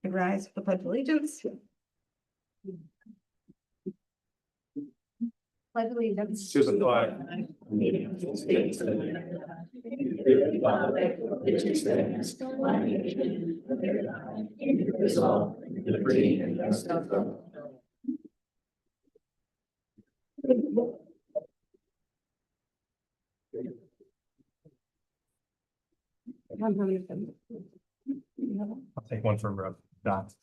I rise for the pledge of allegiance. Pledge allegiance. To the flag. I'll take one for Dot.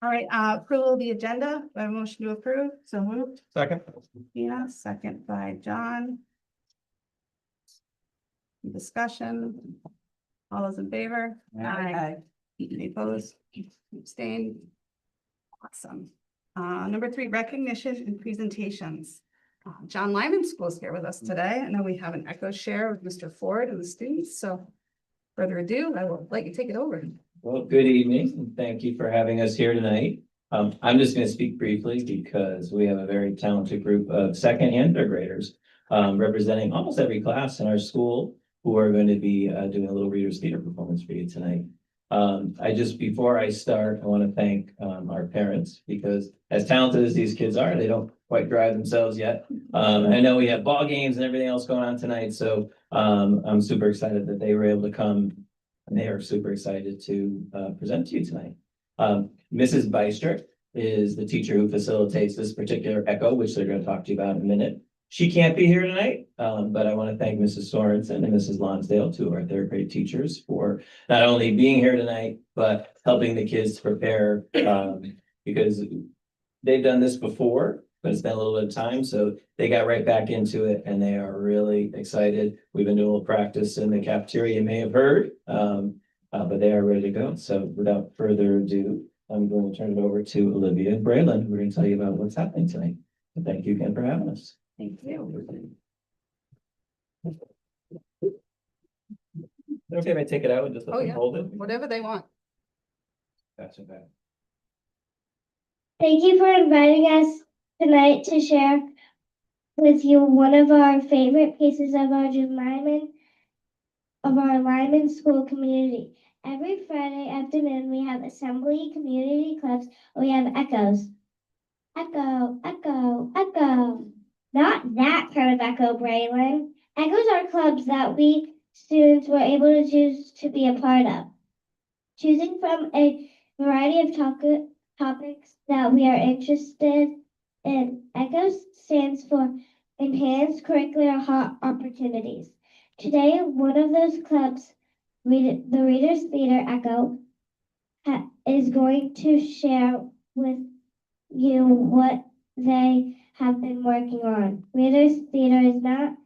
All right, approval of the agenda, by motion to approve, so moved. Second. Tina, second by John. Discussion. All those in favor? Aye. Any opposed? Abstained? Awesome. Number 3, recognition and presentations. John Lyman School's here with us today. I know we have an echo share with Mr. Ford and the students, so further ado, I will let you take it over. Well, good evening, and thank you for having us here tonight. I'm just going to speak briefly because we have a very talented group of second and third graders representing almost every class in our school who are going to be doing a little Reader's Theater performance for you tonight. Before I start, I want to thank our parents because as talented as these kids are, they don't quite drive themselves yet. I know we have ball games and everything else going on tonight, so I'm super excited that they were able to come. And they are super excited to present to you tonight. Mrs. Beister is the teacher who facilitates this particular echo, which they're going to talk to you about in a minute. She can't be here tonight, but I want to thank Mrs. Sorensen and Mrs. Lonsdale, two of our third grade teachers, for not only being here tonight, but helping the kids to prepare because they've done this before, but it's been a little bit of time, so they got right back into it and they are really excited. We've been doing a little practice in the cafeteria, you may have heard, but they are ready to go. So without further ado, I'm going to turn it over to Olivia and Braylon, who are going to tell you about what's happening tonight. So thank you again for having us. Thank you. Okay, if I take it out and just let Oh, them yeah. hold it. Whatever they want. That's okay. Thank you for inviting us tonight to share with you one of our favorite pieces of our Lyman school community. Every Friday afternoon, we have assembly, community clubs, and we have echoes. Echo, echo, echo. Not that kind of echo, Braylon. Echoes are clubs that we students were able to choose to be a part of. Choosing from a variety of topics that we are interested in. ECHOS stands for Enhanced Curricular Opportunities. Today, one of those clubs, the Reader's Theater Echo, is going to share with you what they have been working on. Reader's Theater is not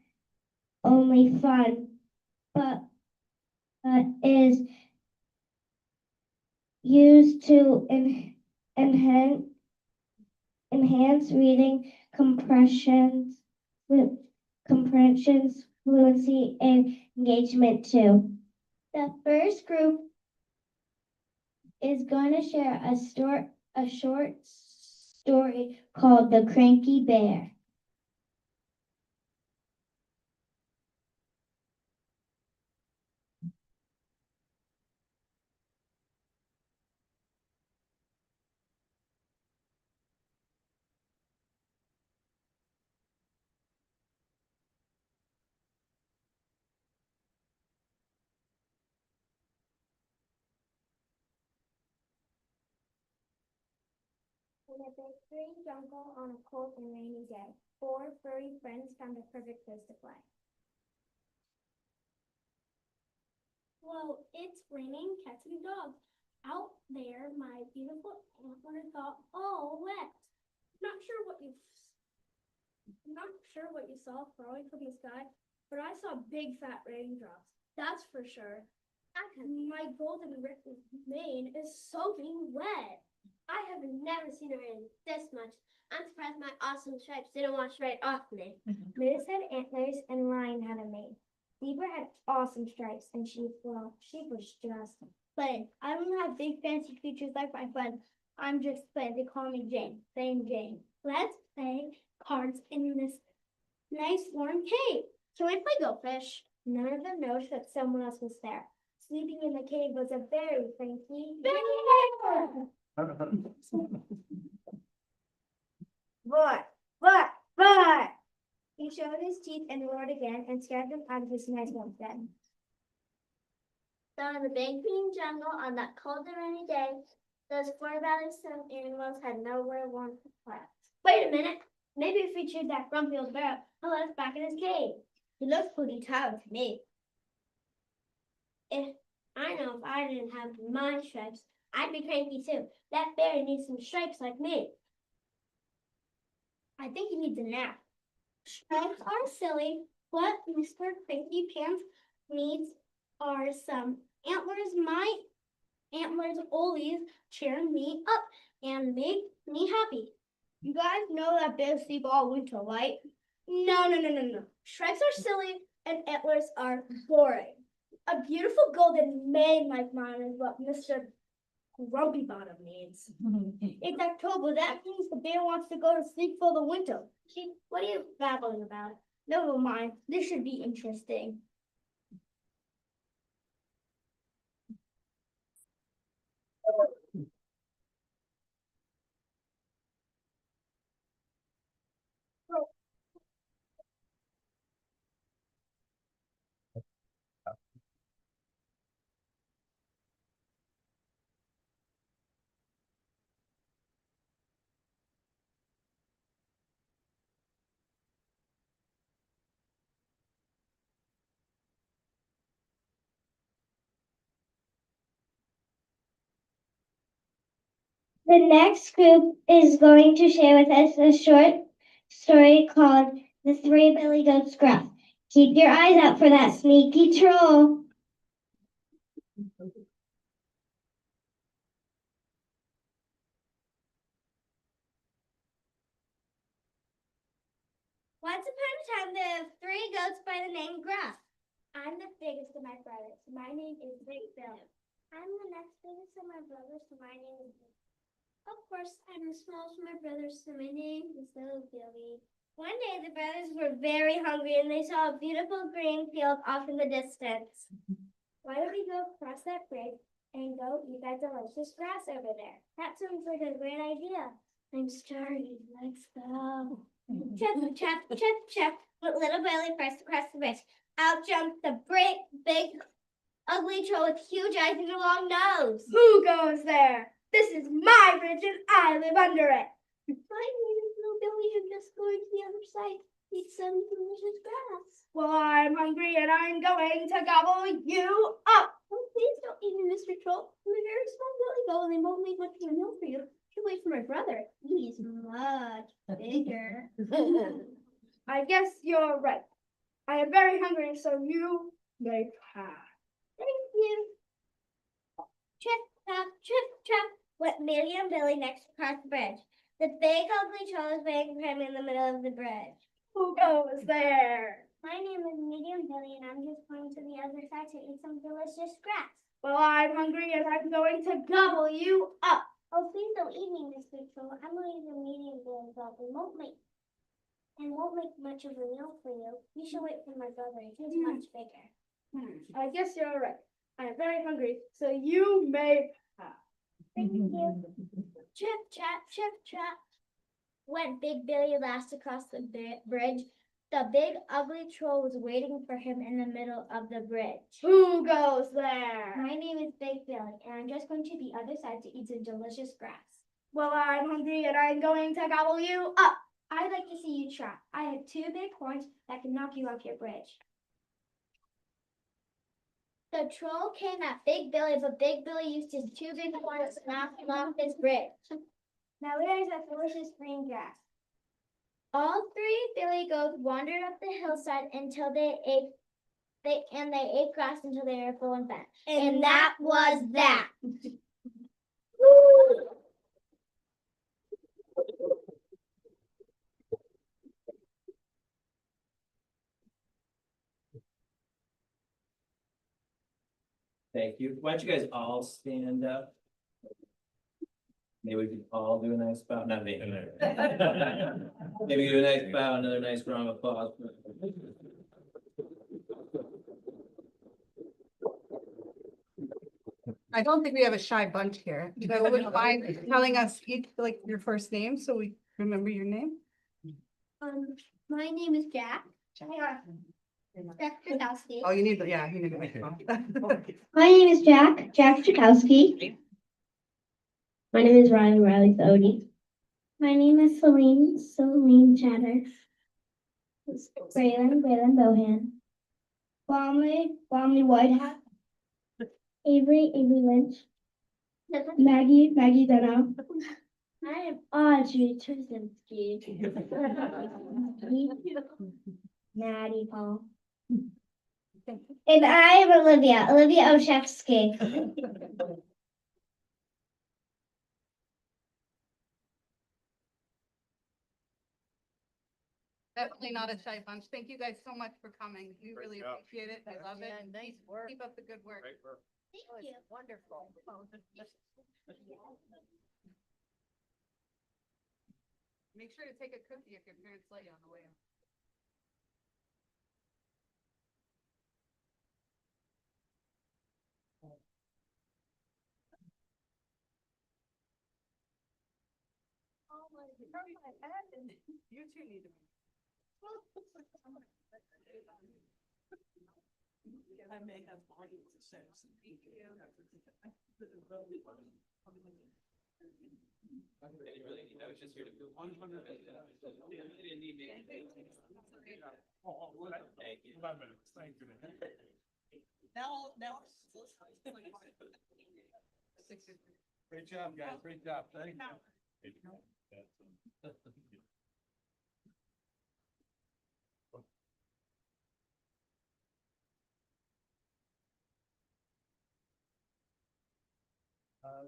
only fun, but is used to enhance reading comprehensions, fluency, and engagement too. The first group is going to share a short story called The Cranky Bear. In a big green jungle on a cold and rainy day, 4 furry friends found a perfect place to play. Whoa, it's raining cats and dogs. Out there, my beautiful antler got all wet. Not sure what you saw falling from the sky, but I saw big fat raindrops. That's for sure. My golden mane is soaking wet. I have never seen it rain this much. I'm surprised my awesome stripes didn't wash right off me. Moose had antlers and Lion had a mane. Zebra had awesome stripes and sheep was just Plain. I don't have big fancy features like my friend. I'm just plain. They call me Jane. Plain Jane. Let's play cards in this nice warm cave. Can we play Go Fish? None of them noticed that someone else was there. sleeping in the cave was a very Frankie bear. But he showed his teeth and roared again and scared them out of his nice warm bed. So in the big green jungle on that cold and rainy day, those four valleysome animals had nowhere warm to play. Wait a minute. Maybe if we cheered that grumpy old bear, he'll let us back in his cave. He looks pretty tired to me. If I didn't have my stripes, I'd be cranky too. That bear needs some stripes like me. I think he needs a nap. Stripes are silly. What Mr. Cranky Pants needs are some antlers. My antlers always cheer me up and make me happy. You guys know that bears sleep all winter, right? No. Stripes are silly and antlers are boring. A beautiful golden mane like mine is what Mr. Grumpy Bottom needs. It's October. That means the bear wants to go to sleep for the winter. What are you babbling about? Never mind. This should be interesting. The next group is going to share with us a short story called The Three Billy Goats Gruff. Keep your eyes out for that sneaky troll. Once upon a time, there were three goats by the name Gruff. I'm the biggest of my brothers. My name is Big Bill. I'm the next biggest of my brothers, so my name is Big. Of course, I'm the smallest of my brothers, so my name is Little Billy. One day, the brothers were very hungry, and they saw a beautiful green field off in the distance. Why don't we go across that bridge and go eat that delicious grass over there? That sounds like a great idea. I'm starving. Let's go. Chip, with Little Billy first across the bridge. Out jumped the big, ugly troll with huge eyes and a long nose. Who goes there? This is my bridge and I live under it. My name is Little Billy. I'm just going to the other side to eat some delicious grass. Well, I'm hungry and I'm going to gobble you up. Oh, please don't eat me, Mr. Troll. I'm a very small Billy Goat and they won't leave much of a meal for you. Wait for my brother. He's much bigger. I guess you're right. I am very hungry, so you may pass. Thank you. Trip, went Millie and Billy next across the bridge. The big ugly troll is waiting for him in the middle of the bridge. Who goes there? My name is Medium Billy, and I'm just going to the other side to eat some delicious grass. Well, I'm hungry, and I'm going to gobble you up. Oh, please don't eat me, Mr. Troll. I'm only the medium Billy Goat and won't make much of a meal for you. You should wait for my brother. He's much bigger. I guess you're right. I am very hungry, so you may pass. Thank you. Chip. Went Big Billy last across the bridge. The big ugly troll was waiting for him in the middle of the bridge. Who goes there? My name is Big Billy, and I'm just going to the other side to eat some delicious grass. Well, I'm hungry, and I'm going to gobble you up. I'd like to see you try. I have two big horns that can knock you off your bridge. The troll came at Big Billy, but Big Billy used his two big horns to knock him off his bridge. Now there's that delicious green grass. All three Billy Goats wandered up the hillside until they ate grass until they were full and fat. And that was that. Thank you. Why don't you guys all stand up? Maybe we could all do a nice bow. Not me. Maybe do a nice bow, another nice round of applause. I don't think we have a shy bunch here. So would you mind telling us each, like, your first name so we remember your name? My name is Jack. Jack Krakowski. Oh, you need, yeah, you need to make one. My name is Jack Chakowski. My name is Riley Thody. My name is Celine Chatter. Braylon Bohan. Blomley Whitehat. Avery Lynch. Maggie Dunno. I am Audrey Trzynski. Maddie Paul. And I am Olivia Oshevsky. Definitely not a shy bunch. Thank you guys so much for coming. We really job. appreciate it. I love it. Nice work. Keep up the good work. Great work. Thank you. Wonderful. Make sure to take a cookie if your parents let you on the way out. You too need to. I may have volumes of sex. I was just here to do 100. Thank you. 5 minutes, thank you. Now. Great job, guys, great job, thank you.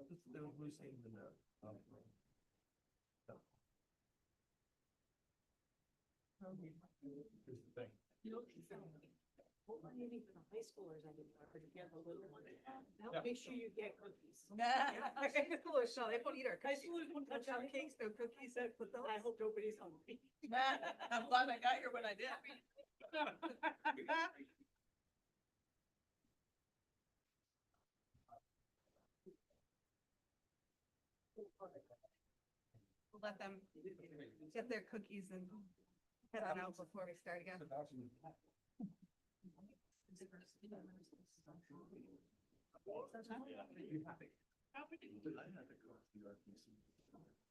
This is the loose end of the. Here's the thing. Maybe for the high schoolers, I didn't know, you get a little one. Now Yeah. make sure you get cookies. Coolers, no, they won't eat our High cookies. schoolers won't touch our cakes, no cookies, put those. I hope nobody's hungry. I'm glad I got here when I did. We'll let them get their cookies and head on out before we start again.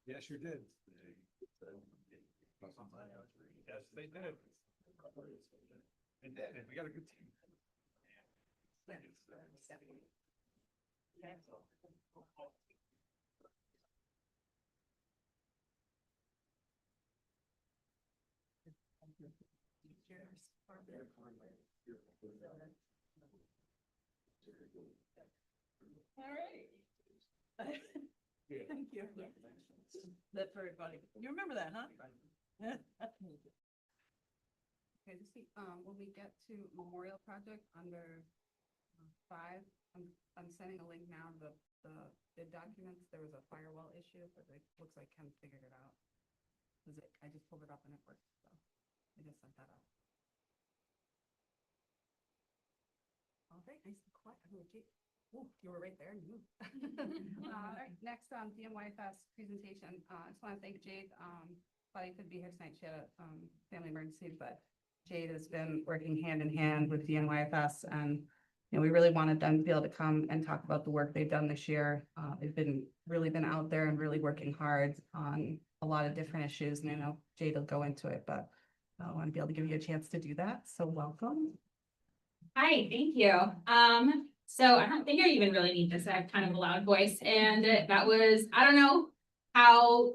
Yes, you did. Yes, they did. They did, we got a good team. All right. Thank you. That's for everybody. You remember that, huh? Okay, just see, when we get to Memorial Project under 5, I'm sending a link now to the bid documents. There was a firewall issue, but it looks like Ken figured it out. I just pulled it up and it worked, so I just sent that out. All right, nice and quiet. Oh, you were right there. And you moved. All right, next on DMYFS presentation. I just want to thank Jade. Claudia couldn't be here tonight. She had a family emergency, but Jade has been working hand in hand with DMYFS, and we really wanted them to be able to come and talk about the work they've done this year. They've really been out there and really working hard on a lot of different issues, and I know Jade will go into it, but I want to be able to give you a chance to do that. So welcome. Hi, thank you. So I don't think I even really need this. I have kind of a loud voice, and that was, I don't know how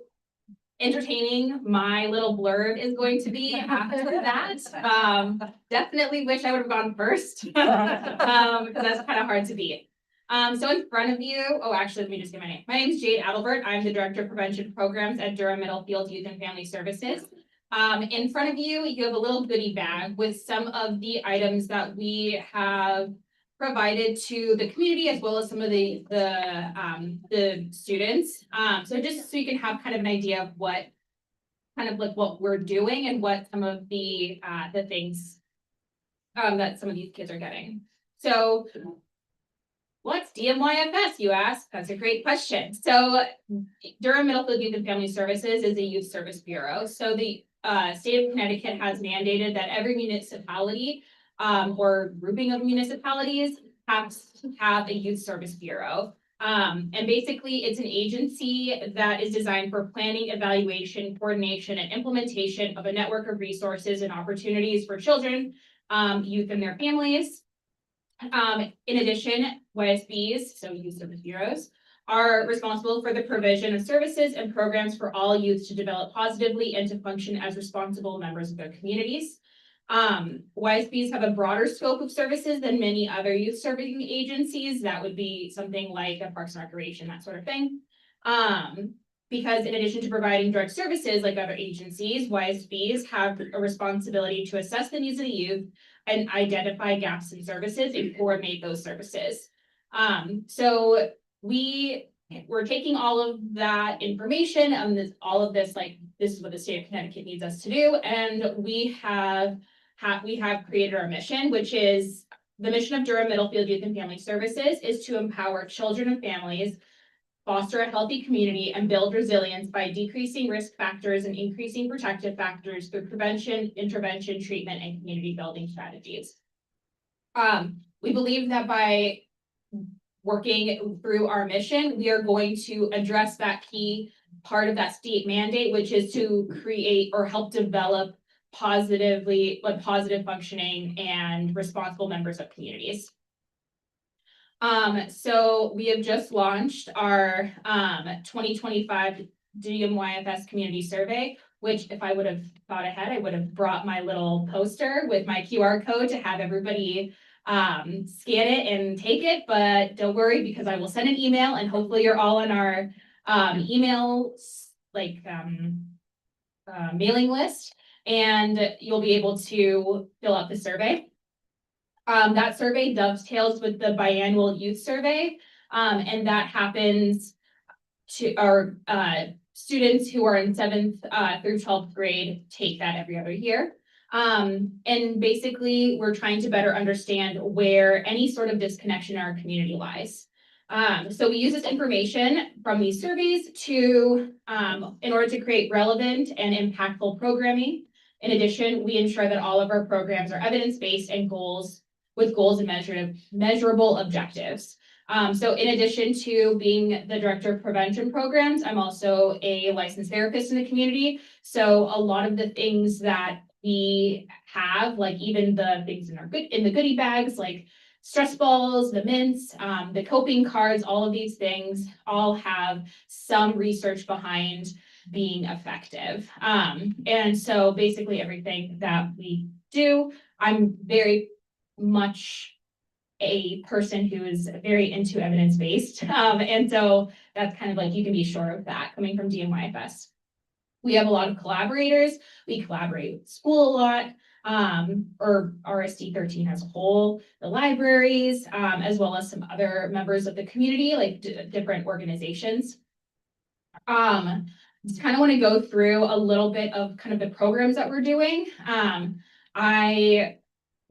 entertaining my little blurb is going to be after that. Definitely wish I would have gone first, because that's kind of hard to beat. So in front of you, oh, actually, let me just get my name. My name is Jade Adelbert. I'm the Director of Prevention Programs at Durham Middlefield Youth and Family Services. In front of you, you have a little goodie bag with some of the items that we have provided to the community, as well as some of the students. So just so you can have kind of an idea of what kind of like what we're doing and what some of the things that some of these kids are getting. So What's DMYFS, you ask? That's a great question. So Durham Middlefield Youth and Family Services is a youth service bureau. So the state of Connecticut has mandated that every municipality or grouping of municipalities has to have a youth service bureau. And basically it's an agency that is designed for planning, evaluation, coordination, and implementation of a network of resources and opportunities for children, youth and their families. In addition, YSBs, so youth service bureaus, are responsible for the provision of services and programs for all youth to develop positively and to function as responsible members of their communities. YSBs have a broader scope of services than many other youth serving agencies. That would be something like a Parks and Recreation, that sort of thing. Because in addition to providing direct services like other agencies, YSBs have a responsibility to assess the needs of the youth and identify gaps in services and coordinate those services. So we're taking all of that information and all of this, like, this is what the state of Connecticut needs us to do. And we have created our mission, which is the mission of Durham Middlefield Youth and Family Services is to empower children and families, foster a healthy community, and build resilience by decreasing risk factors and increasing protective factors through prevention, intervention, treatment, and community building strategies. We believe that by working through our mission, we are going to address that key part of that state mandate, which is to create or help develop positive functioning and responsible members of communities. So we have just launched our 2025 DMYFS community survey, which if I would have thought ahead, I would have brought my little poster with my QR code to have everybody scan it and take it, but don't worry because I will send an email and hopefully you're all on our email mailing list and you'll be able to fill out the survey. That survey dovetails with the biannual youth survey, and that happens to our students who are in 7th through 12th grade take that every other year. And basically, we're trying to better understand where any sort of disconnection in our community lies. So we use this information from these surveys to, in order to create relevant and impactful programming. In addition, we ensure that all of our programs are evidence-based and with goals and measurable objectives. So in addition to being the director of prevention programs, I'm also a licensed therapist in the community. So a lot of the things that we have, like even the things in the goodie bags, like stress balls, the mints, the coping cards, all of these things all have some research behind being effective. And so basically everything that we do, I'm very much a person who is very into evidence-based. And so that's kind of like, you can be sure of that coming from DMYFS. We have a lot of collaborators. We collaborate with school a lot, or RSD 13 as a whole, the libraries, as well as some other members of the community, like different organizations. Just kind of want to go through a little bit of kind of the programs that we're doing.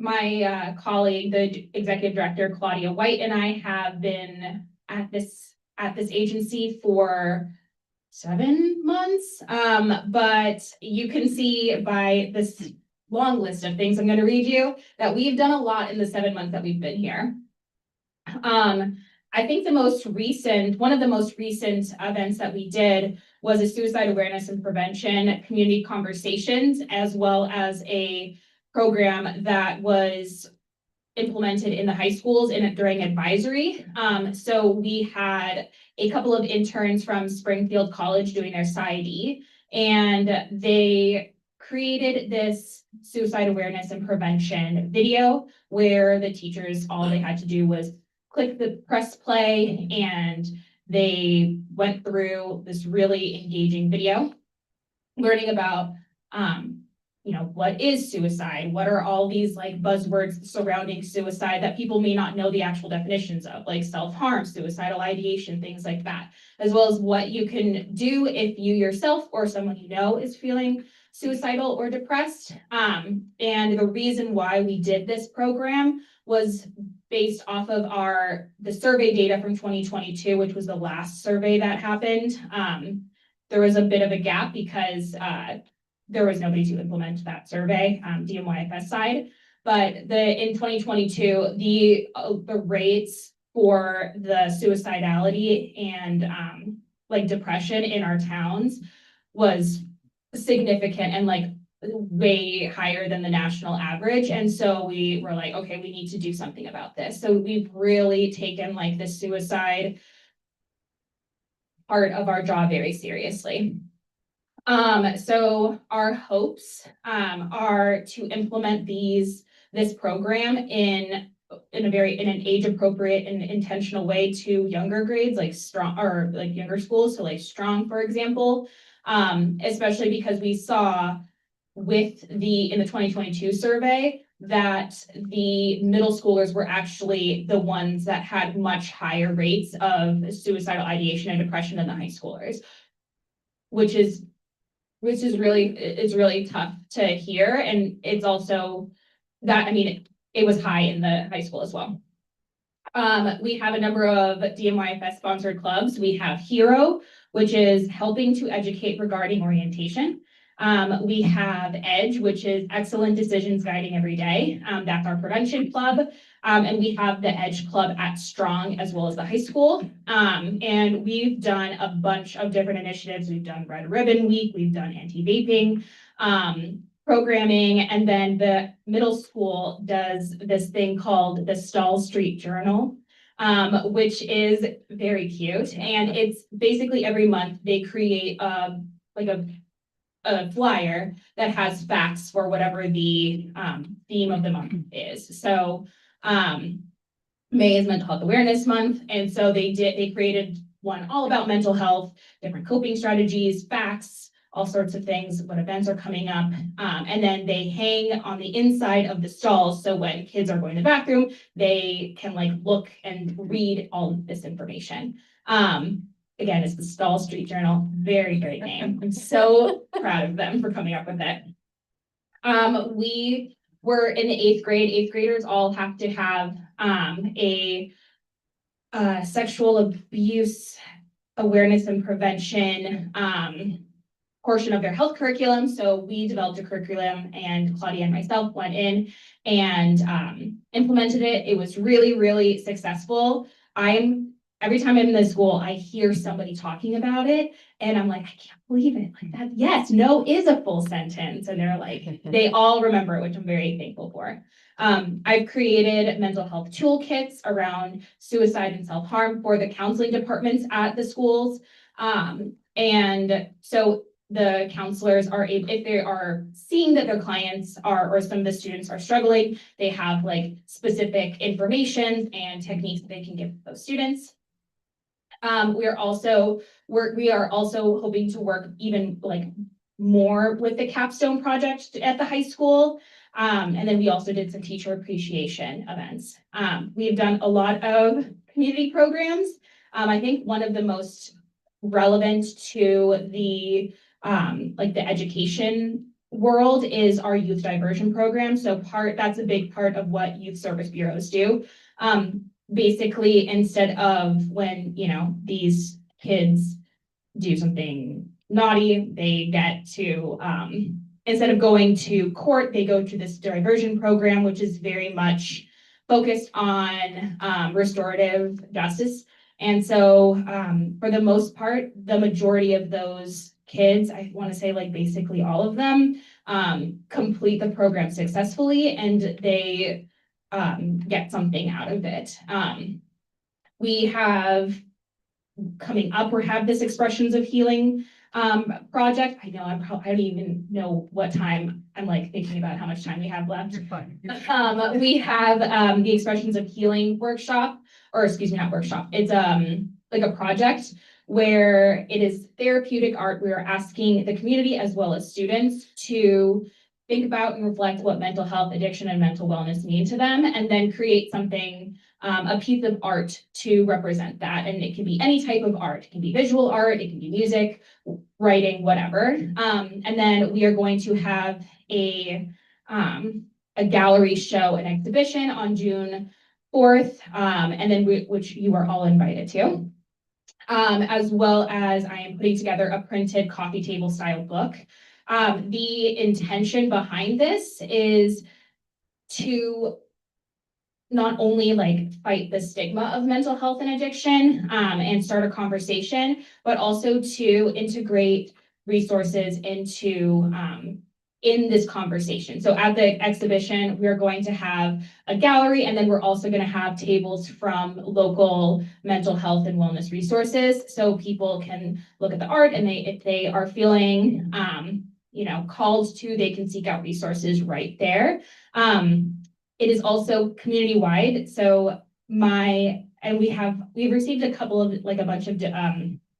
My colleague, the executive director, Claudia White, and I have been at this agency for 7 months. But you can see by this long list of things I'm going to read you that we've done a lot in the 7 months that we've been here. I think one of the most recent events that we did was a suicide awareness and prevention community conversations, as well as a program that was implemented in the high schools during advisory. So we had a couple of interns from Springfield College doing their PsyD, and they created this suicide awareness and prevention video where the teachers, all they had to do was press play, and they went through this really engaging video, learning about what is suicide? What are all these like buzzwords surrounding suicide that people may not know the actual definitions of, like self-harm, suicidal ideation, things like that, as well as what you can do if you yourself or someone you know is feeling suicidal or depressed. And the reason why we did this program was based off of the survey data from 2022, which was the last survey that happened. There was a bit of a gap because there was nobody to implement that survey, DMYFS side. But in 2022, the rates for the suicidality and like depression in our towns was significant and like way higher than the national average. And so we were like, okay, we need to do something about this. So we've really taken like the suicide part of our job very seriously. So our hopes are to implement this program in an age appropriate and intentional way to younger grades, like strong or like younger schools, so like strong, for example, especially because we saw in the 2022 survey that the middle schoolers were actually the ones that had much higher rates of suicidal ideation and depression than the high schoolers, which is really tough to hear. And it's also that, I mean, it was high in the high school as well. We have a number of DMYFS sponsored clubs. We have HERO, which is helping to educate regarding orientation. We have EDGE, which is Excellent Decisions Guiding Every Day. That's our prevention club. And we have the EDGE club at Strong as well as the high school. And we've done a bunch of different initiatives. We've done Red Ribbon Week, we've done anti-vaping programming, and then the middle school does this thing called the Stall Street Journal, which is very cute. And it's basically every month they create like a flyer that has facts for whatever the theme of the month is. So May is Mental Health Awareness Month, and so they created one all about mental health, different coping strategies, facts, all sorts of things, what events are coming up. And then they hang on the inside of the stalls. So when kids are going to the bathroom, they can like look and read all of this information. Again, it's the Stall Street Journal. Very great name. I'm so proud of them for coming up with it. We were in the 8th grade. 8th graders all have to have a sexual abuse awareness and prevention portion of their health curriculum. So we developed a curriculum, and Claudia and myself went in and implemented it. It was really, really successful. Every time I'm in the school, I hear somebody talking about it, and I'm like, I can't believe it. Like that, yes, no is a full sentence. And they're like, they all remember it, which I'm very thankful for. I've created mental health toolkits around suicide and self-harm for the counseling departments at the schools. And so the counselors are able, if they are seeing that their clients or some of the students are struggling, they have like specific information and techniques that they can give those students. We are also hoping to work even like more with the capstone project at the high school. And then we also did some teacher appreciation events. We've done a lot of community programs. I think one of the most relevant to the like the education world is our youth diversion program. So that's a big part of what youth service bureaus do. Basically, instead of when, these kids do something naughty, they get to, instead of going to court, they go to this diversion program, which is very much focused on restorative justice. And so for the most part, the majority of those kids, I want to say like basically all of them, complete the program successfully, and they get something out of it. We have coming up, we have this Expressions of Healing project. I know I don't even know what time I'm like thinking about how much time we have left. You're fine. We have the Expressions of Healing workshop, or excuse me, not workshop. It's like a project where it is therapeutic art. We are asking the community as well as students to think about and reflect what mental health, addiction, and mental wellness mean to them, and then create something a piece of art to represent that. And it can be any type of art. It can be visual art, it can be music, writing, whatever. And then we are going to have a gallery show and exhibition on June 4th, and then which you are all invited to. As well as I am putting together a printed coffee table style book. The intention behind this is to not only like fight the stigma of mental health and addiction, and start a conversation, but also to integrate resources into in this conversation. So at the exhibition, we're going to have a gallery, and then we're also going to have tables from local mental health and wellness resources. So people can look at the art, and if they are feeling, called to, they can seek out resources right there. It is also community-wide. So we've received a couple of, like a bunch of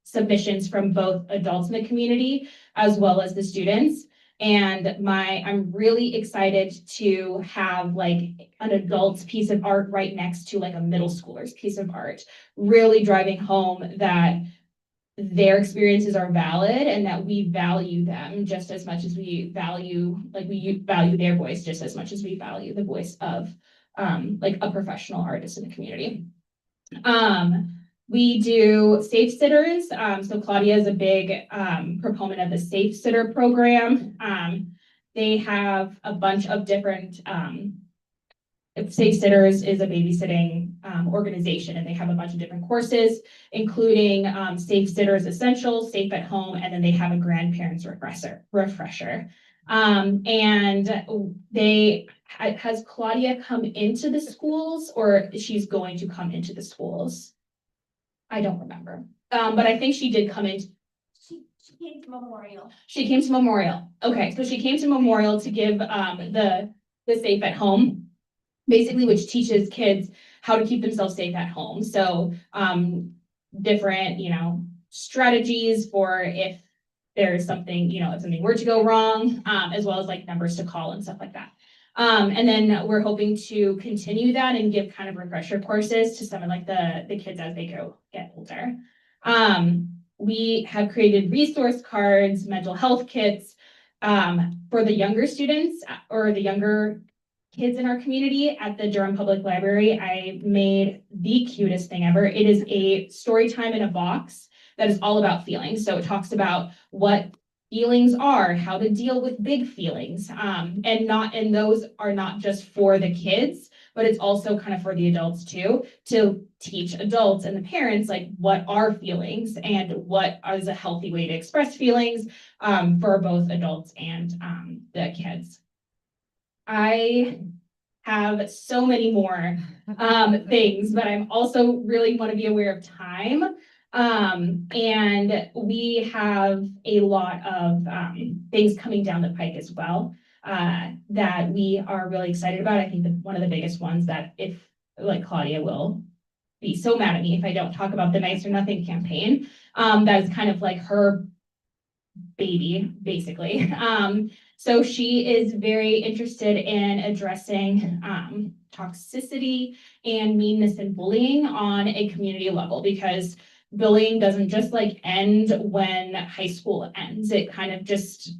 submissions from both adults in the community as well as the students. And I'm really excited to have like an adult's piece of art right next to like a middle schooler's piece of art, really driving home that their experiences are valid and that we value them just as much as we value their voice just as much as we value the voice of like a professional artist in the community. We do safe sitters. So Claudia is a big proponent of the safe sitter program. They have a bunch of different, Safe Sitters is a babysitting organization, and they have a bunch of different courses, including Safe Sitters Essentials, Safe at Home, and then they have a grandparents refresher. And has Claudia come into the schools, or she's going to come into the schools? I don't remember. But I think she did come in. She came to Memorial. She came to Memorial. Okay, so she came to Memorial to give the Safe at Home, basically, which teaches kids how to keep themselves safe at home. So different, strategies for if there's something, if something were to go wrong, as well as like numbers to call and stuff like that. And then we're hoping to continue that and give kind of refresher courses to some of like the kids as they get older. We have created resource cards, mental health kits for the younger students or the younger kids in our community. At the Durham Public Library, I made the cutest thing ever. It is a story time in a box that is all about feelings. So it talks about what feelings are, how to deal with big feelings. And those are not just for the kids, but it's also kind of for the adults too, to teach adults and the parents like what are feelings and what is a healthy way to express feelings for both adults and the kids. I have so many more things, but I'm also really want to be aware of time. And we have a lot of things coming down the pike as well that we are really excited about. I think that one of the biggest ones that if like Claudia will be so mad at me if I don't talk about the Nice or Nothing campaign. That is kind of like her baby, basically. So she is very interested in addressing toxicity and meanness and bullying on a community level, because bullying doesn't just like end when high school ends. It kind of just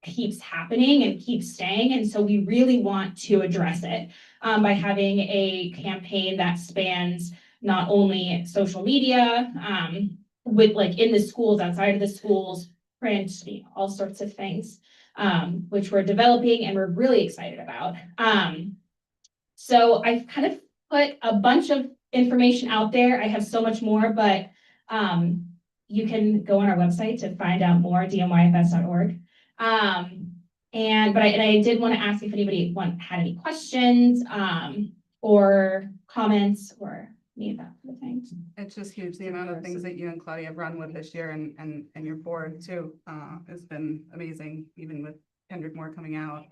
keeps happening and keeps staying. And so we really want to address it by having a campaign that spans not only social media, with like in the schools, outside of the schools, print, all sorts of things, which we're developing and we're really excited about. So I've kind of put a bunch of information out there. I have so much more, but you can go on our website to find out more, dmyfs.org. And I did want to ask if anybody had any questions or comments or any of that sort of things. It's just huge, the amount of things that you and Claudia have run with this year and your board too, has been amazing, even with Kendrick Moore coming out.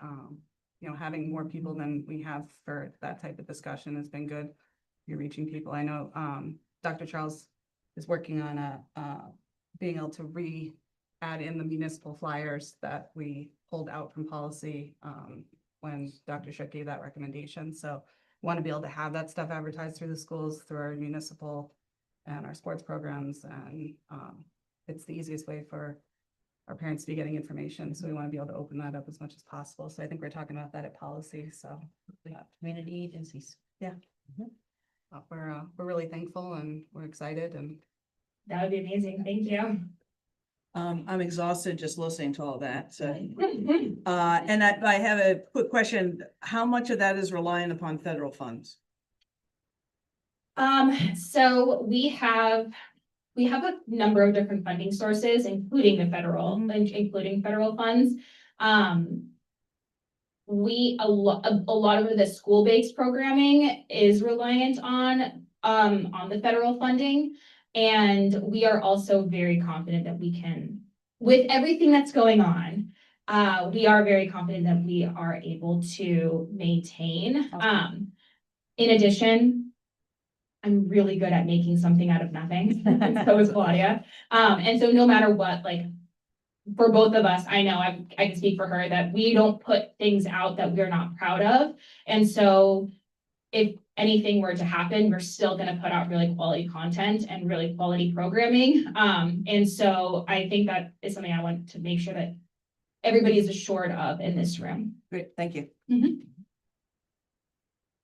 Having more people than we have for that type of discussion has been good. You're reaching people. I know Dr. Charles is working on being able to add in the municipal flyers that we pulled out from policy when Dr. Shook gave that recommendation. So want to be able to have that stuff advertised through the schools, through our municipal and our sports programs, and it's the easiest way for our parents to be getting information, so we want to be able to open that up as much as possible. So I think we're talking about that at policy, so. Community agencies. We're really thankful and we're excited and That would be amazing. Thank you. I'm exhausted just listening to all that, so. And I have a quick question. How much of that is reliant upon federal funds? So we have a number of different funding sources, including the federal, including federal funds. A lot of the school-based programming is reliant on the federal funding. And we are also very confident that we can, with everything that's going on, we are very confident that we are able to maintain. In addition, I'm really good at making something out of nothing. So is Claudia. And so no matter what, like, for both of us, I know I can speak for her that we don't put things out that we're not proud of. And so if anything were to happen, we're still going to put out really quality content and really quality programming. And so I think that is something I want to make sure that everybody is assured of in this room. Great, thank you.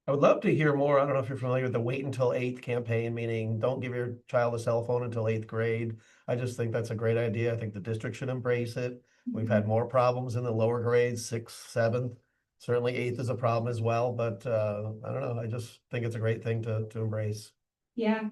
I would love to hear more. I don't know if you're familiar with the wait until 8th campaign, meaning don't give your child a cell phone until 8th grade. I just think that's a great idea. I think the district should embrace it. We've had more problems in the lower grades, 6th, 7th. Certainly 8th is a problem as well, but I don't know. I just think it's a great thing to embrace. Yeah.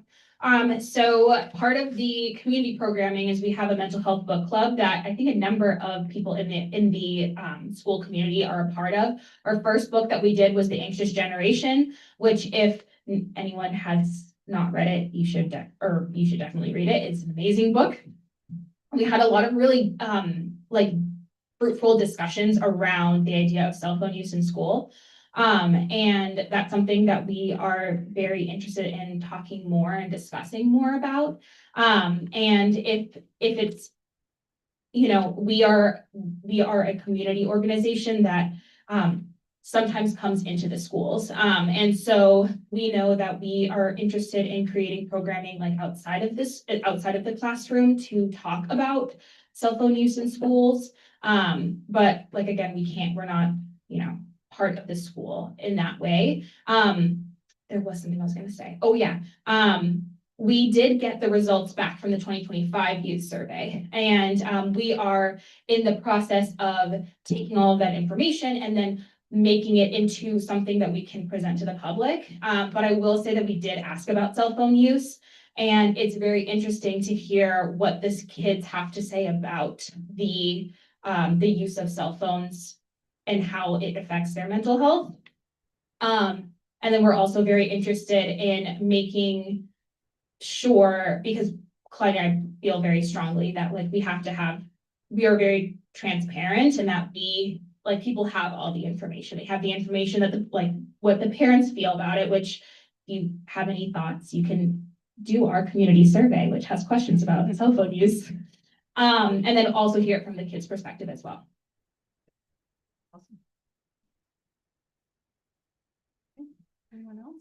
So part of the community programming is we have a mental health book club that I think a number of people in the school community are a part of. Our first book that we did was The Anxious Generation, which if anyone has not read it, you should definitely read it. It's an amazing book. We had a lot of really fruitful discussions around the idea of cell phone use in school. And that's something that we are very interested in talking more and discussing more about. And if it's, we are a community organization that sometimes comes into the schools. And so we know that we are interested in creating programming like outside of the classroom to talk about cell phone use in schools. But like, again, we're not, part of the school in that way. There was something I was going to say. Oh yeah. We did get the results back from the 2025 youth survey, and we are in the process of taking all of that information and then making it into something that we can present to the public. But I will say that we did ask about cell phone use, and it's very interesting to hear what these kids have to say about the use of cell phones and how it affects their mental health. And then we're also very interested in making sure, because Claudia and I feel very strongly that we are very transparent and that people have all the information. They have the information that what the parents feel about it, which if you have any thoughts, you can do our community survey, which has questions about cell phone use. And then also hear it from the kids' perspective as well. awesome. Anyone else?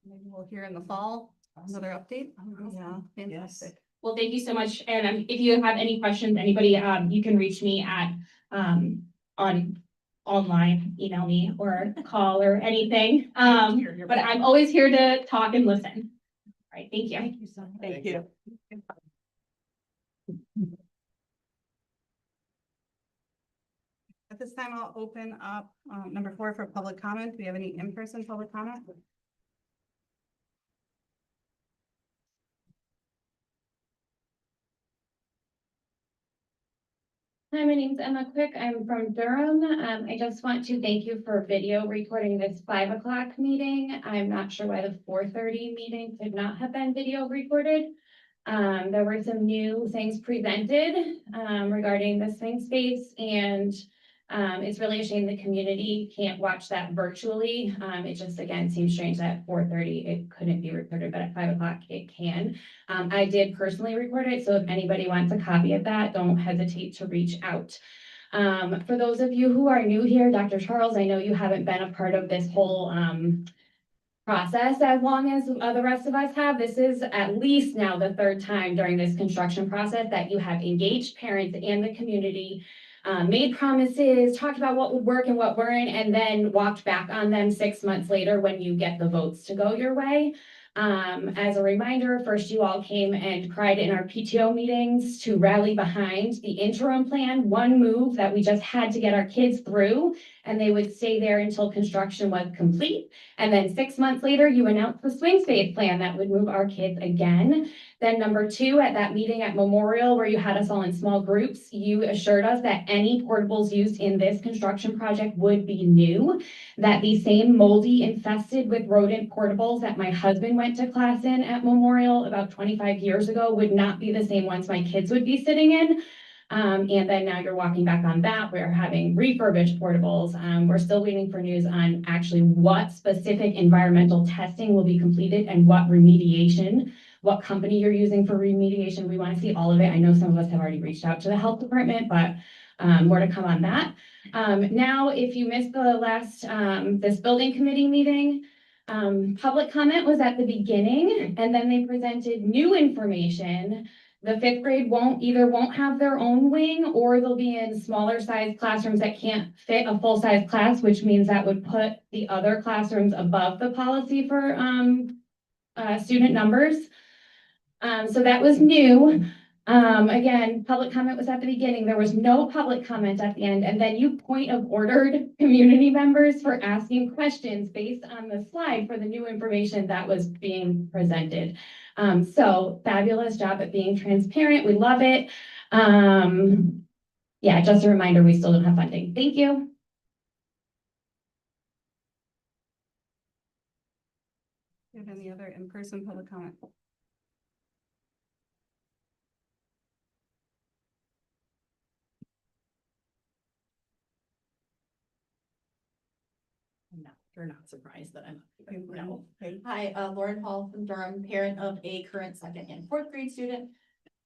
Maybe we'll hear in the fall, another update. Yeah, fantastic. Well, thank you so much. And if you have any questions, anybody, you can reach me at online, email me or call or anything. But I'm always here to talk and listen. All right, thank you. Thank you so much. Thank you. At this time, I'll open up number 4 for public comment. Do we have any in-person public comment? Hi, my name's Emma Quick. I'm from Durham. I just want to thank you for video recording this 5 o'clock meeting. I'm not sure why the 4:30 meeting could not have been video recorded. There were some new things presented regarding the swing space, and it's really a shame the community can't watch that virtually. It just, again, seems strange that at 4:30 it couldn't be recorded, but at 5 o'clock it can. I did personally record it, so if anybody wants a copy of that, don't hesitate to reach out. For those of you who are new here, Dr. Charles, I know you haven't been a part of this whole process as long as the rest of us have. This is at least now the third time during this construction process that you have engaged parents and the community, made promises, talked about what would work and what weren't, and then walked back on them 6 months later when you get the votes to go your way. As a reminder, first you all came and cried in our PTO meetings to rally behind the interim plan, one move that we just had to get our kids through, and they would stay there until construction was complete. And then 6 months later, you announced the swing space plan that would move our kids again. Then number two, at that meeting at Memorial where you had us all in small groups, you assured us that any portables used in this construction project would be new, that the same moldy infested with rodent portables that my husband went to class in at Memorial about 25 years ago would not be the same ones my kids would be sitting in. And then now you're walking back on that. We're having refurbished portables. We're still waiting for news on actually what specific environmental testing will be completed and what remediation, what company you're using for remediation. We want to see all of it. I know some of us have already reached out to the health department, but more to come on that. Now, if you missed the last, this building committee meeting, public comment was at the beginning, and then they presented new information. The fifth grade won't have their own wing, or they'll be in smaller size classrooms that can't fit a full size class, which means that would put the other classrooms above the policy for student numbers. So that was new. Again, public comment was at the beginning. There was no public comment at the end. And then you point of ordered community members for asking questions based on the slide for the new information that was being presented. So fabulous job at being transparent. We love it. Yeah, just a reminder, we still don't have funding. Thank you. Do you have any other in-person public comment? No, you're not surprised that I'm, Okay. no. Okay. Hi, Lauren Hall from Durham, parent of a current second and fourth grade student.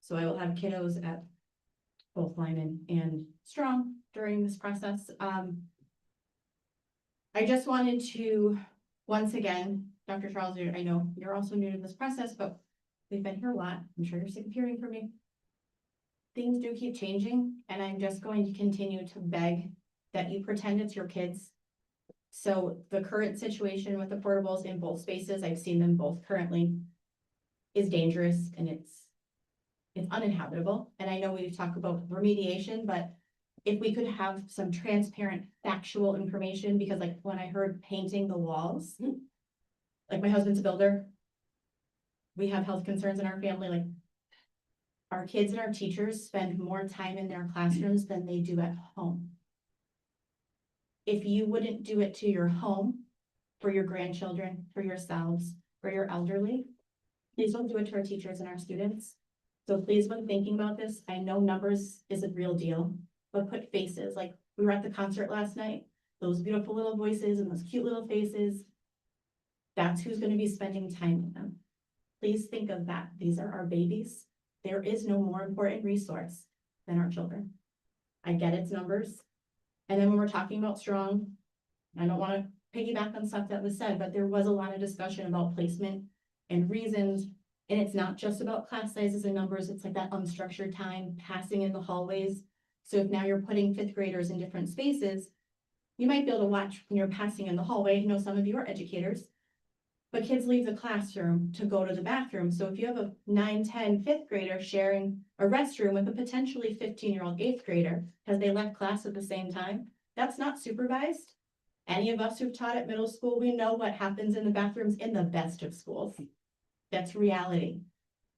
So I will have kiddos at both Lyman and Strong during this process. I just wanted to, once again, Dr. Charles, I know you're also new to this process, but we've been here a lot. I'm sure you're sick of hearing from me. Things do keep changing, and I'm just going to continue to beg that you pretend it's your kids. So the current situation with the portables in both spaces, I've seen them both currently, is dangerous, and it's uninhabitable. And I know we talk about remediation, but if we could have some transparent factual information, because like when I heard painting the walls, like my husband's a builder, we have health concerns in our family, like our kids and our teachers spend more time in their classrooms than they do at home. If you wouldn't do it to your home, for your grandchildren, for yourselves, for your elderly, please don't do it to our teachers and our students. So please, when thinking about this, I know numbers is a real deal, but put faces. Like we were at the concert last night, those beautiful little voices and those cute little faces, that's who's going to be spending time with them. Please think of that. These are our babies. There is no more important resource than our children. I get it's numbers. And then when we're talking about Strong, I don't want to piggyback on stuff that was said, but there was a lot of discussion about placement and reasons. And it's not just about class sizes and numbers. It's like that unstructured time, passing in the hallways. So if now you're putting fifth graders in different spaces, you might be able to watch when you're passing in the hallway. I know some of you are educators, but kids leave the classroom to go to the bathroom. So if you have a 9, 10, fifth grader sharing a restroom with a potentially 15-year-old eighth grader because they left class at the same time, that's not supervised. Any of us who've taught at middle school, we know what happens in the bathrooms in the best of schools. That's reality.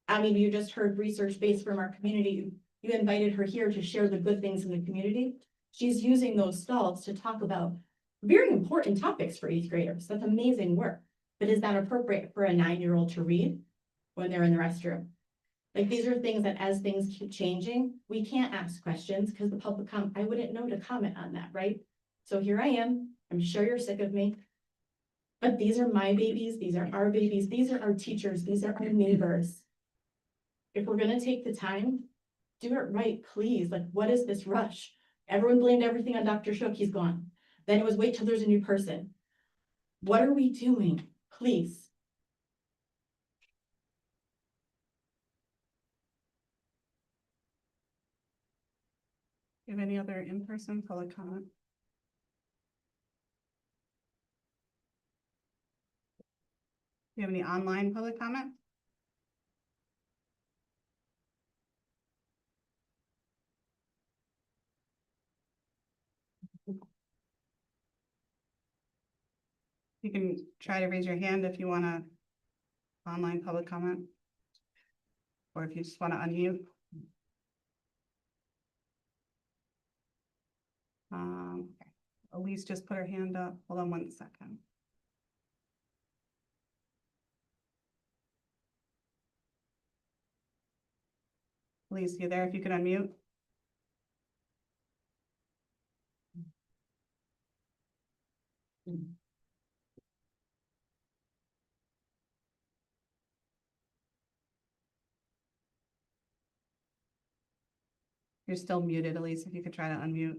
I mean, you just heard research based from our community. You invited her here to share the good things in the community. She's using those stalls to talk about very important topics for eighth graders. That's amazing work. But is that appropriate for a 9-year-old to read when they're in the restroom? Like these are things that as things keep changing, we can't ask questions because the public I wouldn't know to comment on that, right? So here I am. I'm sure you're sick of me. But these are my babies. These are our babies. These are our teachers. These are our neighbors. If we're going to take the time, do it right, please. Like, what is this rush? Everyone blamed everything on Dr. Shook, he's gone. Then it was wait till there's a new person. What are we doing? Please. Do you have any other in-person public comment? Do you have any online public comment? You can try to raise your hand if you want to online public comment. Or if you just want to unmute. Okay. Elise just put her hand up. Hold on 1 second. Elise, you there? If you could unmute. You're still muted, Elise, if you could try to unmute.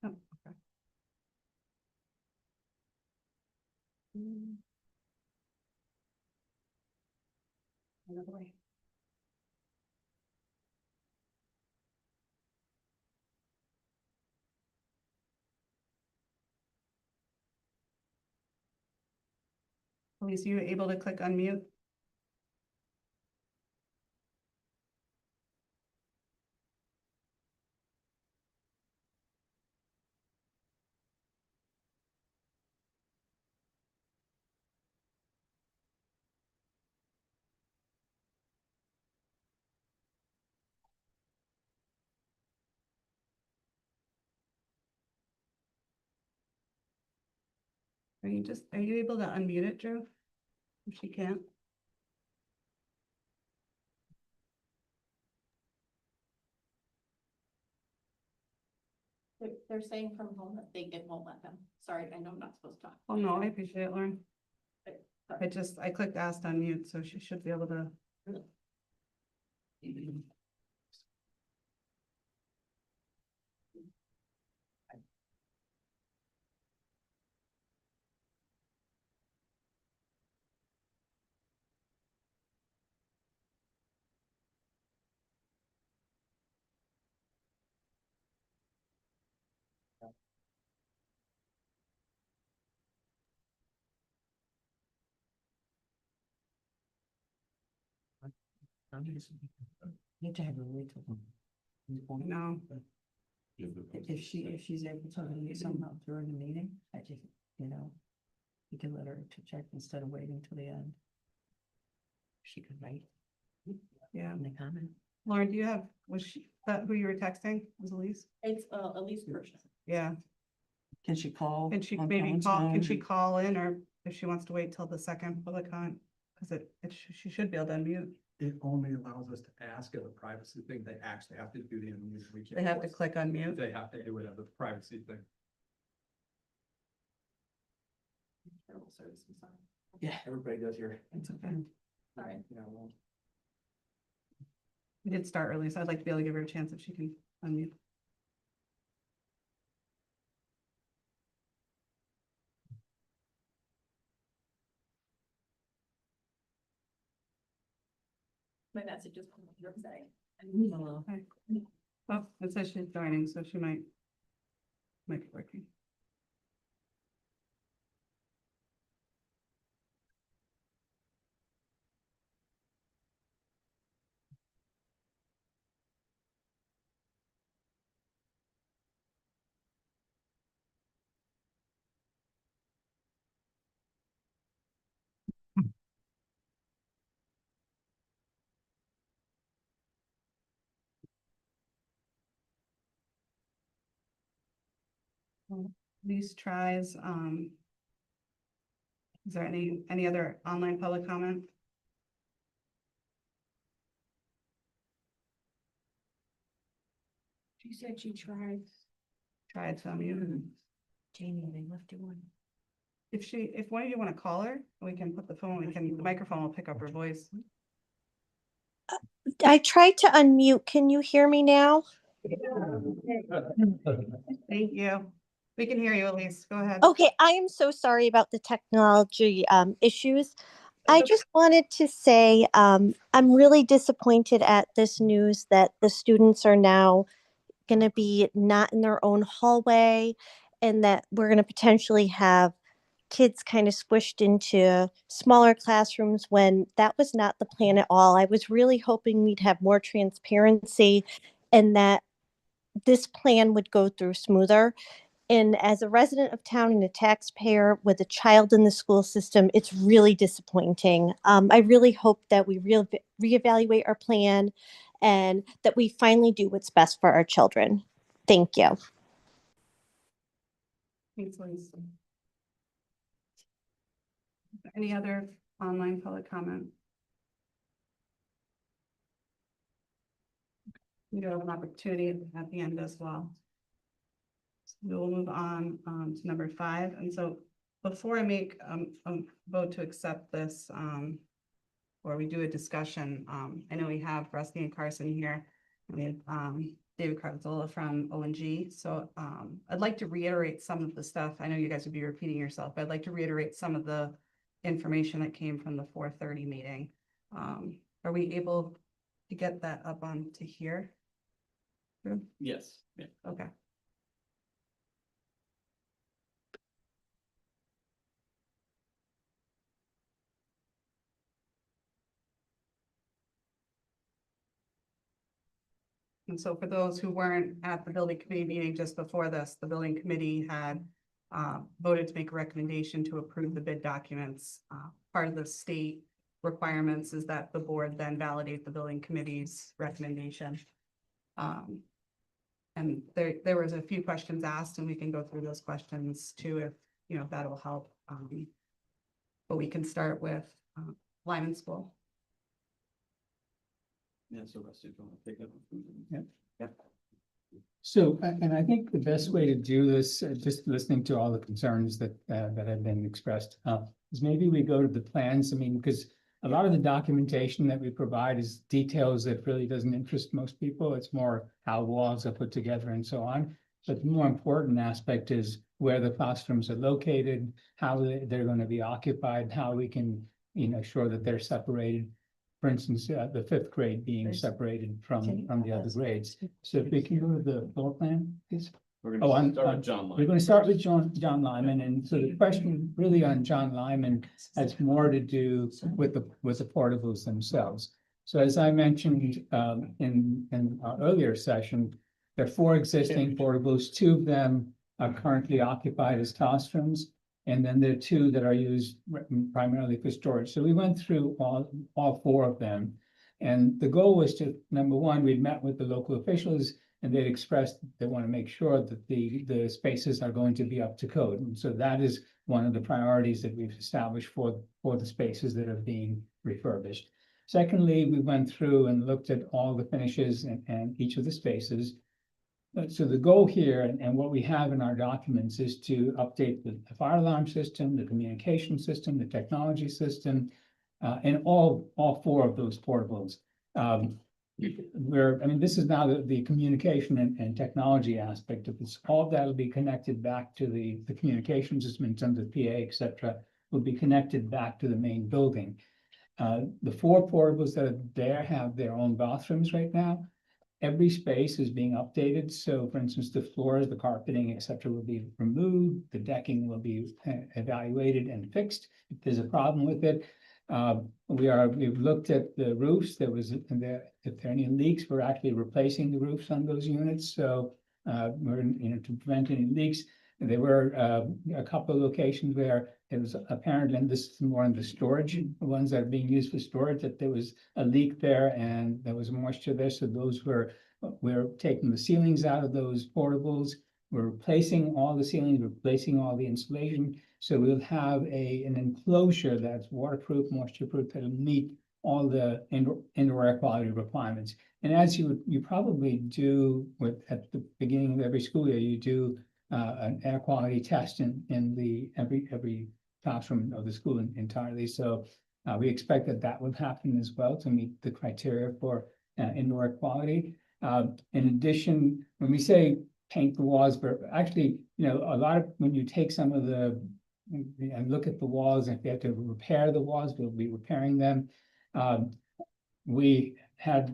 Oh, okay. Another way. Elise, are you able to click unmute? Are you able to unmute it, Drew? If she can't. They're saying from home that it won't let them. Sorry, I know I'm not supposed to talk. Oh, no, I appreciate it, Lauren. I clicked asked unmute, so she should be able to. Need to have her wait till. No, If she's able to unmute somehow during the meeting, I just, you can let her to check instead of waiting till the end. She could write yeah. in the comment. Lauren, do you have, was that who you were texting? Was Elise? It's Elise Persian. Yeah. Can she call? Can she on maybe Colin's call, can phone? she call in, or if she wants to wait till the second public comment? Because she should be able to unmute. It only allows us to ask as a privacy thing. They actually have to do the unmute. We can't They have to force click unmute. it. They have to do it as a privacy thing. Terrible service, I'm sorry. Yeah. Everybody does here. It's okay. Sorry. Yeah, well, We did start early, so I'd like to be able to give her a chance if she can unmute. My message is you're saying. Okay. Oh, it says she's joining, so she might be working. These tries, is there any other online public comment? She said she tried. Tried to unmute. Jamie, they left you one. if one of you want to call her, we can put the microphone will pick up her voice. I tried to unmute. Can you hear me now? Thank you. We can hear you, Elise. Go ahead. Okay, I am so sorry about the technology issues. I just wanted to say I'm really disappointed at this news that the students are now going to be not in their own hallway and that we're going to potentially have kids kind of squished into smaller classrooms when that was not the plan at all. I was really hoping we'd have more transparency and that this plan would go through smoother. And as a resident of town and a taxpayer with a child in the school system, it's really disappointing. I really hope that we reevaluate our plan and that we finally do what's best for our children. Thank you. Thanks, Elise. Any other online public comment? You have an opportunity at the end as well. So we will move on to number 5. And so before I make a vote to accept this, or we do a discussion, I know we have Rusty and Carson here. And we have David Carzola from ONG. So I'd like to reiterate some of the stuff. I know you guys would be repeating yourself, but I'd like to reiterate some of the information that came from the 4:30 meeting. Are we able to get that up on to here? Yes. Yeah. Okay. And so for those who weren't at the building committee meeting just before this, the building committee had voted to make a recommendation to approve the bid documents. Part of the state requirements is that the board then validate the building committee's recommendation. And there was a few questions asked, and we can go through those questions too, if that'll help. But we can start with Lyman School. Yeah, so Rusty, do you want to pick up? Yeah. Yep. So, and I think the best way to do this, just listening to all the concerns that have been expressed, is maybe we go to the plans. I mean, because a lot of the documentation that we provide is details that really doesn't interest most people. It's more how walls are put together and so on. But the more important aspect is where the classrooms are located, how they're going to be occupied, how we can, ensure that they're separated. For instance, the 5th grade being separated from the other grades. So if we can go to the floor plan, please. We're going to start with John We're Lyman. going to start with John Lyman, and so the question really on John Lyman has more to do with the portables themselves. So as I mentioned in our earlier session, there are 4 existing portables. 2 of them are currently occupied as classrooms, and then there are 2 that are used primarily for storage. So we went through all 4 of them, and the goal was to, number one, we'd met with the local officials, and they'd expressed they want to make sure that the spaces are going to be up to code. And so that is one of the priorities that we've established for the spaces that are being refurbished. Secondly, we went through and looked at all the finishes and each of the spaces. So the goal here and what we have in our documents is to update the fire alarm system, the communication system, the technology system, and all 4 of those portables. This is now the communication and technology aspect of this. All of that will be connected back to the communication system in terms of PA, et cetera, will be connected back to the main building. The 4 portables that are there have their own bathrooms right now. Every space is being updated. So for instance, the floors, the carpeting, et cetera, will be removed. The decking will be evaluated and fixed. If there's a problem with it, we've looked at the roofs. If there are any leaks, we're actually replacing the roofs on those units. So we're to prevent any leaks. There were a couple of locations where it was apparent, and this is more in the storage, the ones that are being used for storage, that there was a leak there and there was moisture there. So we're taking the ceilings out of those portables. We're replacing all the ceilings, replacing all the insulation. So we'll have an enclosure that's waterproof, moisture-proof, that'll meet all the indoor air quality requirements. And as you probably do at the beginning of every school year, you do an air quality test in every classroom of the school entirely. So we expect that that will happen as well to meet the criteria for indoor air quality. In addition, when we say paint the walls, but actually, a lot of, when you take some of the and look at the walls, and if you have to repair the walls, we'll be repairing them. We had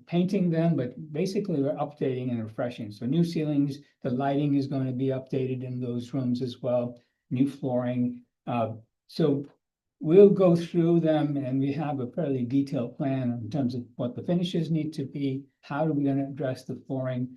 painting them, but basically we're updating and refreshing. So new ceilings, the lighting is going to be updated in those rooms as well, new flooring. So we'll go through them, and we have a fairly detailed plan in terms of what the finishes need to be, how are we going to address the flooring,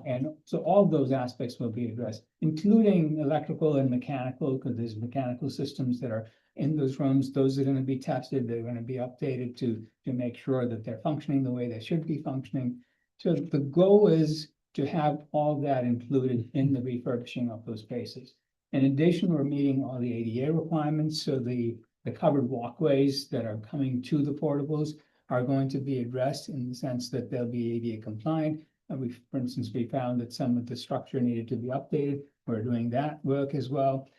and so all of those aspects will be addressed, including electrical and mechanical, because there's mechanical systems that are in those rooms. Those are going to be tested. They're going to be updated to make sure that they're functioning the way they should be functioning. So the goal is to have all that included in the refurbishing of those spaces. In addition, we're meeting all the ADA requirements, so the covered walkways that are coming to the portables are going to be addressed in the sense that they'll be ADA compliant. For instance, we found that some of the structure needed to be updated. We're doing that work as well.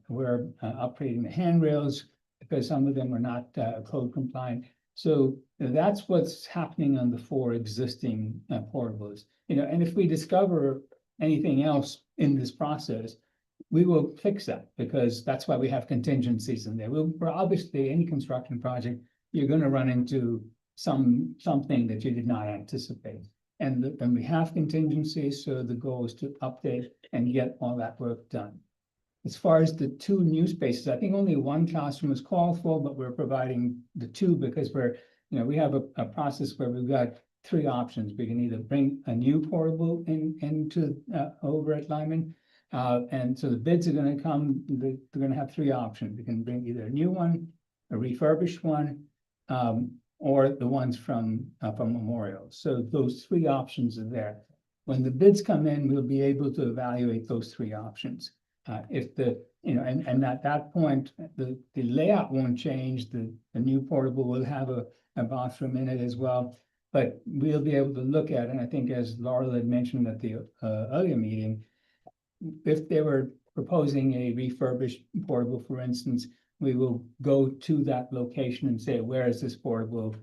We're upgrading the handrails because some of them are not code compliant. So that's what's happening on the 4 existing portables. And if we discover anything else in this process, we will fix that, because that's why we have contingencies in there. We're obviously, any construction project, you're going to run into something that you did not anticipate. And we have contingencies, so the goal is to update and get all that work done. As far as the 2 new spaces, I think only 1 classroom is called for, but we're providing the 2 because we have a process where we've got 3 options. We can either bring a new portable into over at Lyman. And so the bids are going to come, they're going to have 3 options. We can bring either a new one, a refurbished one, or the ones from Memorial. So those 3 options are there. When the bids come in, we'll be able to evaluate those 3 options. If and at that point, the layout won't change. The new portable will have a bathroom in it as well. But we'll be able to look at, and I think as Laurel had mentioned at the earlier meeting, if they were proposing a refurbished portable, for instance, we will go to that location and say, where is this portable,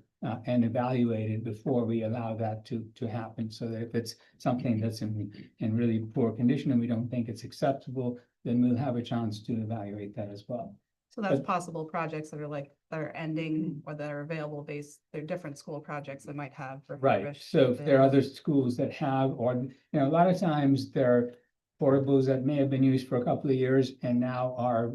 and evaluate it before we allow that to happen. So that if it's something that's in really poor condition and we don't think it's acceptable, then we'll have a chance to evaluate that as well. So that's possible projects that are ending or that are available they're different school projects that might have. Right, so if there are other schools that have, or, a lot of times there are portables that may have been used for a couple of years and now are,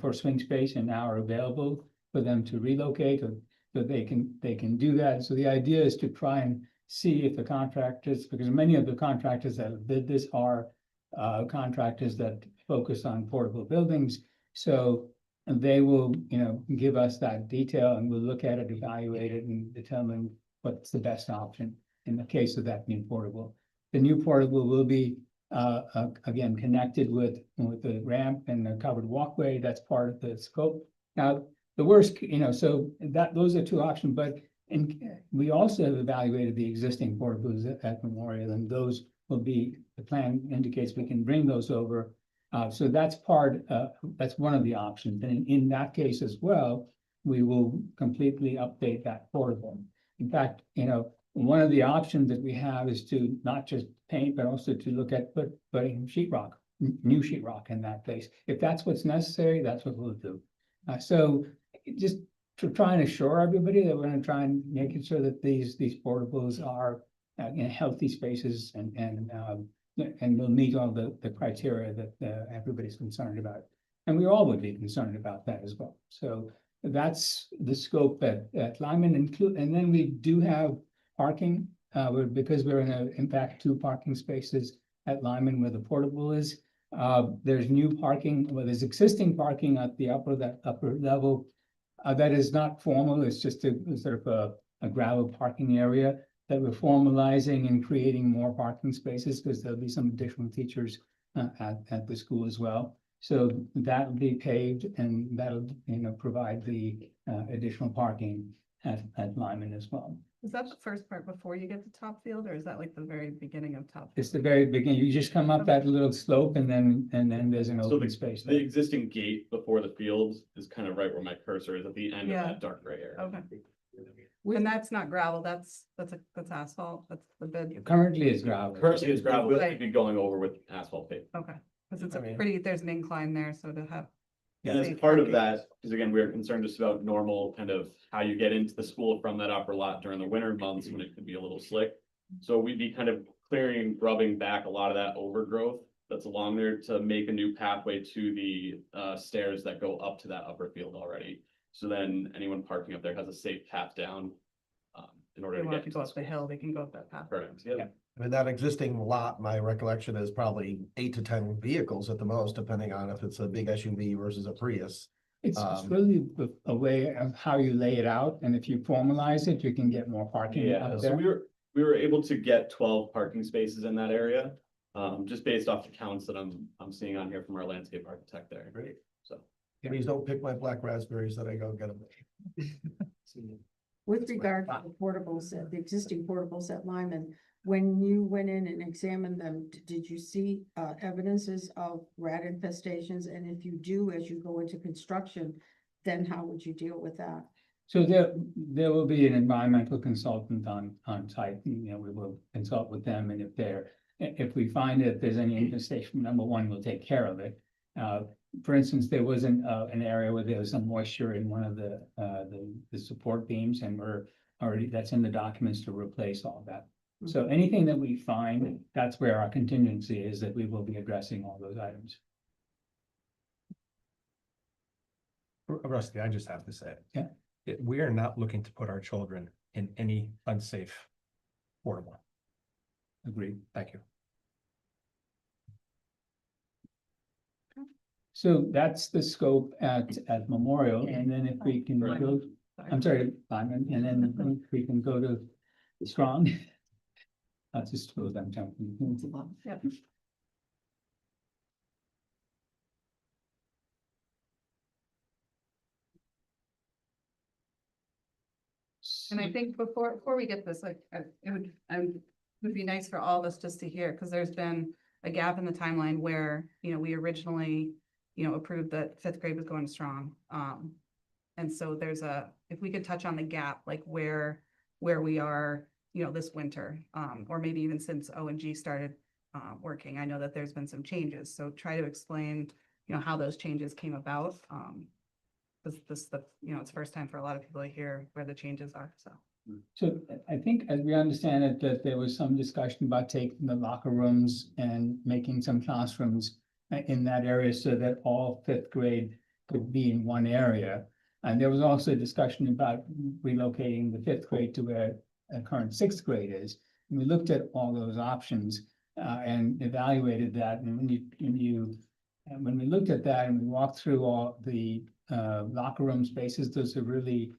for swing space, and now are available for them to relocate, or so they can do that. So the idea is to try and see if the contractors, because many of the contractors that bid this are contractors that focus on portable buildings. So they will, give us that detail, and we'll look at it, evaluate it, and determine what's the best option in the case of that new portable. The new portable will be again connected with the ramp and the covered walkway. That's part of the scope. Now, the worst, so those are 2 options, but we also have evaluated the existing portables at Memorial, and those will be, the plan indicates we can bring those over. So that's that's one of the options. And in that case as well, we will completely update that portable. In fact, one of the options that we have is to not just paint, but also to look at putting sheetrock, new sheetrock in that place. If that's what's necessary, that's what we'll do. So just to try and assure everybody that we're going to try and make it sure that these portables are in healthy spaces and will meet all the criteria that everybody's concerned about. And we all would be concerned about that as well. So that's the scope at Lyman. And then we do have parking, because we're in an impact 2 parking spaces at Lyman where the portable is. There's new parking, there's existing parking at the upper level that is not formal. It's just a sort of a gravel parking area that we're formalizing and creating more parking spaces, because there'll be some additional teachers at the school as well. So that will be paved, and that'll provide the additional parking at Lyman as well. Is that the first part before you get to Top Field, or is that like the very beginning of Top? It's the very beginning. You just come up that little slope and then there's an So open space The there. existing gate before the field is kind of right where my cursor is at the end of Yeah. that dark gray area. Okay. And that's not gravel, that's asphalt, that's the bed. Currently it's gravel. Currently it's gravel, but Right. it'd be going over with asphalt pavement. Okay, because it's I a mean- pretty, there's an incline there, so to have. And as safe part of parking. that, because again, we're concerned just about normal kind of how you get into the school from that upper lot during the winter months when it could be a little slick. So we'd be kind of clearing and grubbing back a lot of that overgrowth that's along there to make a new pathway to the stairs that go up to that upper field already. So then anyone parking up there has a safe path down in order They to want get to to go the up the school. hill, they can go up that path. Correct, yeah. I mean, that existing lot, my recollection is probably 8 to 10 vehicles at the most, depending on if it's a big SUV versus a Prius. It's Um, really a way of how you lay it out, and if you formalize it, you can get more parking Yeah, up so there. we were able to get 12 parking spaces in that area. Just based off the counts that I'm seeing on here from our landscape architect there. Great. So. Please don't pick my black raspberries that I go get them. With regard to the portables, the existing portables at Lyman, when you went in and examined them, did you see evidences of rat infestations? And if you do, as you go into construction, then how would you deal with that? So there will be an environmental consultant on site, you know, we will consult with them, and if we find that there's any infestation, number one, we'll take care of it. For instance, there was an area where there was some moisture in one of the support beams, and that's in the documents to replace all that. So anything that we find, that's where our contingency is, that we will be addressing all those items. Rusty, I just have to say. Yeah. We are not looking to put our children in any unsafe portable. Agreed. Thank you. So that's the scope at Memorial, and then if we can Right. go, I'm sorry, Lyman, and then if we can go to Strong. That's just suppose I'm jumping. Yep. And I think before we get this, like, it would be nice for all of us just to hear, because there's been a gap in the timeline where, you know, we originally, you know, approved that fifth grade was going strong. And so if we could touch on the gap, like where we are, you know, this winter, or maybe even since O and G started working. I know that there's been some changes, so try to explain, you know, how those changes came about. It's the first time for a lot of people to hear where the changes are, so. So I think, as we understand it, that there was some discussion about taking the locker rooms and making some classrooms in that area so that all fifth grade could be in one area. And there was also a discussion about relocating the fifth grade to where current sixth grade is. And we looked at all those options and evaluated that. And when we looked at that and we walked through all the locker room spaces, those are really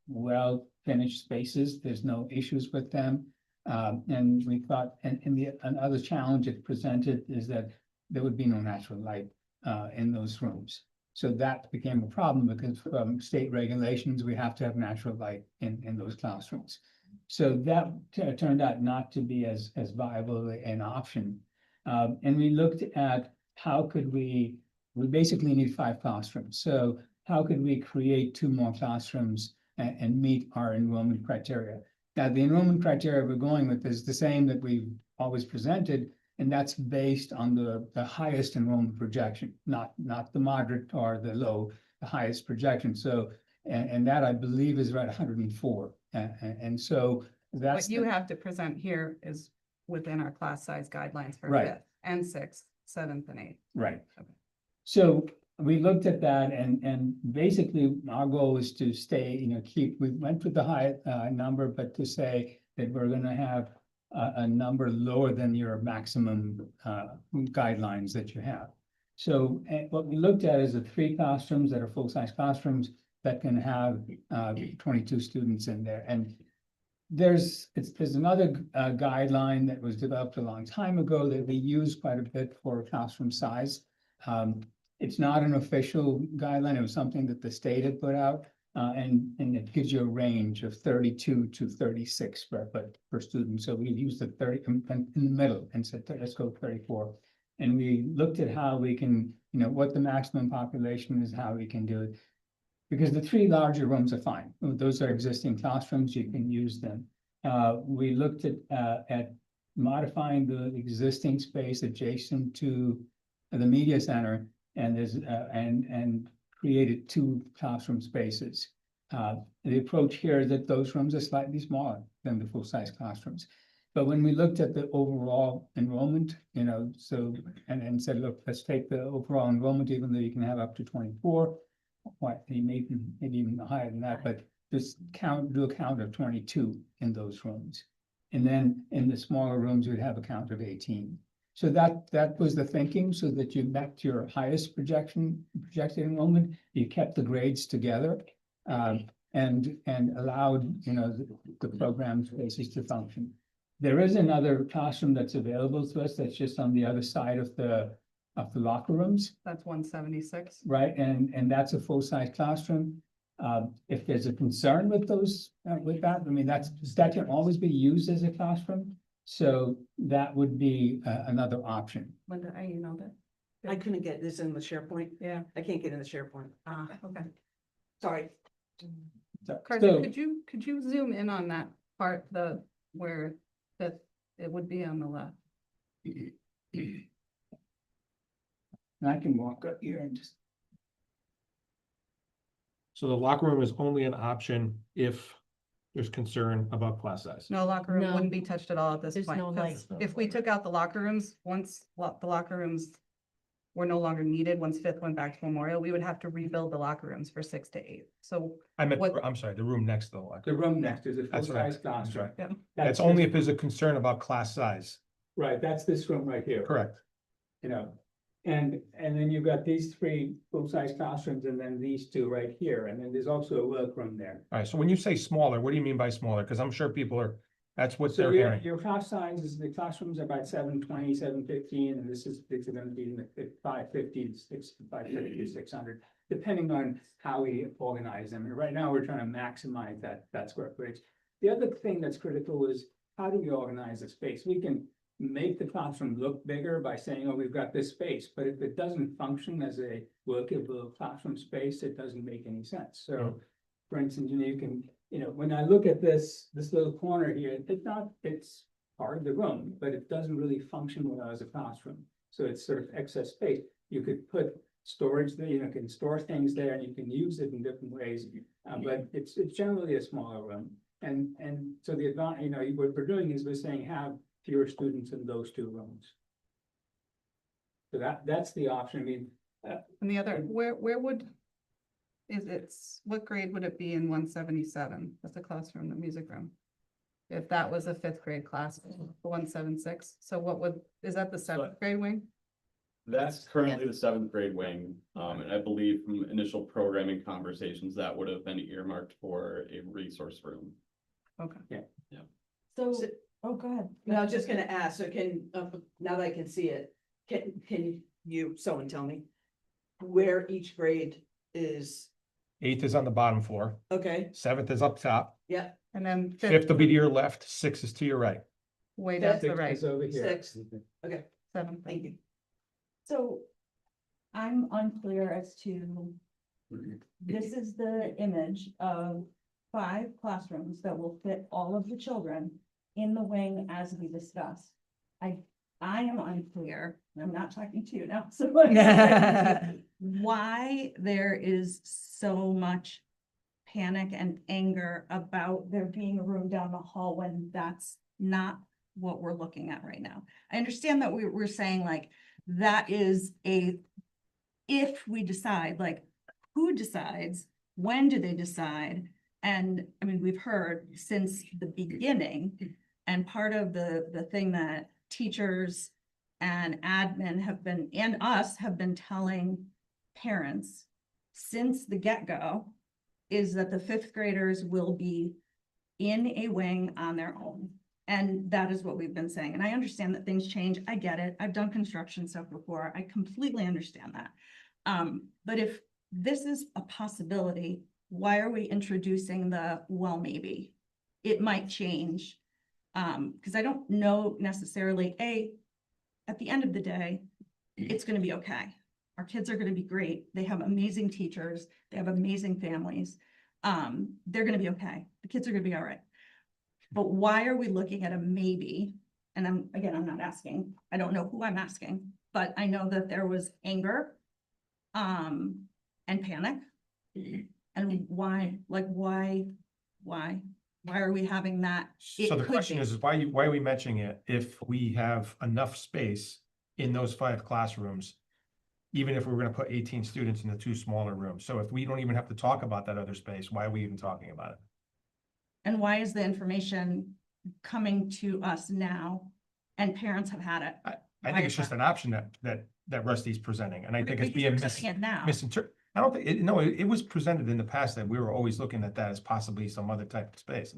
well finished spaces. There's no issues with them. And we thought, another challenge it presented is that there would be no natural light in those rooms. So that became a problem because from state regulations, we have to have natural light in those classrooms. So that turned out not to be as viable an option. And we looked at how could we basically need 5 classrooms. So how could we create 2 more classrooms and meet our enrollment criteria? Now, the enrollment criteria we're going with is the same that we've always presented, and that's based on the highest enrollment projection, not the moderate or the low, the highest projection. So, and that I believe is about 104. And so that's. What you have to present here is within our class size guidelines for Right. fifth and sixth, seventh and eighth. Right. Okay. So we looked at that and basically our goal is to stay, you know, we went with the high number, but to say that we're gonna have a number lower than your maximum guidelines that you have. So what we looked at is the 3 classrooms that are full-size classrooms that can have 22 students in there. And there's another guideline that was developed a long time ago that we use quite a bit for classroom size. It's not an official guideline. It was something that the state had put out. And it gives you a range of 32 to 36 per student. So we used the 30 in the middle and said, let's go 34. And we looked at how we can, what the maximum population is, how we can do it. Because the 3 larger rooms are fine. Those are existing classrooms, you can use them. We looked at modifying the existing space adjacent to the media center and and created 2 classroom spaces. The approach here is that those rooms are slightly smaller than the full-size classrooms. But when we looked at the overall enrollment, and said, look, let's take the overall enrollment, even though you can have up to 24, maybe even higher than that, but just do a count of 22 in those rooms. And then in the smaller rooms, we'd have a count of 18. So that was the thinking, so that you met your highest projected enrollment, you kept the grades together, and allowed, the program spaces to function. There is another classroom that's available to us that's just on the other side of the locker rooms. That's 176. Right, and that's a full-size classroom. If there's a concern with that, I mean, that can always be used as a classroom. So that would be another option. Linda, I emailed it. I couldn't get this in the SharePoint. Yeah. I can't get in the SharePoint. Okay. Sorry. Carson, could you zoom in on that part, where it would be on the left? And I can walk up here and just. So the locker room is only an option if there's concern about class size. No, locker room No. wouldn't be touched at all at this There's point. no 'Cause light. if we took out the locker rooms, once the locker rooms were no longer needed, once Fifth went back to Memorial, we would have to rebuild the locker rooms for 6 to 8. So I'm sorry, the room next to the locker. The room next is a That's what I- full-size classroom. that's right. Yeah. That's only if there's a concern about class size. Right, that's this room right here. Correct. And then you've got these 3 full-size classrooms and then these 2 right here. And then there's also a workroom there. All right, so when you say smaller, what do you mean by smaller? Because I'm sure that's what So they're hearing. your class sizes, the classrooms are about 720, 715, and these are gonna be in the 550, 550 to 600, depending on how we organize them. And right now, we're trying to maximize that square footage. The other thing that's critical is, how do we organize the space? We can make the classroom look bigger by saying, oh, we've got this space, but if it doesn't function as a workable classroom space, it doesn't make any sense. So, for instance, you can, when I look at this little corner here, it's part of the room, but it doesn't really function well as a classroom. So it's sort of excess space. You could put storage there, you can store things there, and you can use it in different ways. But it's generally a smaller room. And so the advantage, what we're doing is we're saying have fewer students in those 2 rooms. So that's the option. I mean, And the other, what grade would it be in 177? That's a classroom, the music room. If that was a 5th grade class, the 176. So is that the 7th grade wing? That's currently the 7th grade wing, and I believe from initial programming conversations, that would have been earmarked for a resource room. Okay. So, Oh, go ahead. I was just gonna ask, so now that I can see it, can you, someone tell me where each grade is? 8th is on the bottom floor, Okay, 7th is up top, yeah, And then 5th will be to your left, 6th is to your right. way down to the 6 right, is over here. 6, okay, 7th. thank you. So I'm unclear as to, this is the image of 5 classrooms that will fit all of the children in the wing as we discussed. I am unclear, and I'm not talking to you now, so why there is so much panic and anger about there being a room down the hall when that's not what we're looking at right now. I understand that we're saying like, that is if we decide, like, who decides, when do they decide? And I mean, we've heard since the beginning, and part of the thing that teachers and admin and us have been telling parents since the get-go is that the 5th graders will be in a wing on their own. And that is what we've been saying. And I understand that things change. I get it. I've done construction stuff before. I completely understand that. But if this is a possibility, why are we introducing the, well, maybe, it might change? Because I don't know necessarily, at the end of the day, it's gonna be okay. Our kids are gonna be great. They have amazing teachers. They have amazing families. They're gonna be okay. The kids are gonna be all right. But why are we looking at a maybe? And I'm not asking. I don't know who I'm asking, but I know that there was anger, and panic. And why are we having that? It So the could question be. is why are we mentioning it if we have enough space in those 5 classrooms? Even if we were gonna put 18 students in the 2 smaller rooms. So if we don't even have to talk about that other space, why are we even talking about it? And why is the information coming to us now? And parents have had it. I think it's just an option that Rusty's presenting, and I think it's Because being we're saying it now. misinterpreted. I don't think, it was presented in the past that we were always looking at that as possibly some other type of space.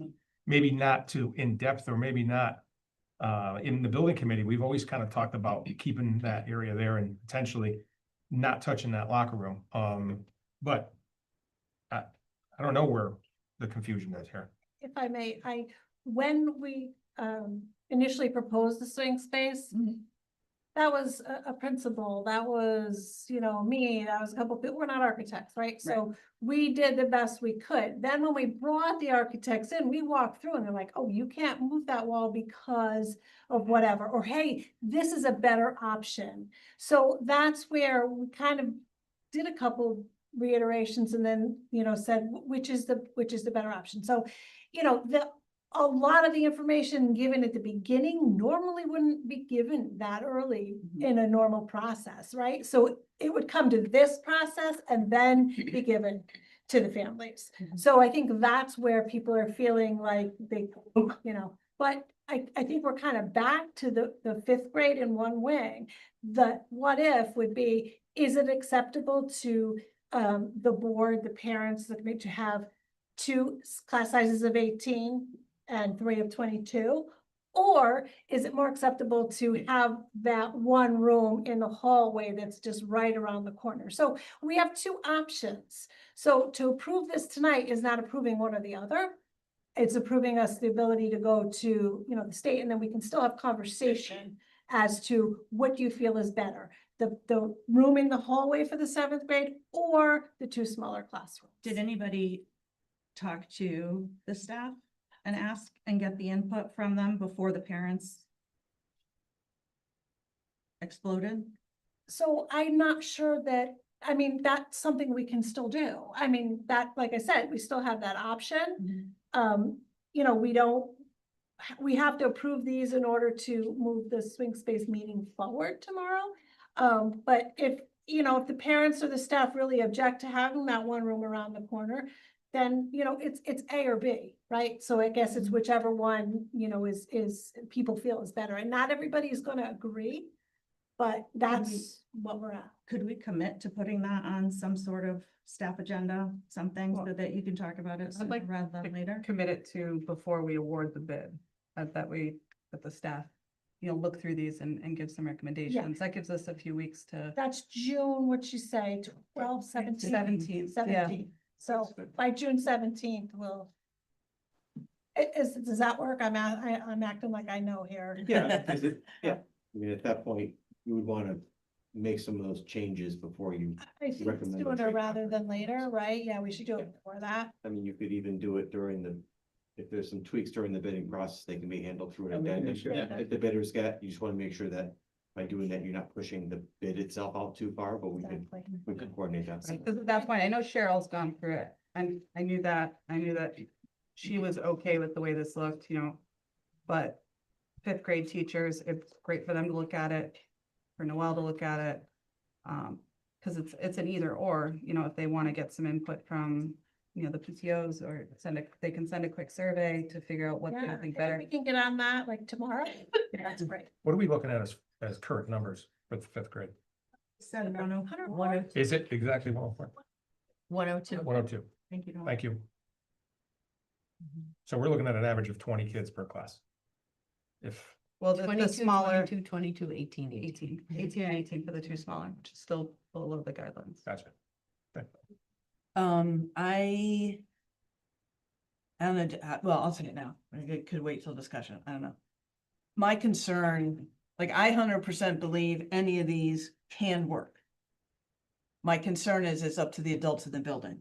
Maybe not too in-depth, or maybe not, in the building committee, we've always kind of talked about keeping that area there and potentially not touching that locker room. But I don't know where the confusion is here. If I may, when we initially proposed the swing space, that was a principal, that was, me, that was a couple people, we're not architects, right? So we did the best we could. Then when we brought the architects in, we walked through and they're like, oh, you can't move that wall because of whatever, or hey, this is a better option. So that's where we kind of did a couple reiterations and then, said, which is the better option. So, a lot of the information given at the beginning normally wouldn't be given that early in a normal process, right? So it would come to this process and then be given to the families. So I think that's where people are feeling like they, but I think we're kind of back to the 5th grade in one wing. The what if would be, is it acceptable to the board, the parents, the committee to have 2 class sizes of 18 and 3 of 22? Or is it more acceptable to have that one room in the hallway that's just right around the corner? So we have 2 options. So to approve this tonight is not approving one or the other. It's approving us the ability to go to, the state, and then we can still have conversation as to what do you feel is better? The room in the hallway for the 7th grade or the 2 smaller classrooms? Did anybody talk to the staff and ask and get the input from them before the parents exploded? So I'm not sure that, that's something we can still do. That, like I said, we still have that option. We have to approve these in order to move the swing space meeting forward tomorrow. But if the parents or the staff really object to having that one room around the corner, then, it's A or B, right? So I guess it's whichever one, is people feel is better, and not everybody is gonna agree, but that's what we're at. Could we commit to putting that on some sort of staff agenda, something so that you can talk about it I'd like rather than later? Commit it to before we award the bid, that the staff, look through these and give some recommendations. That gives us a few weeks to. That's June, what'd you say, 12, 17? 17th, yeah. 17th. So by June 17th, does that work? I'm acting like I know here. Yeah, at that point, you would want to make some of those changes before you I think it's recommend. sooner rather than later, right? Yeah, we should do it before that. You could even do it if there's some tweaks during the bidding process, they can be handled through an addendum. sure. If the bidders you just want to make sure that by doing that, you're not pushing the bid itself out too far, but we could coordinate that. That's fine. I know Cheryl's gone through it, and I knew that she was okay with the way this looked, but 5th grade teachers, it's great for them to look at it, for Noelle to look at it. Cause it's an either or, if they want to get some input from, the PTOs, or they can send a quick survey to figure out what they Yeah, think if better. we can get on that like tomorrow. That's great. What are we looking at as current numbers for the 5th grade? Is it exactly 104? 102. 102. Thank you. Thank you. So we're looking at an average of 20 kids per class. Well, the smaller. 22, 18. 18 and 18 for the 2 smaller, which is still below the guidelines. Gotcha. Okay. I don't know, well, I'll say it now. I could wait till discussion. I don't know. My concern, like I 100% believe any of these can work. My concern is it's up to the adults in the building.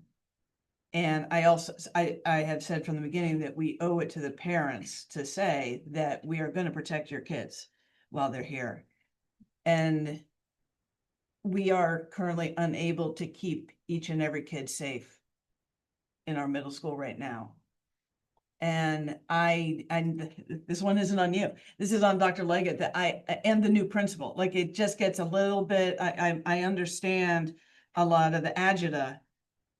And I also, I have said from the beginning that we owe it to the parents to say that we are going to protect your kids while they're here. And we are currently unable to keep each and every kid safe in our middle school right now. And this one isn't on you. This is on Dr. Leggett that and the new principal, like it just gets a little bit, I understand a lot of the agita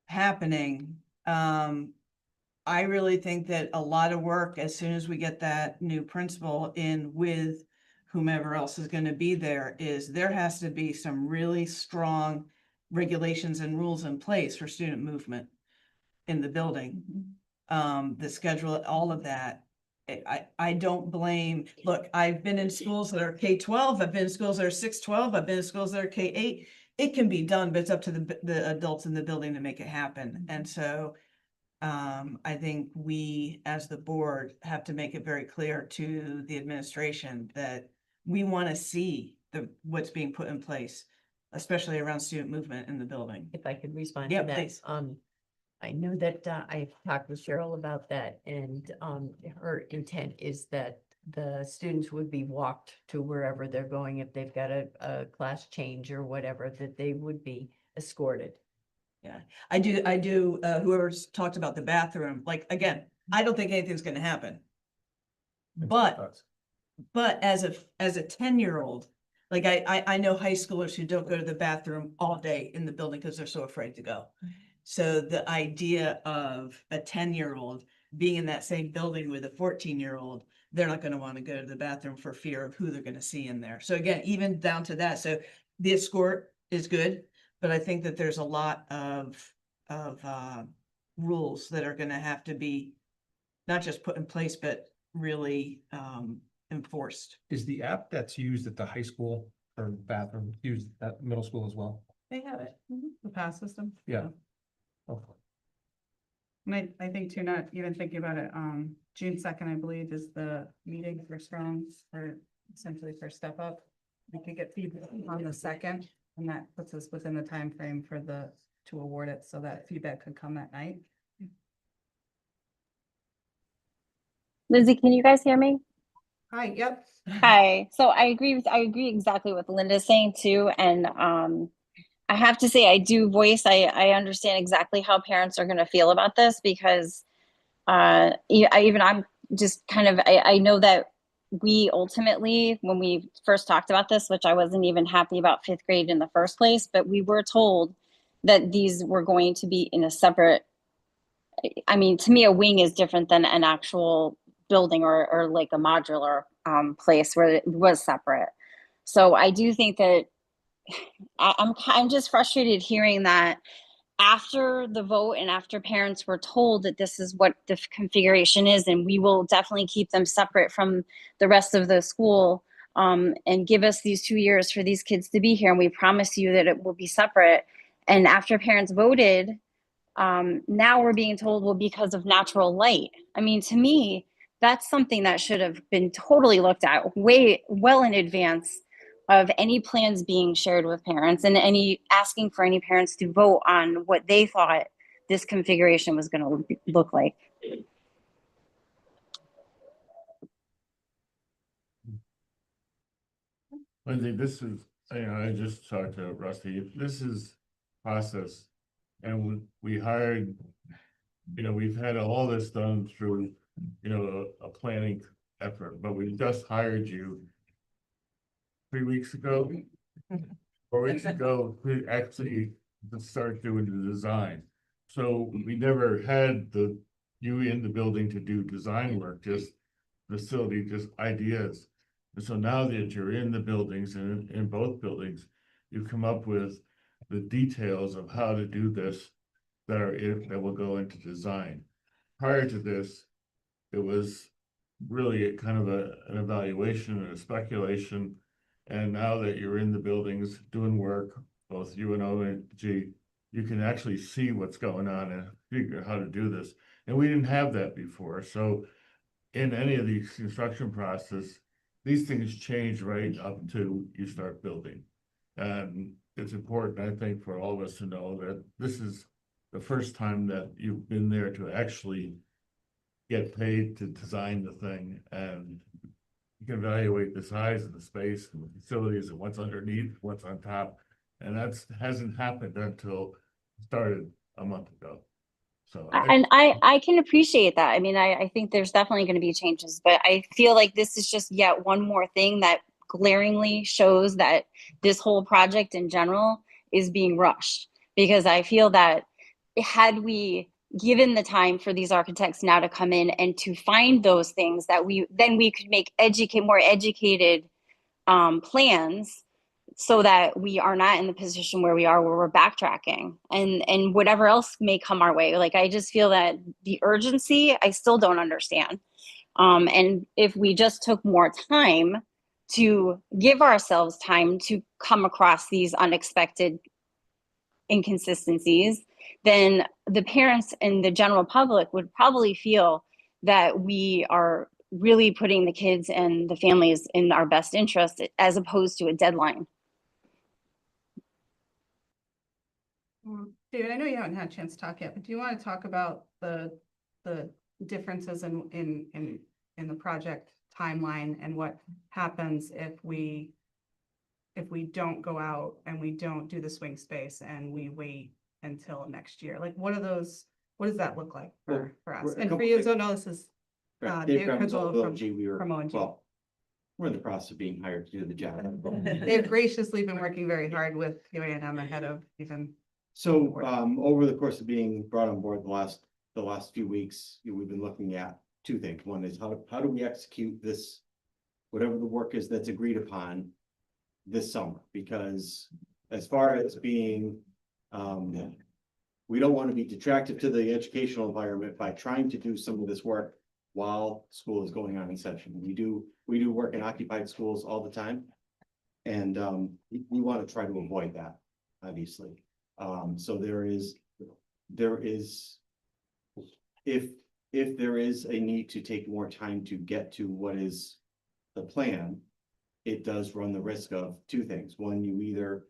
happening. I really think that a lot of work, as soon as we get that new principal in with whomever else is going to be there, is there has to be some really strong regulations and rules in place for student movement in the building. The schedule, all of that. I don't blame, look, I've been in schools that are K-12, I've been in schools that are 6-12, I've been in schools that are K-8. It can be done, but it's up to the adults in the building to make it happen. And so I think we, as the board, have to make it very clear to the administration that we want to see what's being put in place, especially around student movement in the building. If I could respond Yeah, to that. please. I know that I've talked with Cheryl about that, and her intent is that the students would be walked to wherever they're going. If they've got a class change or whatever, that they would be escorted. Yeah, I do, whoever's talked about the bathroom, like, again, I don't think anything's gonna happen. But as a 10-year-old, like I know high schoolers who don't go to the bathroom all day in the building because they're so afraid to go. So the idea of a 10-year-old being in that same building with a 14-year-old, they're not gonna wanna go to the bathroom for fear of who they're gonna see in there. So again, even down to that, so the escort is good. But I think that there's a lot of rules that are gonna have to be not just put in place, but really enforced. Is the app that's used at the high school or bathroom used at middle school as well? They have it, the pass system. Yeah. Okay. And I think too, not even thinking about it, June 2nd, I believe, is the meeting for Strong, or essentially for Step Up. We could get feedback on the 2nd, and that puts us within the time frame for to award it, so that feedback could come that night. Lizzie, can you guys hear me? Hi, yep. Hi. So I agree exactly with Linda's saying too. And I have to say I understand exactly how parents are gonna feel about this, because I'm just kind of I know that we ultimately, when we first talked about this, which I wasn't even happy about 5th grade in the first place, but we were told that these were going to be in a separate, I mean, to me, a wing is different than an actual building or like a modular place where it was separate. So I do think that I'm just frustrated hearing that after the vote and after parents were told that this is what the configuration is, and we will definitely keep them separate from the rest of the school, and give us these 2 years for these kids to be here, and we promise you that it will be separate. And after parents voted, now we're being told, well, because of natural light. I mean, to me, that's something that should have been totally looked at well in advance of any plans being shared with parents, and asking for any parents to vote on what they thought this configuration was going to look like. Lindsay, this is, I just talked to Rusty, this is process. And we hired, we've had all this done through, a planning effort, but we just hired you 3 weeks ago, 4 weeks ago, to actually start doing the design. So we never had you in the building to do design work, just facility, just ideas. And so now that you're in the buildings and in both buildings, you come up with the details of how to do this that will go into design. Prior to this, it was really a kind of an evaluation and a speculation. And now that you're in the buildings doing work, both you and ONG, you can actually see what's going on and figure out how to do this. And we didn't have that before, so in any of these construction process, these things change right up to you start building. And it's important, I think, for all of us to know that this is the first time that you've been there to actually get paid to design the thing, and you can evaluate the size of the space and the facilities and what's underneath, what's on top. And that's hasn't happened until started a month ago. So And I can appreciate that. I mean, I think there's definitely going to be changes, but I feel like this is just yet one more thing that glaringly shows that this whole project in general is being rushed. Because I feel that had we given the time for these architects now to come in and to find those things, that we could make more educated plans, so that we are not in the position where we are, where we're backtracking and whatever else may come our way. Like, I just feel that the urgency, I still don't understand. And if we just took more time to give ourselves time to come across these unexpected inconsistencies, then the parents and the general public would probably feel that we are really putting the kids and the families in our best interest, as opposed to a deadline. David, I know you haven't had a chance to talk yet, but do you want to talk about the differences in the project timeline and what happens if we don't go out and we don't do the swing space and we wait until next year? Like, what does that look like for us? And for you, so no, this is Dave Krizol from ONG. Well, we're in the process of being hired to do the job. They've graciously been working very hard with UANM ahead of even. So, over the course of being brought on board the last few weeks, we've been looking at two things. One is how do we execute this, whatever the work is that's agreed upon this summer? Because as far as being, we don't want to be detractive to the educational environment by trying to do some of this work while school is going on in session. We do work in occupied schools all the time. And we want to try to avoid that, obviously. So there is, if there is a need to take more time to get to what is the plan, it does run the risk of two things. One, you either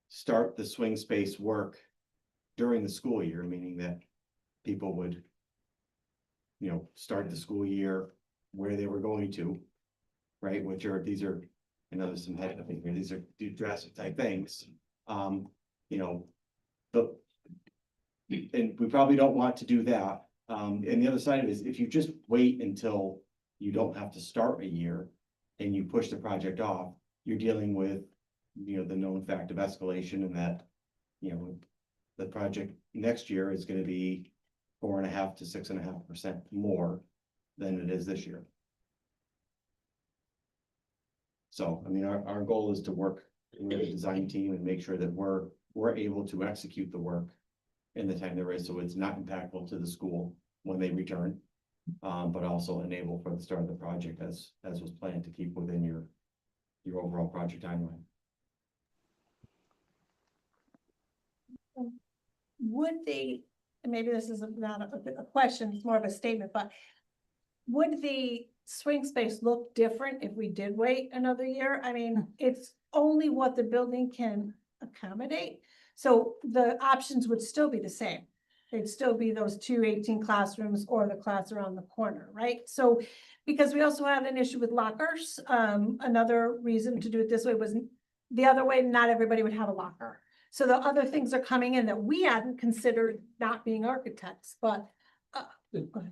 start the swing space work during the school year, meaning that people would, start the school year where they were going to, right? These are, there's some head here, these are drastic type things. And we probably don't want to do that. And the other side of it is, if you just wait until you don't have to start a year and you push the project off, you're dealing with, the known fact of escalation, and that, the project next year is going to be 4.5% to 6.5% more than it is this year. So, our goal is to work with the design team and make sure that we're able to execute the work in the time there is, so it's not impactful to the school when they return, but also enable for the start of the project as was planned, to keep within your overall project timeline. Would and maybe this is not a question, it's more of a statement, but would the swing space look different if we did wait another year? I mean, it's only what the building can accommodate. So the options would still be the same. They'd still be those 2 18 classrooms or the class around the corner, right? So, because we also had an issue with lockers. Another reason to do it this way was the other way, not everybody would have a locker. So the other things are coming in that we hadn't considered, not being architects, but.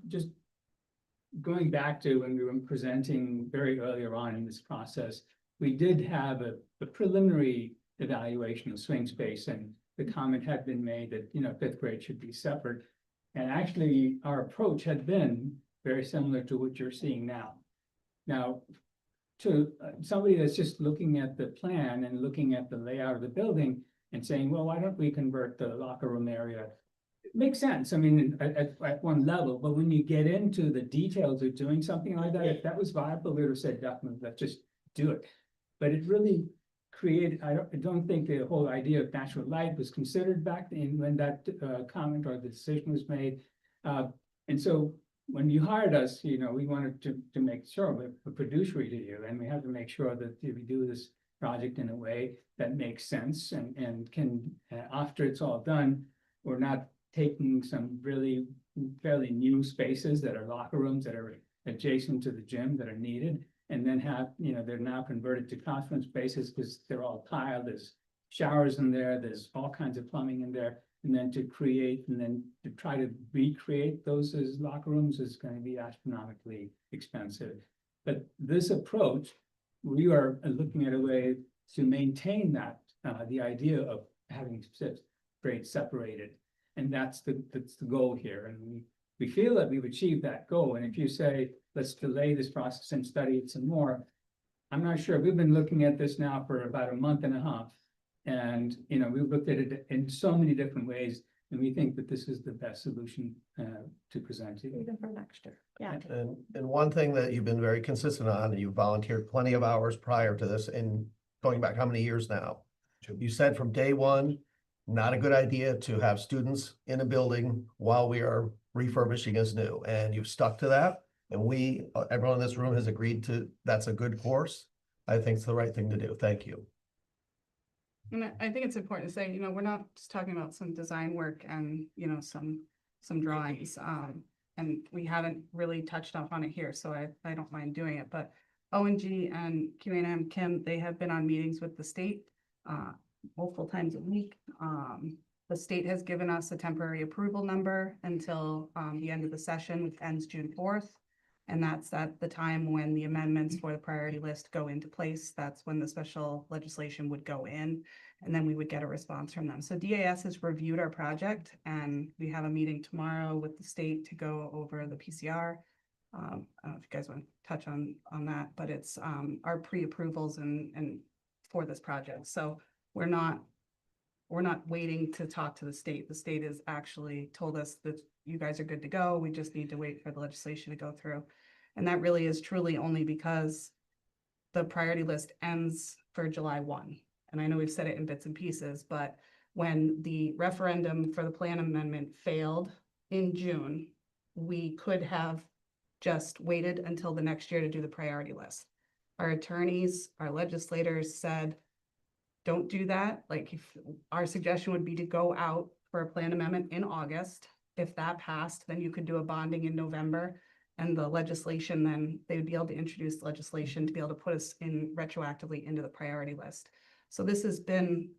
Just going back to when we were presenting very earlier on in this process, we did have a preliminary evaluation of swing space, and the comment had been made that, 5th grade should be separate. And actually, our approach had been very similar to what you're seeing now. Now, to somebody that's just looking at the plan and looking at the layout of the building and saying, well, why don't we convert the locker room area? It makes sense, at one level, but when you get into the details of doing something like that, if that was viable, we would have said, definitely, let's just do it. But it really created, I don't think the whole idea of natural light was considered back in when that comment or the decision was made. And so when you hired us, you know, we wanted to make sure we're a fiduciary to you, and we have to make sure that we do this project in a way that makes sense and can, after it's all done, we're not taking some really fairly new spaces that are locker rooms that are adjacent to the gym that are needed, and then have, you know, they're now converted to classroom spaces because they're all tiled. There's showers in there, there's all kinds of plumbing in there, and then to create and then to try to recreate those as locker rooms is going to be astronomically expensive. But this approach, we are looking at a way to maintain that, the idea of having grades separated. And that's the goal here. And we feel that we've achieved that goal. And if you say, let's delay this process and study it some more, I'm not sure. We've been looking at this now for about a month and a half. And, you know, we've looked at it in so many different ways, and we think that this is the best solution to present to you. Even for next year. Yeah. And one thing that you've been very consistent on, and you volunteered plenty of hours prior to this, and going back how many years now? You said from day one, not a good idea to have students in a building while we are refurbishing as new, and you've stuck to that. And we, everyone in this room has agreed to, that's a good course. I think it's the right thing to do. Thank you. And I think it's important to say, you know, we're not just talking about some design work and, you know, some drawings. And we haven't really touched up on it here, so I don't mind doing it, but ONG and QAM Kim, they have been on meetings with the state multiple times a week. The state has given us a temporary approval number until the end of the session, which ends June 4th. And that's at the time when the amendments for the priority list go into place. That's when the special legislation would go in, and then we would get a response from them. So DAS has reviewed our project, and we have a meeting tomorrow with the state to go over the PCR. I don't know if you guys want to touch on that, but it's our pre-approvals and for this project. So we're not waiting to talk to the state. The state has actually told us that you guys are good to go. We just need to wait for the legislation to go through. And that really is truly only because the priority list ends for July 1. And I know we've said it in bits and pieces, but when the referendum for the plan amendment failed in June, we could have just waited until the next year to do the priority list. Our attorneys, our legislators said, don't do that. Like, if our suggestion would be to go out for a plan amendment in August. If that passed, then you could do a bonding in November, and the legislation, then they would be able to introduce legislation to be able to put us in retroactively into the priority list. So this has been,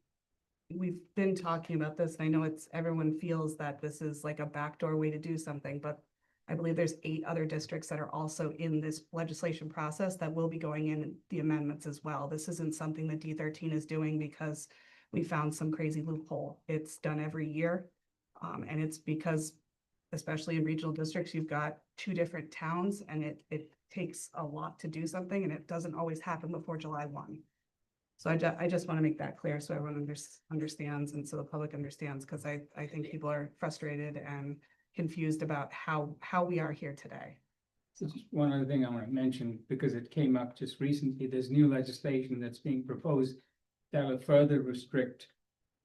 we've been talking about this, and I know everyone feels that this is like a backdoor way to do something, but I believe there's 8 other districts that are also in this legislation process that will be going in the amendments as well. This isn't something that D13 is doing because we found some crazy loophole. It's done every year. And it's because, especially in regional districts, you've got 2 different towns, and it takes a lot to do something, and it doesn't always happen before July 1. So I just want to make that clear so everyone understands, and so the public understands, because I think people are frustrated and confused about how we are here today. So just one other thing I want to mention, because it came up just recently, there's new legislation that's being proposed that will further restrict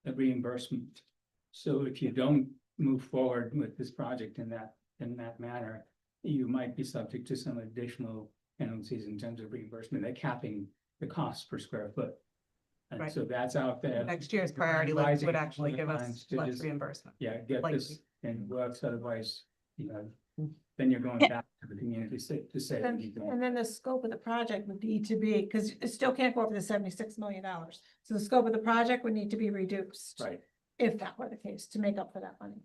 the reimbursement. So if you don't move forward with this project in that manner, you might be subject to some additional penalties in terms of reimbursement. They're capping the cost per square foot. And Right. so that's out there. Next year's priority list would actually give us less reimbursement. Yeah, get Likely. this and works, otherwise, you know, then you're going back to the community to say. that you don't. And then the scope of the project would need to be, because it still can't go over the $76 million. So the scope of the project would need to be reduced. Right. If that were the case, to make up for that money.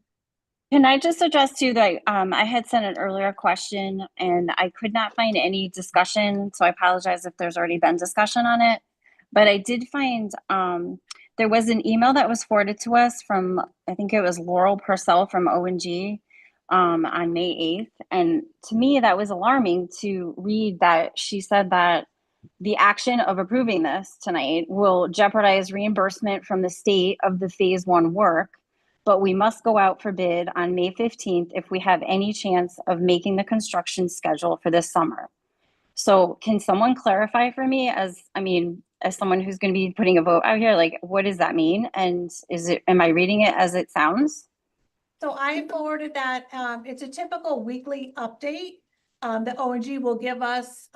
Can I just suggest too that I had sent an earlier question and I could not find any discussion, so I apologize if there's already been discussion on it. But I did find there was an email that was forwarded to us from, I think it was Laurel Purcell from ONG on May 8th. And to me, that was alarming to read that she said that the action of approving this tonight will jeopardize reimbursement from the state of the phase 1 work, but we must go out for bid on May 15th if we have any chance of making the construction schedule for this summer. So can someone clarify for me, as someone who's going to be putting a vote out here, like, what does that mean? And am I reading it as it sounds? So I forwarded that, it's a typical weekly update, that ONG will give us,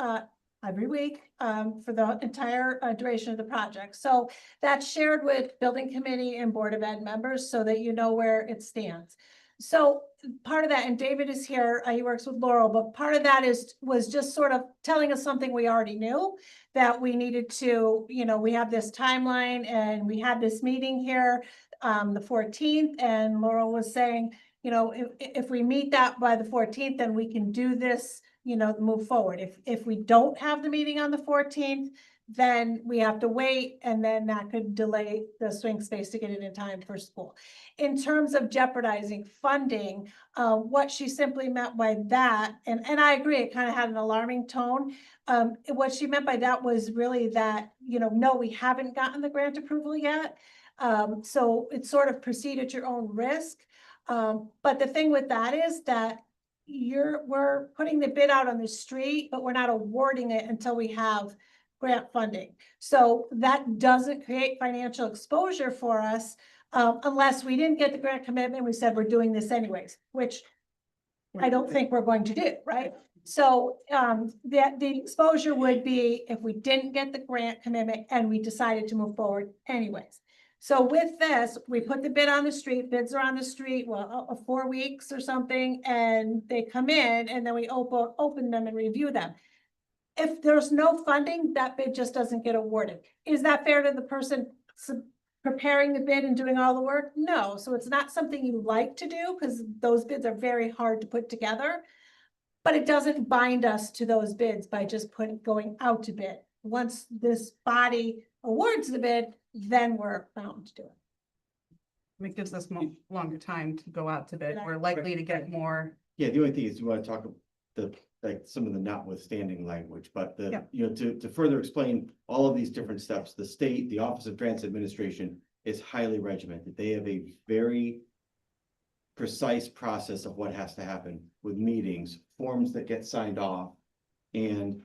every week, for the entire duration of the project. So that's shared with building committee and Board of Ed members so that you know where it stands. So part of that, and David is here, he works with Laurel, but part of that was just sort of telling us something we already knew, that we needed to, we have this timeline and we had this meeting here, the 14th, and Laurel was saying, if we meet that by the 14th, then we can do this, move forward. If we don't have the meeting on the 14th, then we have to wait, and then that could delay the swing space to get it in time for school. In terms of jeopardizing funding, what she simply meant by that, and I agree, it kind of had an alarming tone. What she meant by that was really that, no, we haven't gotten the grant approval yet. So it's sort of proceed at your own risk. But the thing with that is that we're putting the bid out on the street, but we're not awarding it until we have grant funding. So that doesn't create financial exposure for us, unless we didn't get the grant commitment. We said we're doing this anyways, which I don't think we're going to do, right? So the exposure would be if we didn't get the grant commitment and we decided to move forward anyways. So with this, we put the bid on the street, bids are on the street, 4 weeks or something, and they come in, and then we open them and review them. If there's no funding, that bid just doesn't get awarded. Is that fair to the person preparing the bid and doing all the work? No. So it's not something you like to do, because those bids are very hard to put together, but it doesn't bind us to those bids by just going out to bid. Once this body awards the bid, then we're bound to do it. It gives us longer time to go out to bid. We're likely to get more. Yeah, the only thing is you want to talk like some of the notwithstanding language, but to further explain all of these different steps, the state, the Office of Grants Administration is highly regimented. They have a very precise process of what has to happen with meetings, forms that get signed off, and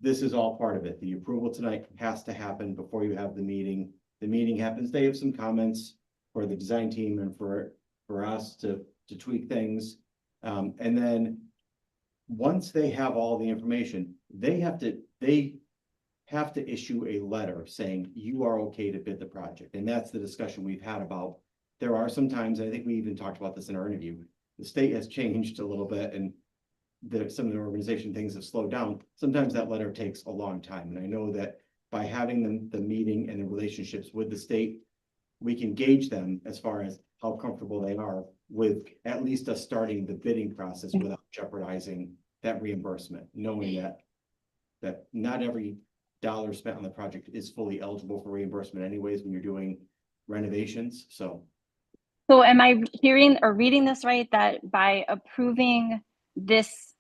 this is all part of it. The approval tonight has to happen before you have the meeting. The meeting happens. They have some comments for the design team and for us to tweak things. And then once they have all the information, they have to issue a letter saying you are okay to bid the project. And that's the discussion we've had about. There are some times, I think we even talked about this in our interview, the state has changed a little bit, and some of the organization things have slowed down. Sometimes that letter takes a long time. And I know that by having the meeting and the relationships with the state, we can gauge them as far as how comfortable they are with at least us starting the bidding process without jeopardizing that reimbursement, knowing that not every dollar spent on the project is fully eligible for reimbursement anyways when you're doing renovations. So am I hearing or reading this right, that by approving this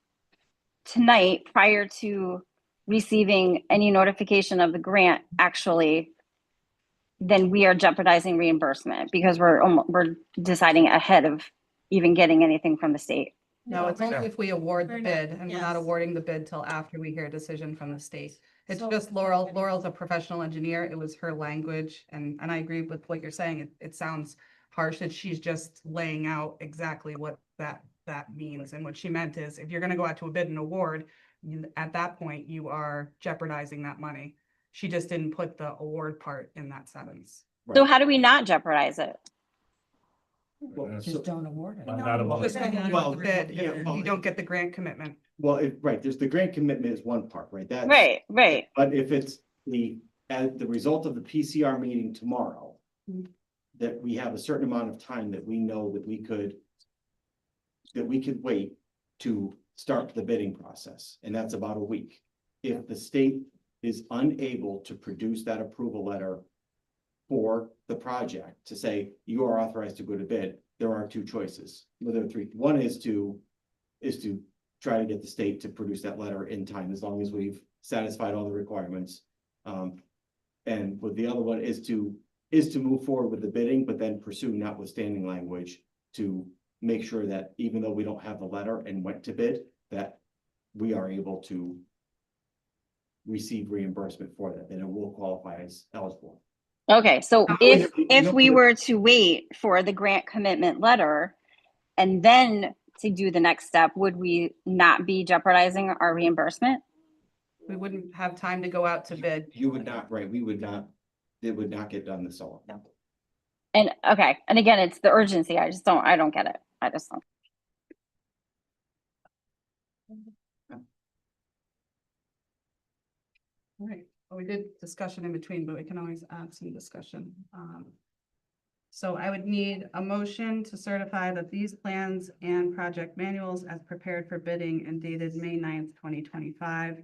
tonight prior to receiving any notification of the grant, actually, then we are jeopardizing reimbursement because we're deciding ahead of even getting anything from the state? No, it's only if we award the bid, and we're not awarding the bid till after we hear a decision from the state. It's just Laurel. Laurel's a professional engineer. It was her language, and I agree with what you're saying. It sounds harsh that she's just laying out exactly what that means. And what she meant is, if you're going to go out to a bid and award, at that point you are jeopardizing that money. She just didn't put the award part in that sentence. So how do we not jeopardize it? Just don't award it. You don't get the grant commitment. Well, there's the grant commitment is one part, right? That's right. But if it's as the result of the PCR meeting tomorrow, that we have a certain amount of time that we know that we could wait to start the bidding process, and that's about a week. If the state is unable to produce that approval letter for the project to say you are authorized to go to bid, there are two choices. Well, there are three. One is to try to get the state to produce that letter in time, as long as we've satisfied all the requirements. And with the other one is to move forward with the bidding, but then pursue notwithstanding language to make sure that even though we don't have the letter and went to bid, that we are able to receive reimbursement for that, then it will qualify as eligible. Okay, so No, if no, we no. were to wait for the grant commitment letter and then to do the next step, would we not be jeopardizing our reimbursement? We wouldn't have time to go out to bid. You would not, right, we would not, it would not get done this summer. And okay, and again, it's the urgency. I don't get it. I just don't. All right, well, we did discussion in between, but we can always add some discussion. So I would need a motion to certify that these plans and project manuals as prepared for bidding and dated May 9th, 2025,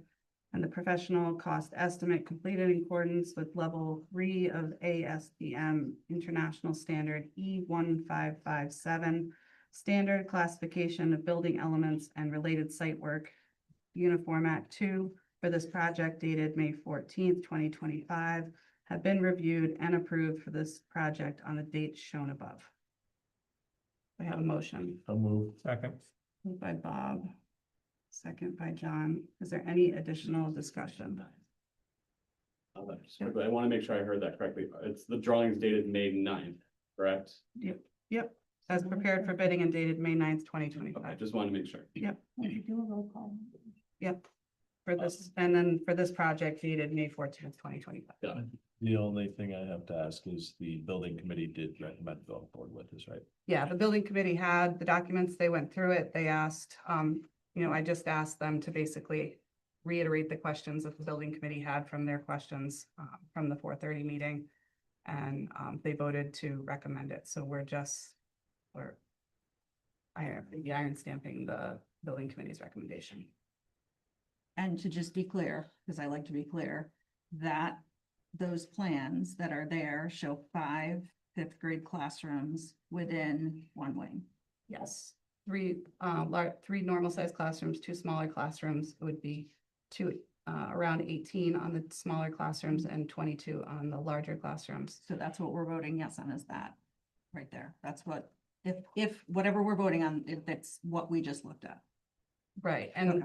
and the professional cost estimate completed in accordance with level 3 of ASTM International Standard E1557, standard classification of building elements and related site work, Uniform Act 2, for this project dated May 14th, 2025, have been reviewed and approved for this project on the dates shown above. I have a motion. I'll move. Second. Moved by Bob, second by John. Is there any additional discussion? I want to make sure I heard that correctly. It's the drawings dated May 9th, correct? Yep, as prepared for bidding and dated May 9th, 2025. I just want to make sure. Yep. Do a roll call. Yep. For this, and then for this project dated May 14th, 2025. Got it. The only thing I have to ask is the building committee did recommend going forward with this, right? Yeah, the building committee had the documents, they went through it, they asked, I just asked them to basically reiterate the questions that the building committee had from their questions, from the 4:30 meeting. And, they voted to recommend it, so we're iron stamping the building committee's recommendation. And to just be clear, because I like to be clear, that those plans that are there show 5 fifth grade classrooms within one wing. Yes, three normal sized classrooms, 2 smaller classrooms. It would be around 18 on the smaller classrooms and 22 on the larger classrooms. So that's what we're voting yes on, is that right there. That's what, if whatever we're voting on, if that's what we just looked at. Right, and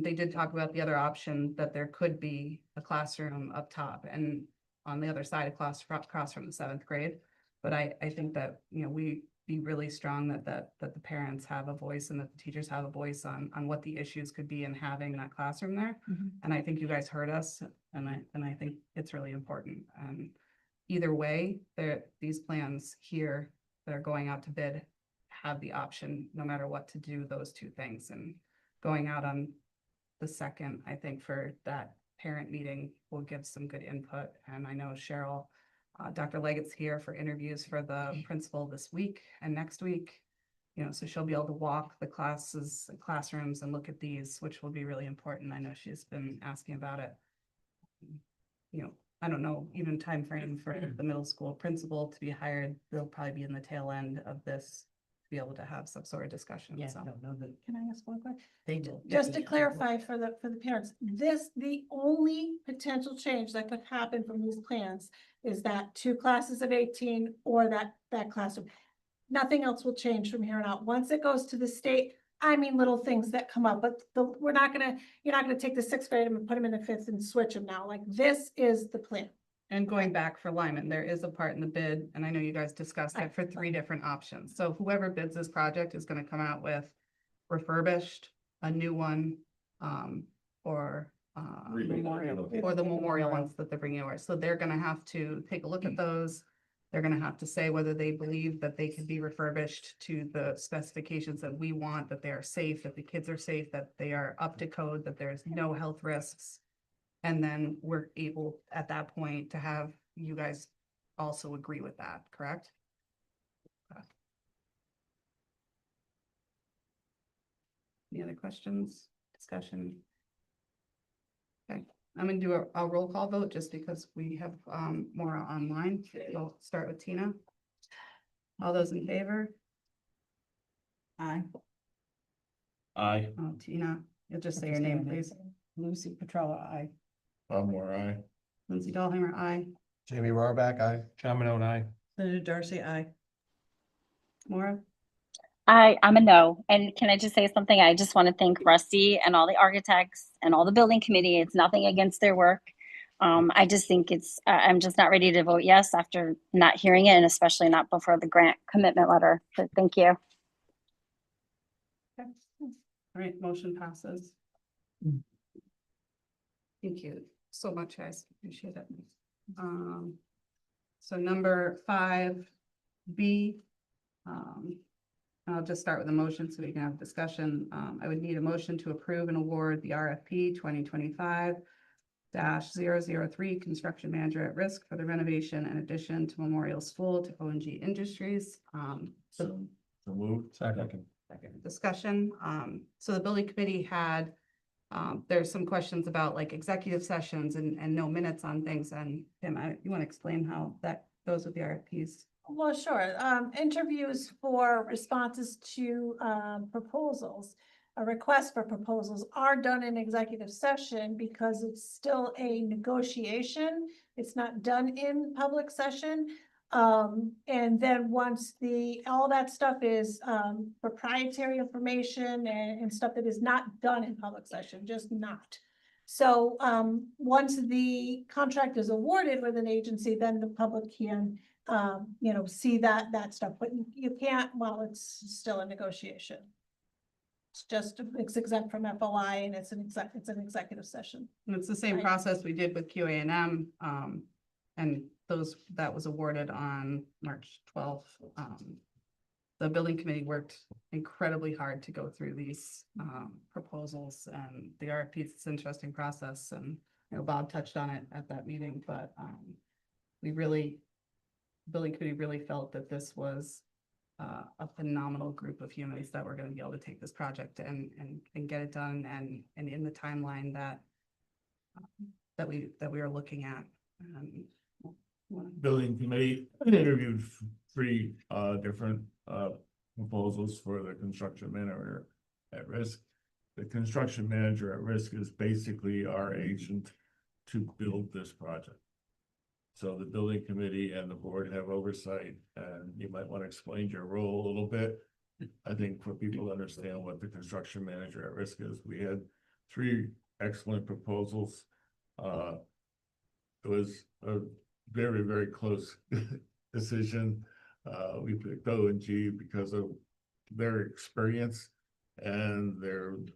they did talk about the other option, that there could be a classroom up top and on the other side of across from the 7th grade. But I think that, we be really strong that the parents have a voice and that the teachers have a voice on what the issues could be in having that classroom there. And I think you guys heard us, and I think it's really important. Either way, these plans here that are going out to bid have the option, no matter what, to do those 2 things. And going out on the 2nd, I think for that parent meeting, will give some good input. And I know Cheryl, Dr. Leggett's here for interviews for the principal this week and next week. So she'll be able to walk the classrooms and look at these, which will be really important. I know she's been asking about it. I don't know, even time frame for the middle school principal to be hired. They'll probably be in the tail end of this, be able to have some sort of discussion. Yeah, So. I don't know that Can I ask one question? they do. Just to clarify for the parents, the only potential change that could happen from these plans is that 2 classes of 18 or that classroom. Nothing else will change from here on out. Once it goes to the state, little things that come up, but you're not gonna take the 6th grade and put them in the 5th and switch them now. Like, this is the plan. And going back for Lyman, there is a part in the bid, and I know you guys discussed it, for 3 different options. So whoever bids this project is gonna come out with refurbished, a new one, or the memorial ones that they're bringing over. So they're gonna have to take a look at those. They're gonna have to say whether they believe that they can be refurbished to the specifications that we want, that they are safe, that the kids are safe, that they are up to code, that there's no health risks. And then we're able at that point to have you guys also agree with that, correct? Any other questions, discussion? Okay, I'm gonna do a roll call vote just because we have more online. We'll start with Tina. All those in favor? Aye. Aye. Oh, Tina, you'll just say your name, please. Lucy Petrella, aye. Bob Moore, aye. Lindsay Dahlheimer, aye. Jamie Rohrback, aye. John Manone, aye. Senator Darcy, aye. Maura? I'm a no. And can I just say something? I just want to thank Rusty and all the architects and all the building committee. It's nothing against their work. I just think I'm just not ready to vote yes after not hearing it, and especially not before the grant commitment letter. So thank you. Okay. All right, motion passes. Thank you so much, guys. Appreciate it. So number 5B, I'll just start with a motion so we can have discussion. I would need a motion to approve and award the RFP 2025-003 construction manager at risk for the renovation and addition to Memorial School to ONG Industries. So moved. Second. Discussion. So the building committee had, there's some questions about like executive sessions and no minutes on things. And Tim, you want to explain how that goes with the RFPs? Well, sure. Interviews for responses to proposals, a request for proposals are done in executive session because it's still a negotiation. It's not done in public session. And then once all that stuff is proprietary information and stuff that is not done in public session, just not. So once the contract is awarded with an agency, then the public can see that stuff, but you can't, well, it's still a negotiation. It's exempt from FOI and it's an executive session. And it's the same Right. process we did with QA&M, and that was awarded on March 12th. The building committee worked incredibly hard to go through these proposals and the RFPs. It's an interesting process, and Bob touched on it at that meeting, but building committee really felt that this was a phenomenal group of humans that were going to be able to take this project and get it done and in the timeline that we are looking at. Building committee interviewed 3 different proposals for the construction manager at risk. The construction manager at risk is basically our agent to build this project. So the building committee and the board have oversight, and you might want to explain your role a little bit. I think for people to understand what the construction manager at risk is, we had 3 excellent proposals. It was a very, very close decision. We picked ONG because of their experience and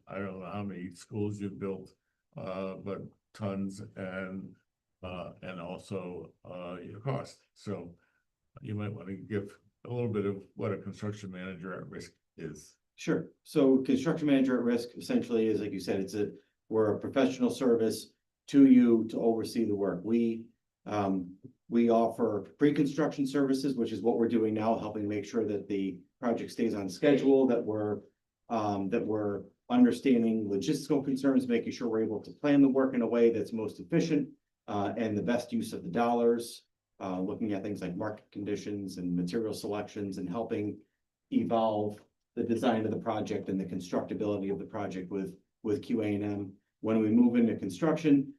I don't know how many schools you've built, but tons, and also your cost. So you might want to give a little bit of what a construction manager at risk is. Sure. So construction manager at risk essentially is, like you said, we're a professional service to you to oversee the work. We offer pre-construction services, which is what we're doing now, helping make sure that the project stays on schedule, that we're understanding logistical concerns, making sure we're able to plan the work in a way that's most efficient and the best use of the dollars, looking at things like market conditions and material selections and helping evolve the design of the project and the constructability of the project with QA&M. When we move into construction,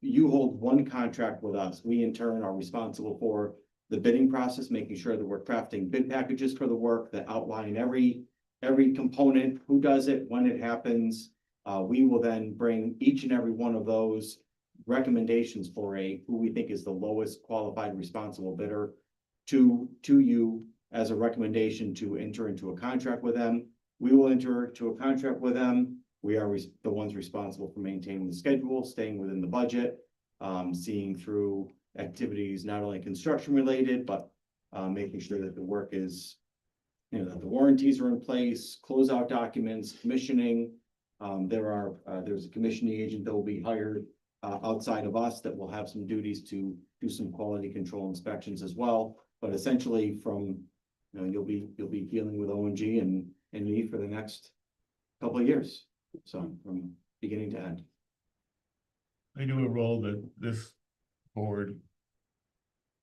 you hold one contract with us. We in turn are responsible for the bidding process, making sure that we're crafting bid packages for the work that outline every component, who does it, when it happens. We will then bring each and every one of those recommendations for who we think is the lowest qualified responsible bidder to you as a recommendation to enter into a contract with them. We will enter into a contract with them. We are the ones responsible for maintaining the schedule, staying within the budget, seeing through activities, not only construction related, but making sure that the work is, that the warranties are in place, closeout documents, commissioning. There's a commissioning agent that will be hired outside of us that will have some duties to do some quality control inspections as well. But essentially you'll be dealing with ONG and me for the next couple of years. So from beginning to end. I do a role that this board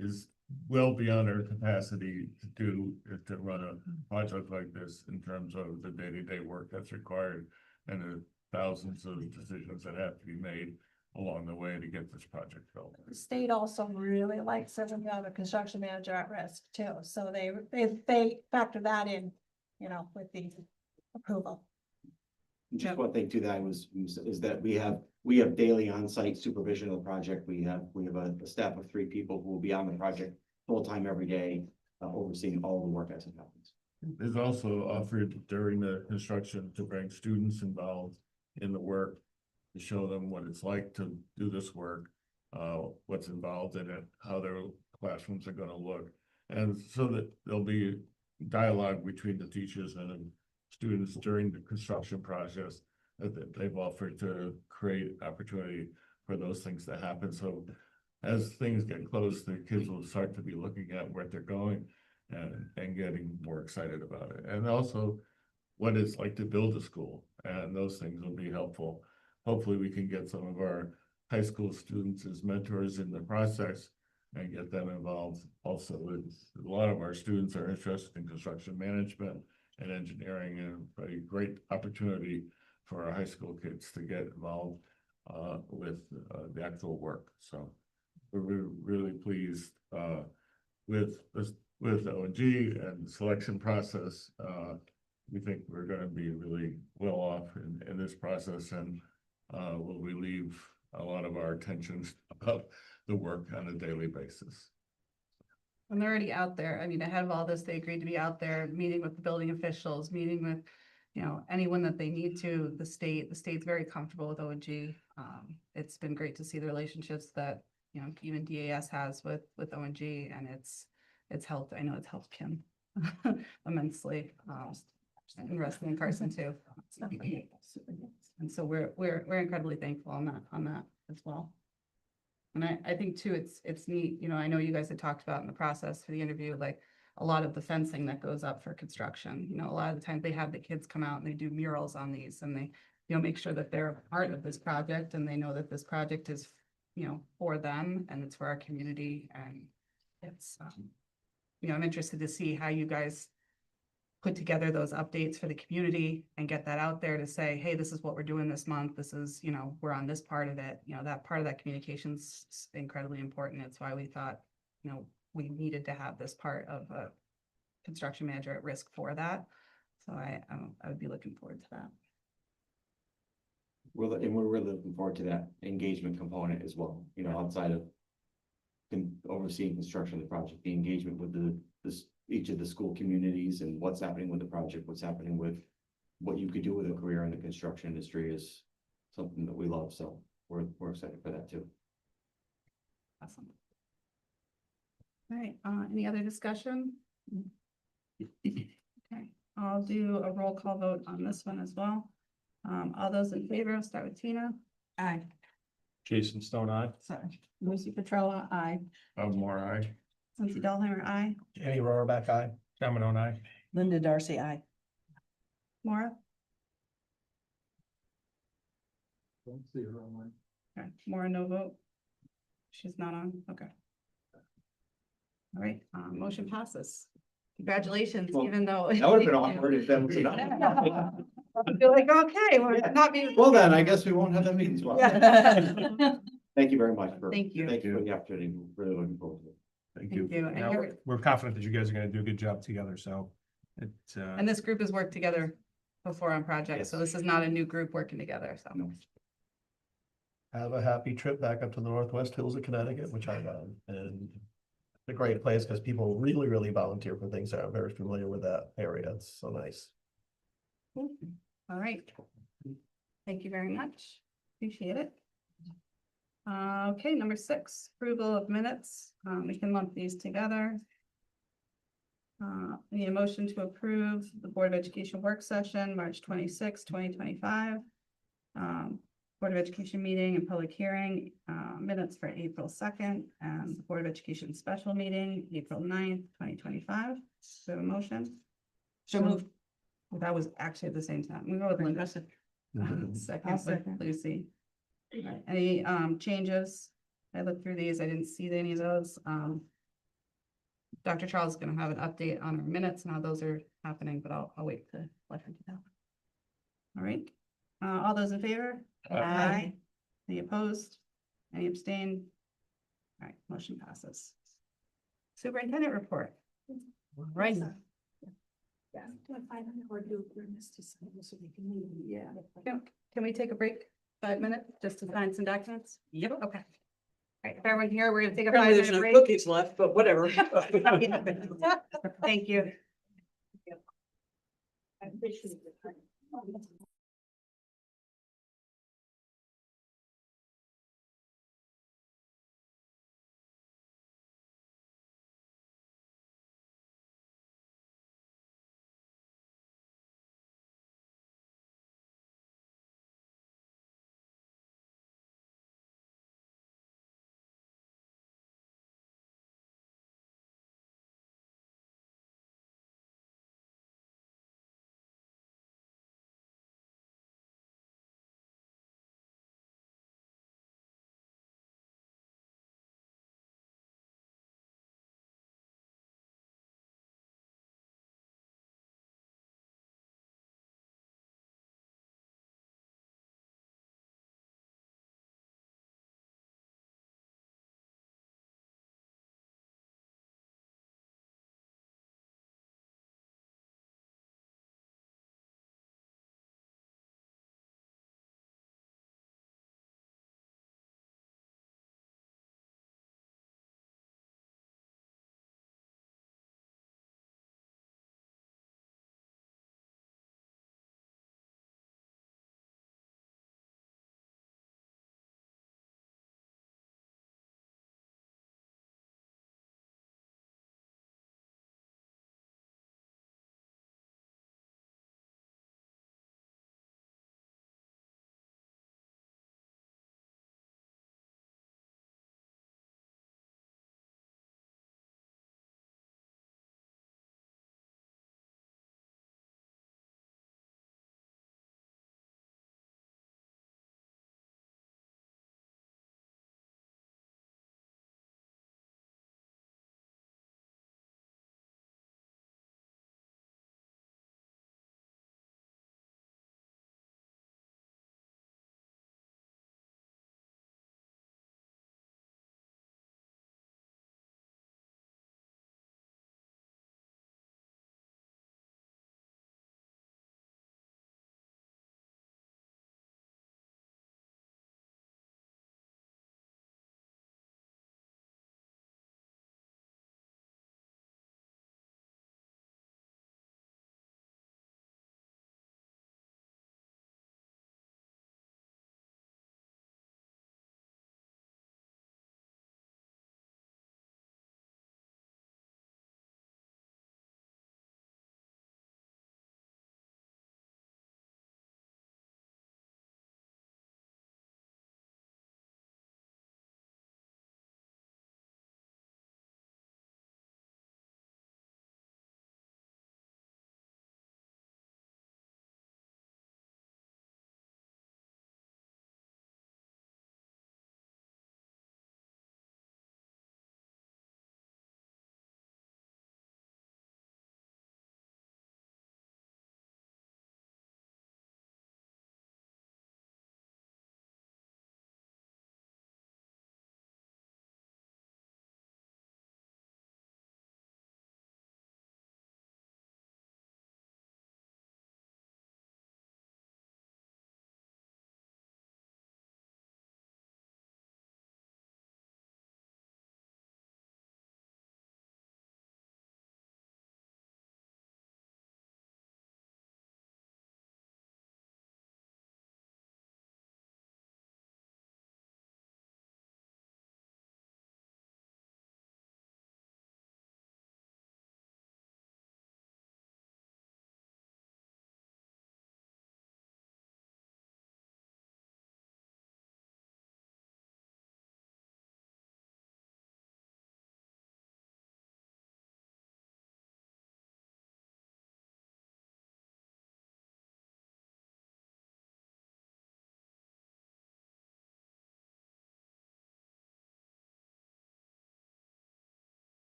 is well beyond our capacity to run a project like this in terms of the day-to-day work that's required and the thousands of decisions that have to be made along the way to get this project built. The state also really likes having the construction manager at risk too, so they factor that in with the approval. Just one thing to that is that we have daily on-site supervision of the project. We have a staff of 3 people who will be on the project full-time every day, overseeing all the work as it happens. It's also offered during the construction to bring students involved in the work, to show them what it's like to do this work, what's involved in it, how their classrooms are gonna look. And so that there'll be dialogue between the teachers and the students during the construction process that they've offered to create opportunity for those things to happen. So as things get close, the kids will start to be looking at where they're going and getting more excited about it. And also what it's like to build a school, and those things will be helpful. Hopefully we can get some of our high school students as mentors in the process and get them involved. Also, a lot of our students are interested in construction management and engineering, and a great opportunity for our high school kids to get involved with the actual work. So we're really pleased with ONG and the selection process. We think we're going to be really well off in this process, and will relieve a lot of our attentions about the work on a daily basis. And they're already out there. I mean, ahead of all this, they agreed to be out there, meeting with the building officials, meeting with, anyone that they need to. The state's very comfortable with ONG. It's been great to see the relationships that, even DAS has with ONG, and it's helped. I know it's helped Kim immensely. And Rusty and Carson too. And so we're incredibly thankful on that as well. And I think too, it's neat, I know you guys had talked about in the process for the interview, like a lot of the fencing that goes up for construction. A lot of the times they have the kids come out and they do murals on these, and they, make sure that they're a part of this project, and they know that this project is, for them and it's for our community. And it's, I'm interested to see how you guys put together those updates for the community and get that out there to say, hey, this is what we're doing this month. This is, we're on this part of it. That part of that communication's incredibly important. It's why we thought, we needed to have this part of a construction manager at risk for that. So I would be looking forward to that. We're really looking forward to that engagement component as well, outside of overseeing construction of the project, the engagement with each of the school communities and what's happening with the project, what's happening with what you could do with a career in the construction industry is something that we love. So we're excited for that too. Awesome. All right, any other discussion? Okay, I'll do a roll call vote on this one as well. All those in favor, I'll start with Tina. Aye. Jason Stone, aye. Sorry. Lucy Petrella, aye. More aye. Lindsay Dahlheimer, aye. Jenny Rohrbach, aye. John Malone, aye. Linda Darcy, aye. Maura? Okay, Maura, no vote. She's not on, okay. All right, motion passes. Congratulations, Well, even though. That would have been awkward if that was enough. I'd be like, okay, we're not being. Well, then I guess we won't have that meeting as well. Yeah. Thank you very much Thank you. Thank you for the opportunity. Really looking forward to it. Thank Thank you. you. And Now, you're- we're confident that you guys are gonna do a good job together, so it's, And this group has worked together before on projects, so this is not a new group working together, so. No. Have a happy trip back up to the Northwest Hills of Connecticut, which I love. And it's a great place because people really, really volunteer for things that are very familiar with that area. It's so nice. All right. Thank you very much. Appreciate it. Okay, number 6, approval of minutes. We can lump these together. Need a motion to approve the Board of Education work session, March 26, 2025. Board of Education meeting and public hearing, minutes for April 2nd, and the Board of Education special meeting, April 9th, 2025. So a motion? So moved. That was actually at the same time. We go with Linda. Second with second. Lucy. All right, any changes? I looked through these, I didn't see any of those. Dr. Charles is gonna have an update on our minutes and how those are happening, but I'll wait to let her do that. All right, all those in favor? Aye. Any opposed? Any abstain? All right, motion passes. Superintendent report. Right. Yeah. Can we take a break, 5 minutes, just to sign some documents? Yep. Okay. All right, if everyone here, we're gonna take a Apparently there's 5-minute no break. cookies left, but whatever. Thank you.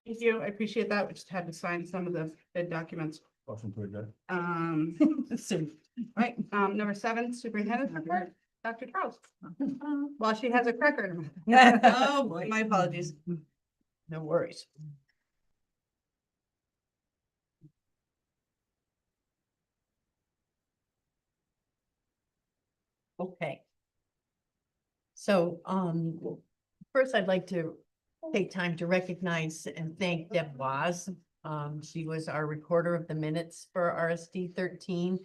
Thank you. I appreciate that. We just had to sign some of the bid documents. Motion to adjourn. Soon. Right, number 7, superintendent's report, Dr. Charles. Well, she has a cracker in her mouth. Oh, boy, my apologies. No worries. Okay. So, first I'd like to take time to recognize and thank Deb Waz. She was our recorder of the minutes for RSD 13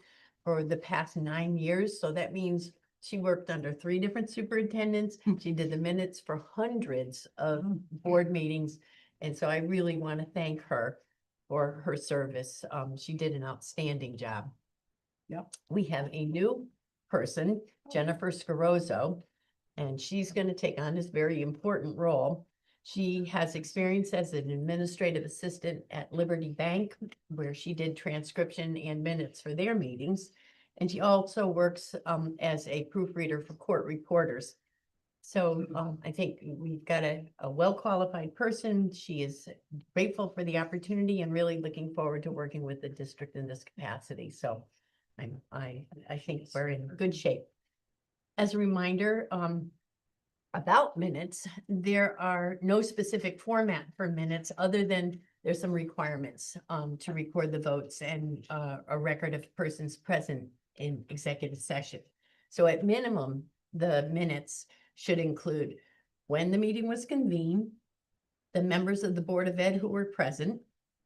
for the past 9 years. So that means she worked under 3 different superintendents. She did the minutes for hundreds of board meetings. And so I really want to thank her for her service. She did an outstanding job. Yep. We have a new person, Jennifer Scarozo, and she's going to take on this very important role. She has experience as an administrative assistant at Liberty Bank, where she did transcription and minutes for their meetings. And she also works as a proofreader for court reporters. So I think we've got a well-qualified person. She is grateful for the opportunity and really looking forward to working with the district in this capacity. So I think we're in good shape. As a reminder, about minutes, there are no specific format for minutes other than there's some requirements to record the votes and a record of persons present in executive session. So at minimum, the minutes should include when the meeting was convened, the members of the Board of Ed who were present,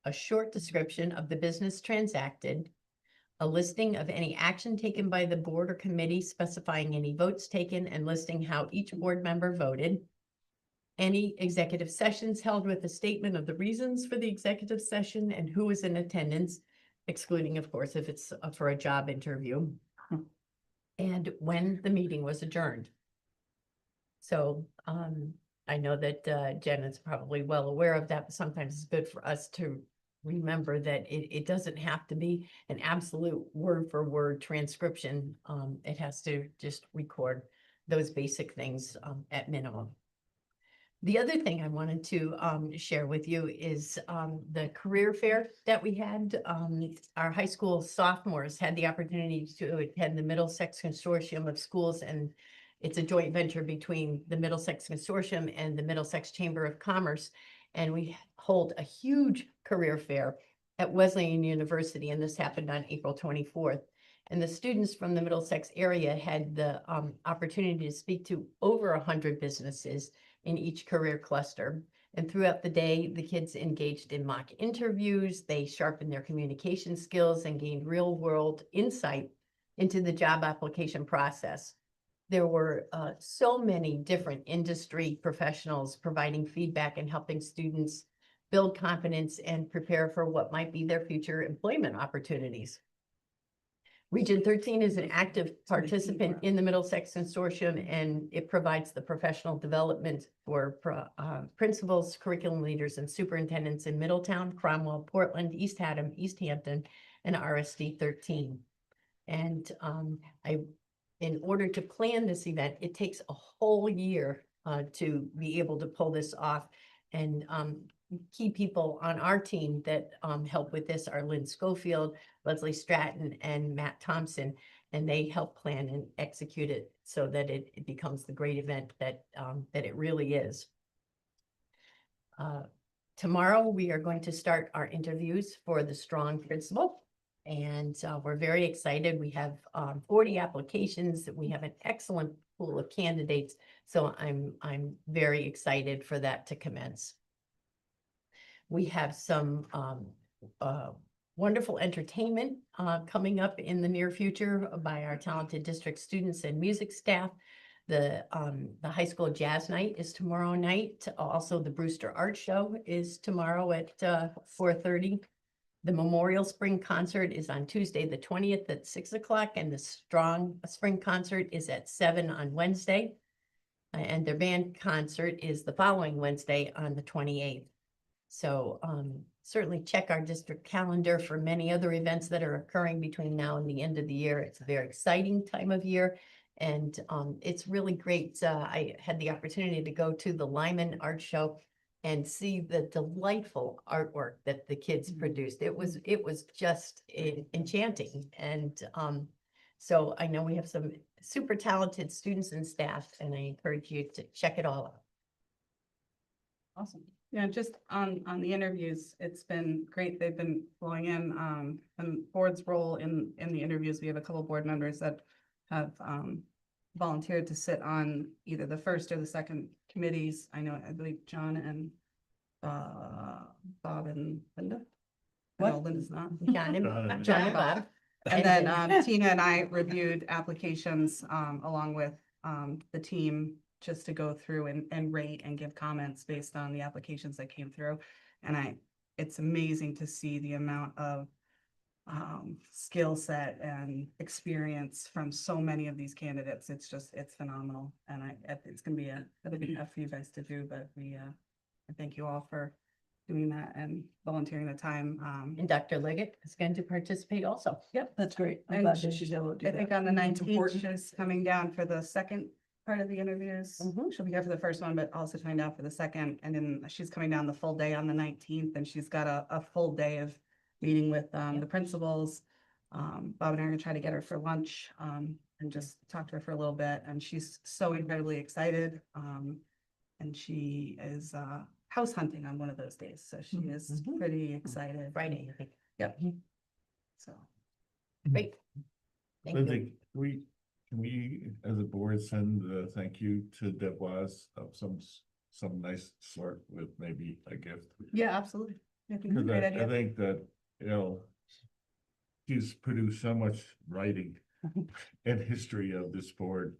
a short description of the business transacted, a listing of any action taken by the board or committee specifying any votes taken and listing how each board member voted, any executive sessions held with a statement of the reasons for the executive session and who was in attendance, excluding, of course, if it's for a job interview, and when the meeting was adjourned. So I know that Jen is probably well aware of that, but sometimes it's good for us to remember that it doesn't have to be an absolute word for word transcription. It has to just record those basic things at minimum. The other thing I wanted to share with you is the career fair that we had. Our high school sophomores had the opportunity to attend the Middlesex Consortium of Schools, and it's a joint venture between the Middlesex Consortium and the Middlesex Chamber of Commerce. And we hold a huge career fair at Wesleyan University, and this happened on April 24th. And the students from the Middlesex area had the opportunity to speak to over 100 businesses in each career cluster. And throughout the day, the kids engaged in mock interviews, they sharpened their communication skills and gained real-world insight into the job application process. There were so many different industry professionals providing feedback and helping students build confidence and prepare for what might be their future employment opportunities. Region 13 is an active participant in the Middlesex Consortium, and it provides the professional development for principals, curriculum leaders, and superintendents in Middletown, Cromwell, Portland, East Haddam, East Hampton, and RSD 13. And in order to plan this event, it takes a whole year to be able to pull this off. And key people on our team that help with this are Lynn Schofield, Leslie Stratton, and Matt Thompson. And they help plan and execute it so that it becomes the great event that it really is. Tomorrow, we are going to start our interviews for the Strong Principal. And we're very excited. We have 40 applications. We have an excellent pool of candidates. So I'm very excited for that to commence. We have some wonderful entertainment coming up in the near future by our talented district students and music staff. The high school jazz night is tomorrow night. Also, the Brewster Art Show is tomorrow at 4:30. The Memorial Spring Concert is on Tuesday, the 20th at 6 o'clock, and the Strong Spring Concert is at 7 on Wednesday. And their band concert is the following Wednesday on the 28th. So certainly check our district calendar for many other events that are occurring between now and the end of the year. It's a very exciting time of year, and it's really great. I had the opportunity to go to the Lyman Art Show and see the delightful artwork that the kids produced. It was just enchanting. And so I know we have some super talented students and staff, and I encourage you to check it all out. Awesome. Yeah, just on the interviews, it's been great. They've been flowing in, and board's role in the interviews. We have a couple board members that have volunteered to sit on either the first or the second committees. I believe John and Bob and Linda. No, Linda's not. John and Bob. And then Tina and I reviewed applications along with the team, just to go through and rate and give comments based on the applications that came through. And it's amazing to see the amount of skill set and experience from so many of these candidates. It's phenomenal. And it's gonna be a big enough for you guys to do, but I thank you all for doing that and volunteering the time. And Dr. Liggett is going to participate also. Yep, that's great. I'm And glad that she's able to do I that. think on the It's 19th, important. she's coming down for the second part of the interviews. She'll be here for the first one, but also coming down for the second. And then she's coming down the full day on the 19th, and she's got a full day of meeting with the principals. Bob and I are gonna try to get her for lunch and just talk to her for a little bit. And she's so incredibly excited. And she is house hunting on one of those days, so she is pretty excited. Friday, I think. Yep. So. Great. Thank you. Linda, can we, as a board, send a thank you to Deboise of some nice sort with maybe a gift? Yeah, absolutely. I think it's a Because great I idea. think that, she's produced so much writing and history of this board.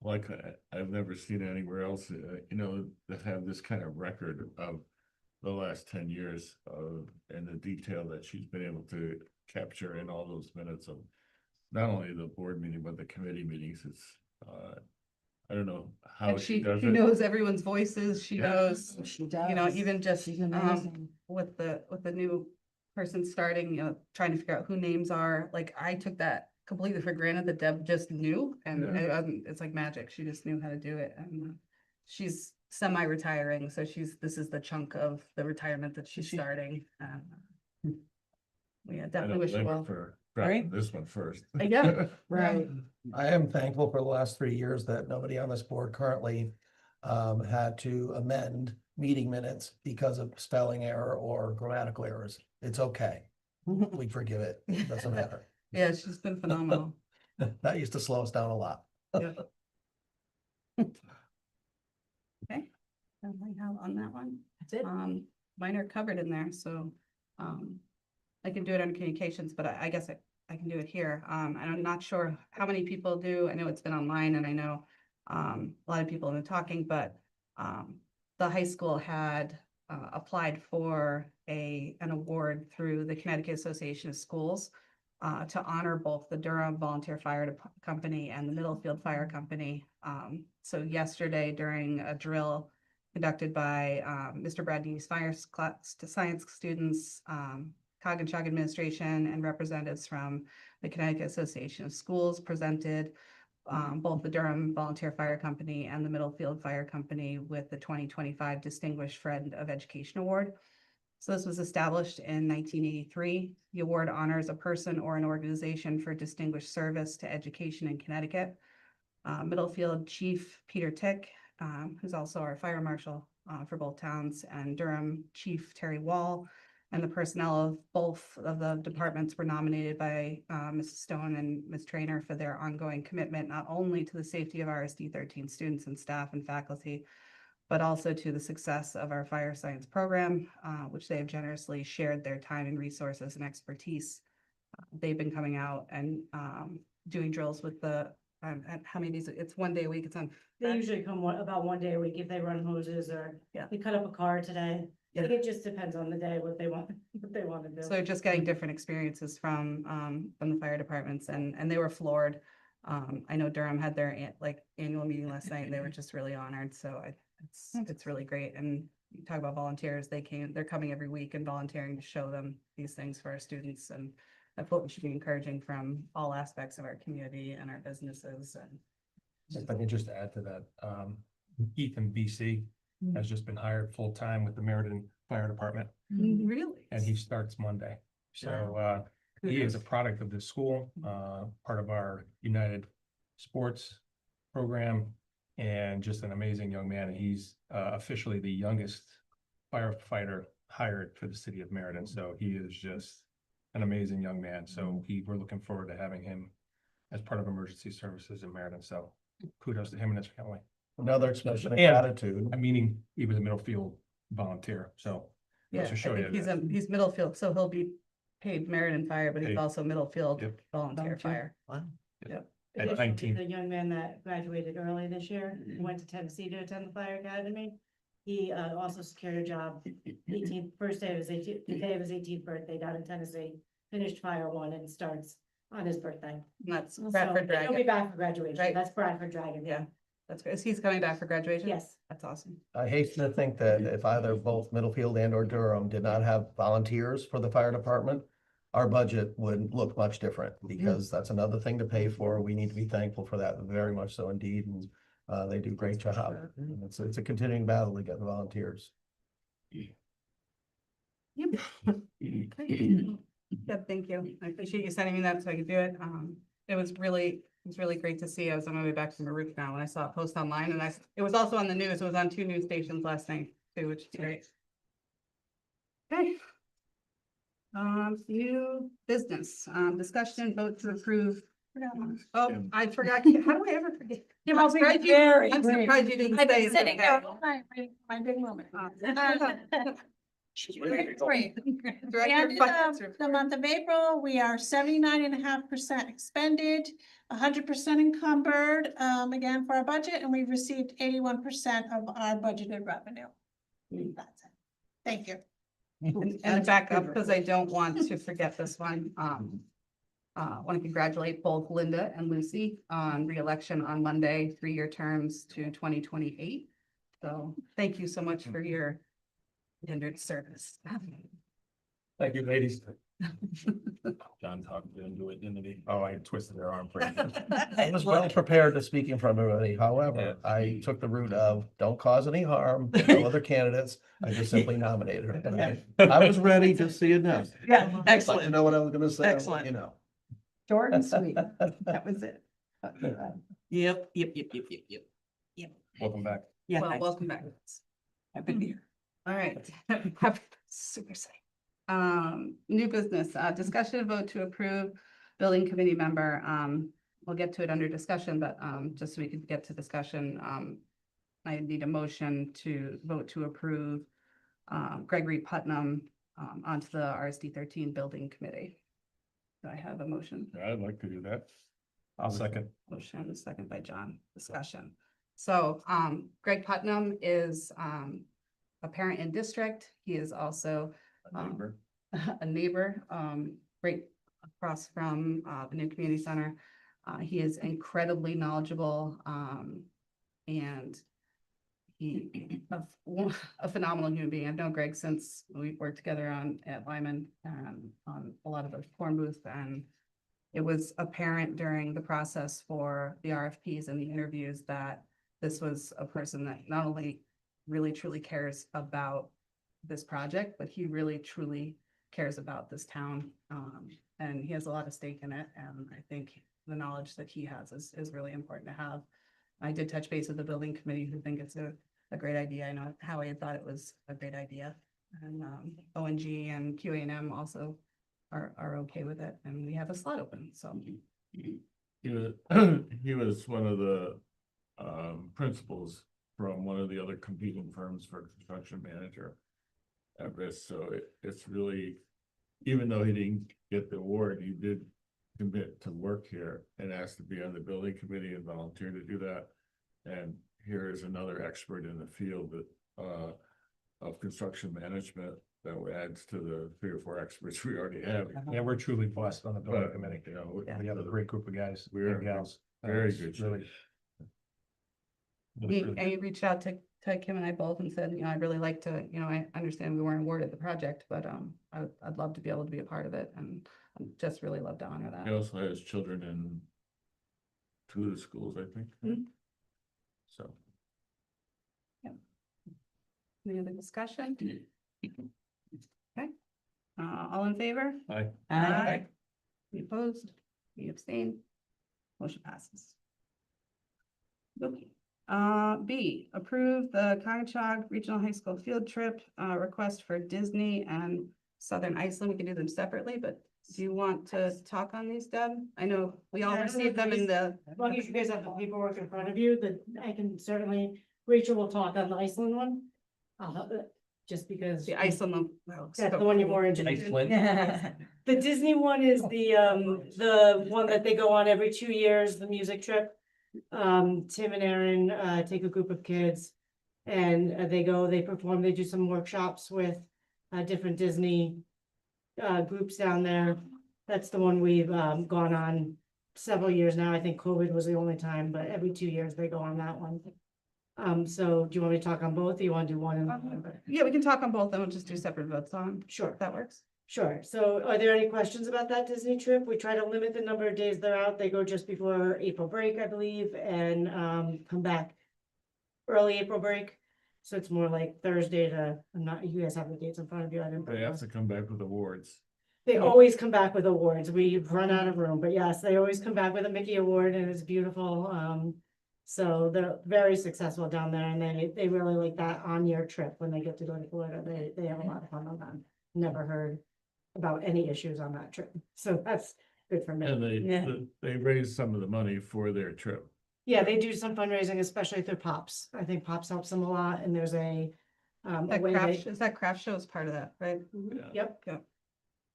Like I've never seen anywhere else, that have this kind of record of the last 10 years and the detail that she's been able to capture in all those minutes of not only the board meeting, but the committee meetings. It's, I don't know how And she she does it. knows everyone's voices. She Yeah. knows, She does. even just She's amazing. with the new person starting, trying to figure out who names are. Like, I took that completely for granted that Deb just knew, and Yeah. it's like magic. She just knew how to do it. And she's semi-retiring, so this is the chunk of the retirement that she's starting. We I definitely don't wish you blame her well. for grabbing this one first. Yeah. Right. I am thankful for the last 3 years that nobody on this board currently had to amend meeting minutes because of spelling error or grammatical errors. It's okay. We forgive it. It doesn't matter. Yeah, she's been phenomenal. That used to slow us down a lot. Yeah. Okay, that's all I have on that one. That's it. Mine are covered in there, so, I can do it on communications, but I guess I can do it here. And I'm not sure how many people do. I know it's been online, and I know, a lot of people have been talking, but, the high school had, applied for an award through the Connecticut Association of Schools, to honor both the Durham Volunteer Fire Company and the Middlefield Fire Company. So yesterday, during a drill conducted by Mr. Bradney's fire class to science students, Cog and Chug administration, and representatives from the Connecticut Association of Schools presented both the Durham Volunteer Fire Company and the Middlefield Fire Company with the 2025 Distinguished Friend of Education Award. So this was established in 1983. The award honors a person or an organization for distinguished service to education in Connecticut. Middlefield Chief Peter Tick, who's also our fire marshal for both towns, and Durham Chief Terry Wall, and the personnel of both of the departments were nominated by Mrs. Stone and Ms. Trainer for their ongoing commitment, not only to the safety of RSD 13 students and staff and faculty, but also to the success of our fire science program, which they have generously shared their time and resources and expertise. They've been coming out and doing drills with how many days? It's one day a week. It's on. They usually come about one day a week if they run hoses or Yeah. they cut up a car today. Yeah. It just depends on the day, what they want to do. So they're just getting different experiences from the fire departments, and they were floored. I know Durham had their annual meeting last night, and they were just really honored. So it's really great. And you talk about volunteers, they're coming every week and volunteering to show them these things for our students. And that's what we should be encouraging from all aspects of our community and our businesses. And If I can just add to that, Ethan BC has just been hired full-time with the Meriden Fire Department, Really? and he starts Monday. So, he is a product of this school, part of our United Sports program, and just an amazing young man. And he's officially the youngest firefighter hired for the city of Meriden. So he is just an amazing young man. So we're looking forward to having him as part of emergency services in Meriden. So kudos to him and his family. Another expression of And- gratitude. I'm meaning he was a Middlefield volunteer, so. Yeah, to I show you think that. he's Middlefield, so he'll be paid Meriden Fire, but he's Paid. also Middlefield Yep. volunteer fire. Wow. Yep. At Additionally, 19. The young man that graduated early this year, who went to Tennessee to attend the fire academy. He also secured a job 18th, first day of his 18th, the day of his 18th birthday down in Tennessee. Finished Fire 1 and starts on his birthday. And that's So Bradford he'll be Dragon. back for graduation. Right. That's Bradford Dragon. Yeah, that's good. He's coming back for graduation? Yes. That's awesome. I hasten to think that if either both Middlefield and or Durham did not have volunteers for the fire department, our budget would look much different, because that's another thing to pay for. We need to be thankful for that, very much so indeed, and they do a great job. And it's a continuing battle to get the volunteers. Yep, thank you. I appreciate you sending me that so I could do it. It was really great to see. I was on my way back from Maruk now and I saw it post online, and it was also on the news. It was on 2 news stations last night too, which is great. Okay. New business, discussion and vote to approve. Oh, I forgot. How do I ever forget? I'm surprised you didn't I've say been it. sitting there all night waiting for my big moment. Great. Director of Finance And report. the month of April, we are 79.5% expended, 100% encumbered, again, for our budget, and we've received 81% of our budgeted revenue. That's it. Thank you. And back up, because I don't want to forget this one. Want to congratulate both Linda and Lucy on reelection on Monday, 3-year terms to 2028. So thank you so much for your tendered service. Thank you, ladies. John talked into it, didn't he? Oh, I twisted their arm. I was well prepared to speak in front of everybody. However, I took the route of don't cause any harm to no other candidates. I just simply nominated her. And I was ready to see it now. Yeah, Like to excellent. know what I was gonna say. Excellent. You know. Short and sweet. That was it. Yep. Welcome back. Yeah. Well, thanks. welcome back. Happy to be here. All right. Super exciting. New business, discussion and vote to approve building committee member. We'll get to it under discussion, but just so we could get to discussion, I need a motion to vote to approve Gregory Putnam onto the RSD 13 building committee. Do I have a motion? I'd like to do that. I'll second. Motion, second by John, discussion. So, Greg Putnam is, a parent in district. He is also, a neighbor, right across from, the new community center. He is incredibly knowledgeable, and a phenomenal human being. I've known Greg since we worked together at Lyman, on a lot of the corn booth, and it was apparent during the process for the RFPs and the interviews that this was a person that not only really truly cares about this project, but he really truly cares about this town. And he has a lot of stake in it. And I think the knowledge that he has is really important to have. I did touch base with the building committee, who think it's a great idea. I know Howie had thought it was a great idea. And ONG and QA&M also are okay with it. And we have a slot open, so. He was one of the principals from one of the other competing firms for construction manager at risk. So it's really, even though he didn't get the award, he did commit to work here and asked to be on the building committee and volunteer to do that. And here is another expert in the field that of construction management that adds to the 3 or 4 experts we already have. And we're truly blessed on the building But, committee. you know, We have a great group of guys We're and gals. very It's good really- He reached out to Kim and I both and said, I'd really like to, I understand we weren't awarded the project, but I'd love to be able to be a part of it, and I'd just really love to honor that. He also has children in 2 of the schools, I think. Mhm. So. Any other discussion? Okay, all in favor? Aye. Aye. Any opposed? Any abstain? Motion passes. Okay. B, approve the Cogachog Regional High School field trip, request for Disney and Southern Iceland. We can do them separately, but do you want to talk on these, Deb? I know we all Yeah, received them in the, As long as you guys have the paperwork in front of you, that I can certainly, Rachel will talk on the Iceland one. Just because. the Iceland. Well, That's the one you're more interested in. Iceland? The Disney one is the one that they go on every 2 years, the music trip. Tim and Aaron, take a group of kids and they perform, they do some workshops with, different Disney, groups down there. That's the one we've, gone on several years now. I think COVID was the only time, but every 2 years they go on that one. So do you want me to talk on both? Or you want to do one? yeah, we can talk on both, then we'll just do separate votes on. Sure. That works. Sure. So are there any questions about that Disney trip? We try to limit the number of days they're out. They go just before April break, I believe, and come back early April break. So it's more like Thursday to, you guys have the dates in front of you. I didn't. They have to come back with awards. They always come back with awards. We've run out of room, but yes, they always come back with a Mickey award and it's beautiful. So they're very successful down there and they really like that on-year trip when they get to go to Florida. They have a lot of fun on that. Never heard about any issues on that trip. So that's good for me. And they raised some of the money for their trip. Yeah, they do some fundraising, especially through Pops. I think Pops helps them a lot and there's a That way craft, is that craft show is part of that, right? Yep. Yep.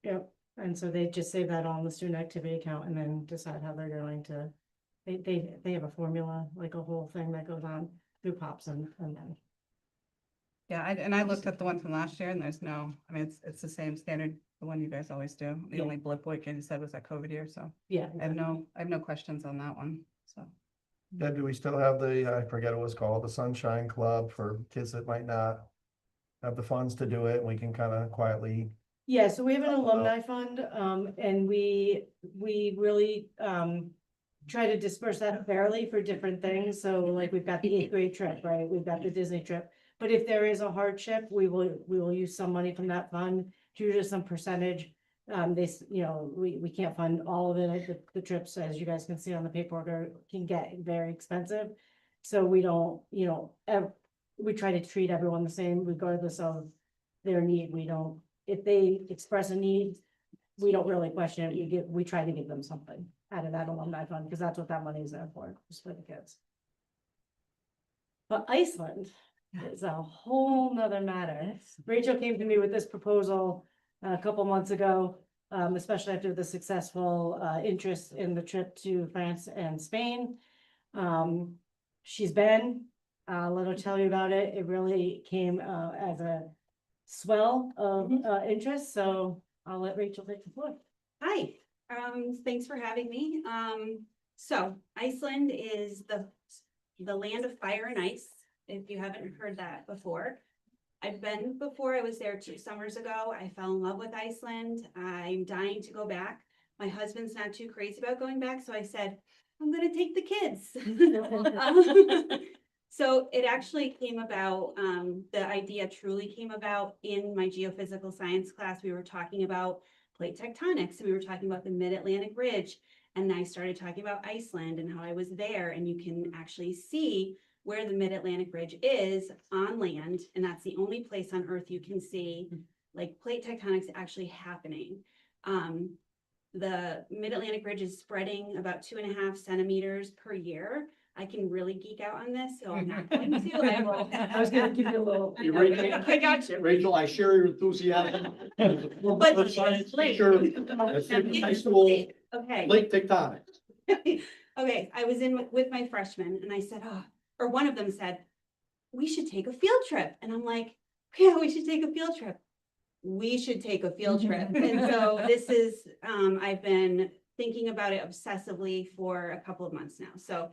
Yep. And so they just save that all in the student activity account and then decide how they're going to, they have a formula, like a whole thing that goes on through Pops and then. Yeah, and I looked at the one from last year and there's no, I mean, it's the same standard, the one you guys always do. The Yeah. only blip like you said was that COVID year, so Yeah. I have no questions on that one, so. Deb, do we still have the, I forget what it was called, the Sunshine Club for kids that might not have the funds to do it? We can kind of quietly. Yeah, so we have an Oh, wow. alumni fund, and we really, try to disperse that fairly for different things. So like we've got the 8th grade trip, right? We've got the Disney trip. But if there is a hardship, we will use some money from that fund, usually some percentage. We can't fund all of it. The trips, as you guys can see on the paperwork, can get very expensive. So we don't, we try to treat everyone the same regardless of their need. If they express a need, we don't really question it. We try to give them something out of that alumni fund, because that's what that money is there for, just for the kids. But Iceland is a whole nother matter. Rachel came to me with this proposal a couple months ago, especially after the successful interest in the trip to France and Spain. She's been, let her tell you about it. It really came as a swell of interest, so I'll let Rachel take the floor. Hi, thanks for having me. So Iceland is the land of fire and ice, if you haven't heard that before. I've been before, I was there 2 summers ago. I fell in love with Iceland. I'm dying to go back. My husband's not too crazy about going back, so I said, I'm gonna take the kids. So it actually came about, the idea truly came about in my geophysical science class. We were talking about plate tectonics, and we were talking about the Mid-Atlantic Ridge. And I started talking about Iceland and how I was there, and you can actually see where the Mid-Atlantic Ridge is on land. And that's the only place on Earth you can see like plate tectonics actually happening. The Mid-Atlantic Ridge is spreading about 2.5 centimeters per year. I can really geek out on this, so I'm not going to. I was gonna give you a little. I got you. Rachel, I share your enthusiasm. But Science Blake, teacher at high school, okay. late tectonics. Okay, I was in with my freshmen and I said, or one of them said, we should take a field trip. And I'm like, yeah, we should take a field trip. We should take a field trip. And so this is, I've been thinking about it obsessively for a couple of months now. So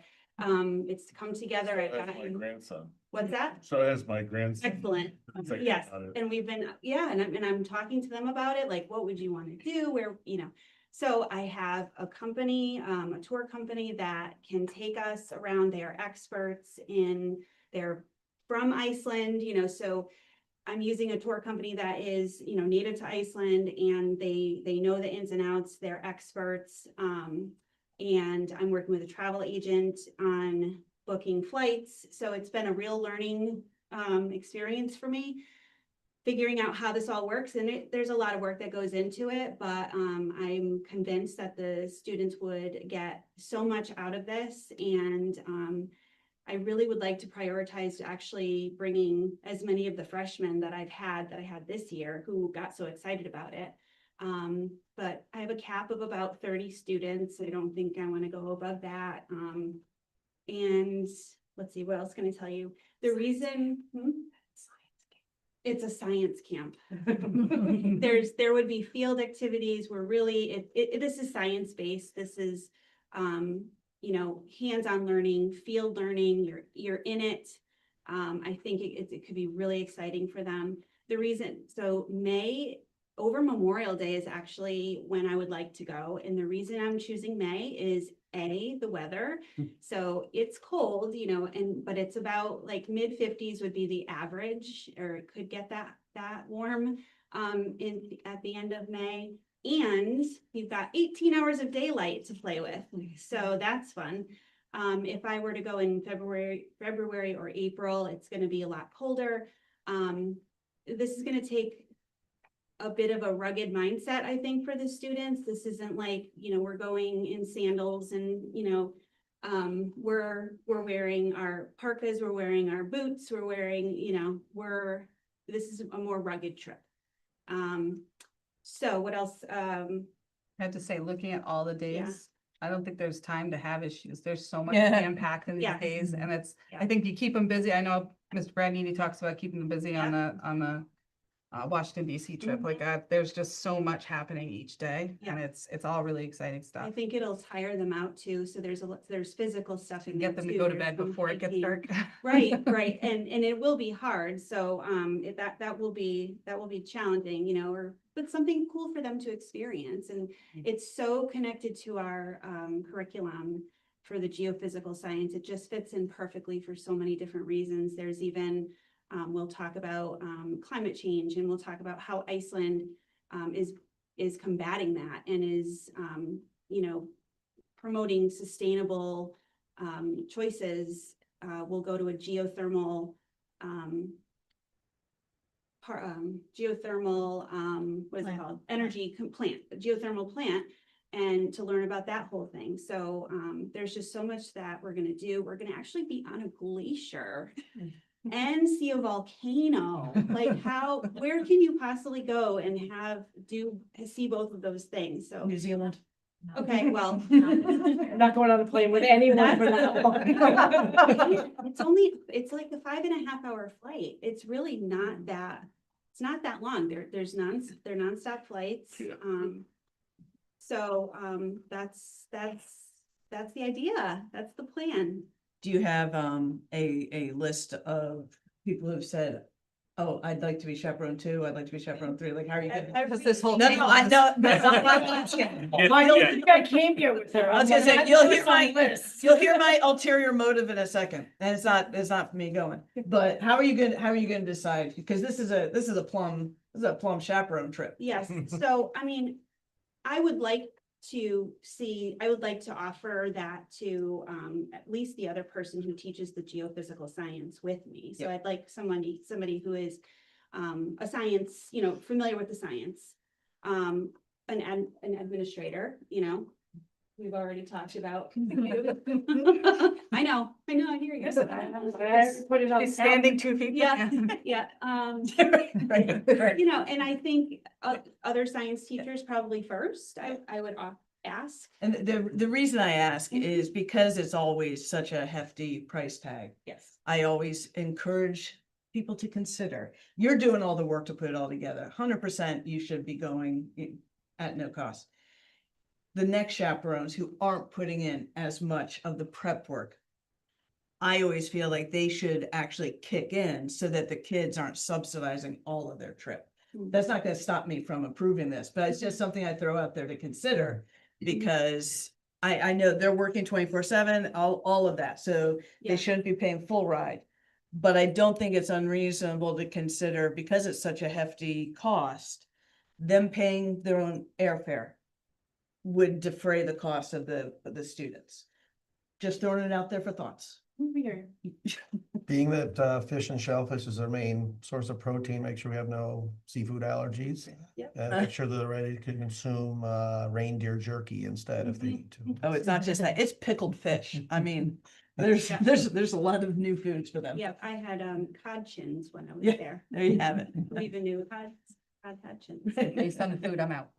it's come together. So has my grandson. What's that? So has my grandson. Excellent. Thinking Yes, about it. and we've been, and I'm talking to them about it, like, what would you want to do, where, So I have a company, a tour company that can take us around. They are experts they're from Iceland, so I'm using a tour company that is, you know, native to Iceland, and they know the ins and outs, they're experts. And I'm working with a travel agent on booking flights. So it's been a real learning experience for me, figuring out how this all works. And there's a lot of work that goes into it, but I'm convinced that the students would get so much out of this. And I really would like to prioritize actually bringing as many of the freshmen that I had this year who got so excited about it. But I have a cap of about 30 students. I don't think I want to go above that. And let's see, what else can I tell you? The reason, it's a science camp. There would be field activities. We're really, this is science-based. This is, you know, hands-on learning, field learning, you're in it. I think it could be really exciting for them. The reason, so May over Memorial Day is actually when I would like to go. And the reason I'm choosing May is the weather. So it's cold, you know, but it's about like mid-50s would be the average, or it could get that warm at the end of May. And you've got 18 hours of daylight to play with. So that's fun. If I were to go in February or April, it's going to be a lot colder. This is going to take a bit of a rugged mindset, I think, for the students. This isn't like, you know, we're going in sandals and, you know, we're wearing our parkas, we're wearing our boots, we're wearing, you know, this is a more rugged trip. So what else? I have to say, looking at all the days, Yeah. I don't think there's time to have issues. There's so much Yeah. jam packed in these Yeah. days, and it's, Yeah. I think you keep them busy. I know Mr. Bragnini talks about keeping them busy on the Washington DC trip. Mhm. Like, there's just so much happening each day, Yeah. and it's all really exciting I stuff. think it'll tire them out too. So there's physical stuff in there Get them to too. go to There's bed some before it gets hiking. dark. Right, right. And it will be hard. So that will be challenging, you know, but something cool for them to experience. And it's so connected to our curriculum for the geophysical science. It just fits in perfectly for so many different reasons. There's even we'll talk about climate change, and we'll talk about how Iceland is combating that and is you know, promoting sustainable choices. We'll go to a geothermal what is it called? Energy plant, a geothermal plant, and to learn about that whole thing. So there's just so much that we're going to do. We're going to actually be on a glacier and see a volcano. Like where can you possibly go and see both of those things? So New Zealand. okay, well. I'm not going on a plane with anyone for that long. It's like a 5.5 hour flight. It's really not that, it's not that long. They're nonstop flights. So that's the idea. That's the plan. Do you have a list of people who've said, oh, I'd like to be chaperone 2, I'd like to be chaperone 3, like how are you gonna? Because this whole. No, no, I know. That's not what I'm asking. I don't think I came here with her. I was gonna say, you'll hear my ulterior motive in a second, and it's not for me going, but how are you gonna decide? Because this is a plum chaperone trip. Yes, so I mean, I would like to offer that to at least the other person who teaches the geophysical science with me. So Yep. I'd like somebody who is a science, you know, familiar with the science, an administrator, you know. We've already talked about. I know, I hear you. Put it on. She's standing 2 feet. Yeah, yeah. Right. You know, and I think other science teachers probably first, I would ask. And the reason I ask is because it's always such a hefty price tag. Yes. I always encourage people to consider, you're doing all the work to put it all together. 100% you should be going at no cost. The next chaperones who aren't putting in as much of the prep work, I always feel like they should actually kick in so that the kids aren't subsidizing all of their trip. That's not going to stop me from approving this, but it's just something I throw out there to consider, because I know they're working 24/7, all of that. So Yeah. they shouldn't be paying full ride. But I don't think it's unreasonable to consider, because it's such a hefty cost, them paying their own airfare would defray the cost of the students. Just throwing it out there for thoughts. Weird. Being that fish and shellfish is our main source of protein, make sure we have no seafood allergies. Yep. And make sure that they're ready to consume reindeer jerky instead if they need to. Oh, it's not just that, it's pickled fish. I mean, there's a lot of new foods for them. Yep, I had cod chins when I was Yeah, there. there you have it. Who even knew cod had chins? Based on the food, I'm out.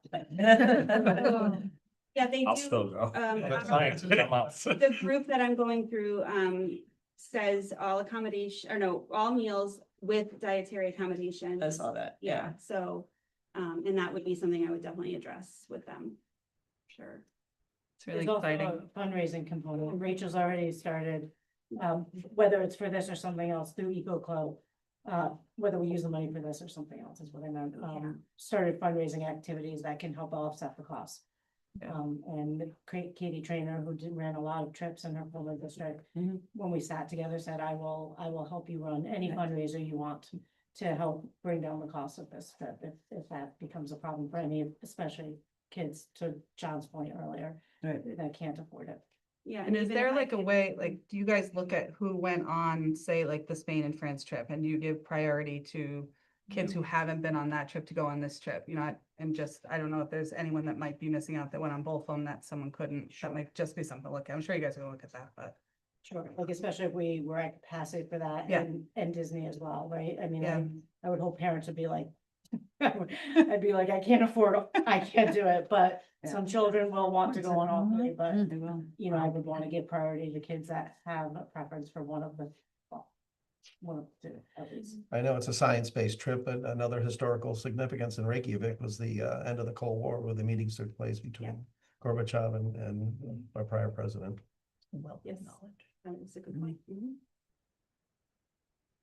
Yeah, they do. I'll still go. That's science. The group that I'm going through says all accommodation, or no, all meals with dietary accommodations. I saw that, Yeah, so, and that would be something I would definitely address with them. Sure. It's really There's also exciting. a fundraising component. Rachel's already started, whether it's for this or something else through Eco Club. Whether we use the money for this or something else is what I meant. Started fundraising activities that can help offset the cost. And Katie Trainer, who ran a lot of trips in her former district, when we sat together, said, I will help you run any fundraiser you want to help bring down the cost of this, if that becomes a problem for any, especially kids, to John's point earlier, that can't afford it. Yeah. And is even there if I like a could- way, like, do you guys look at who went on, say, like the Spain and France trip, and you give priority to kids who haven't been on that trip to go on this trip, you know, and just, I don't know if there's anyone that might be missing out that went on both of them that someone couldn't, that might just be something to look at. I'm sure you guys are gonna look at that, but. Sure, like especially if we were at capacity for that Yeah. and Disney as well, right? I mean, Yeah. I would hope parents would be like, I'd be like, I can't do it, but Yeah. some children will want to go on all three, but They will. you know, I would want to give priority to kids that have a preference for one of the two, at least. I know it's a science-based trip, but another historical significance in Reykjavik was the end of the Cold War, where the meetings took place between Gorbachev and our prior president. Well, Yes. That is a good point.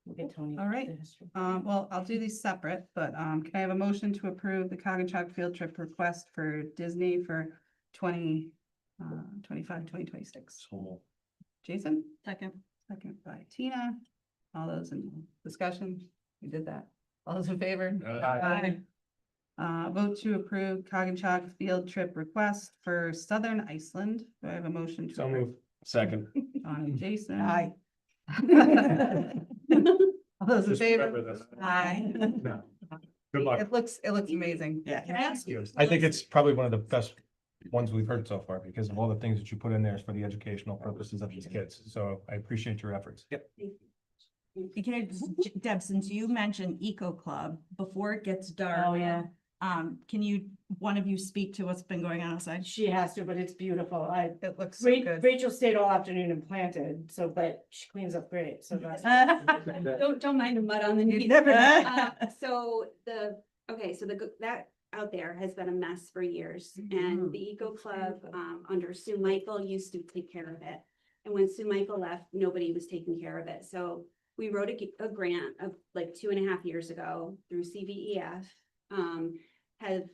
We'll get Tony. All right. the history. Well, I'll do these separate, but can I have a motion to approve the Cog field trip request for Disney for 2026? Jason? Second by Tina. All those in discussion? We did that. All those in favor? Aye. Vote to approve Cog field trip request for Southern Iceland. Do I have a motion? to So approve? move. Second. John and Jason. Aye. All those in Just favor? remember this. Aye. No. Good luck. It looks amazing. Yeah. Can I ask you? I think it's probably one of the best ones we've heard so far because of all the things that you put in there for the educational purposes of these kids. So I appreciate your efforts. Yep. Can I, Deb, since you mentioned Eco Club, before it gets dark. Oh, yeah. Can you, one of you speak to what's been going on outside? She has to, but it's beautiful. It looks so good. Rachel stayed all afternoon and planted, so, but she cleans up great, so that's. Don't mind the mud on the knees. never Uh, So that out there has been a mess for years, and the Eco Club, under Sue Michael used to take care of it. And when Sue Michael left, nobody was taking care of it, so we wrote a grant of like 2.5 years ago through CVEF. Have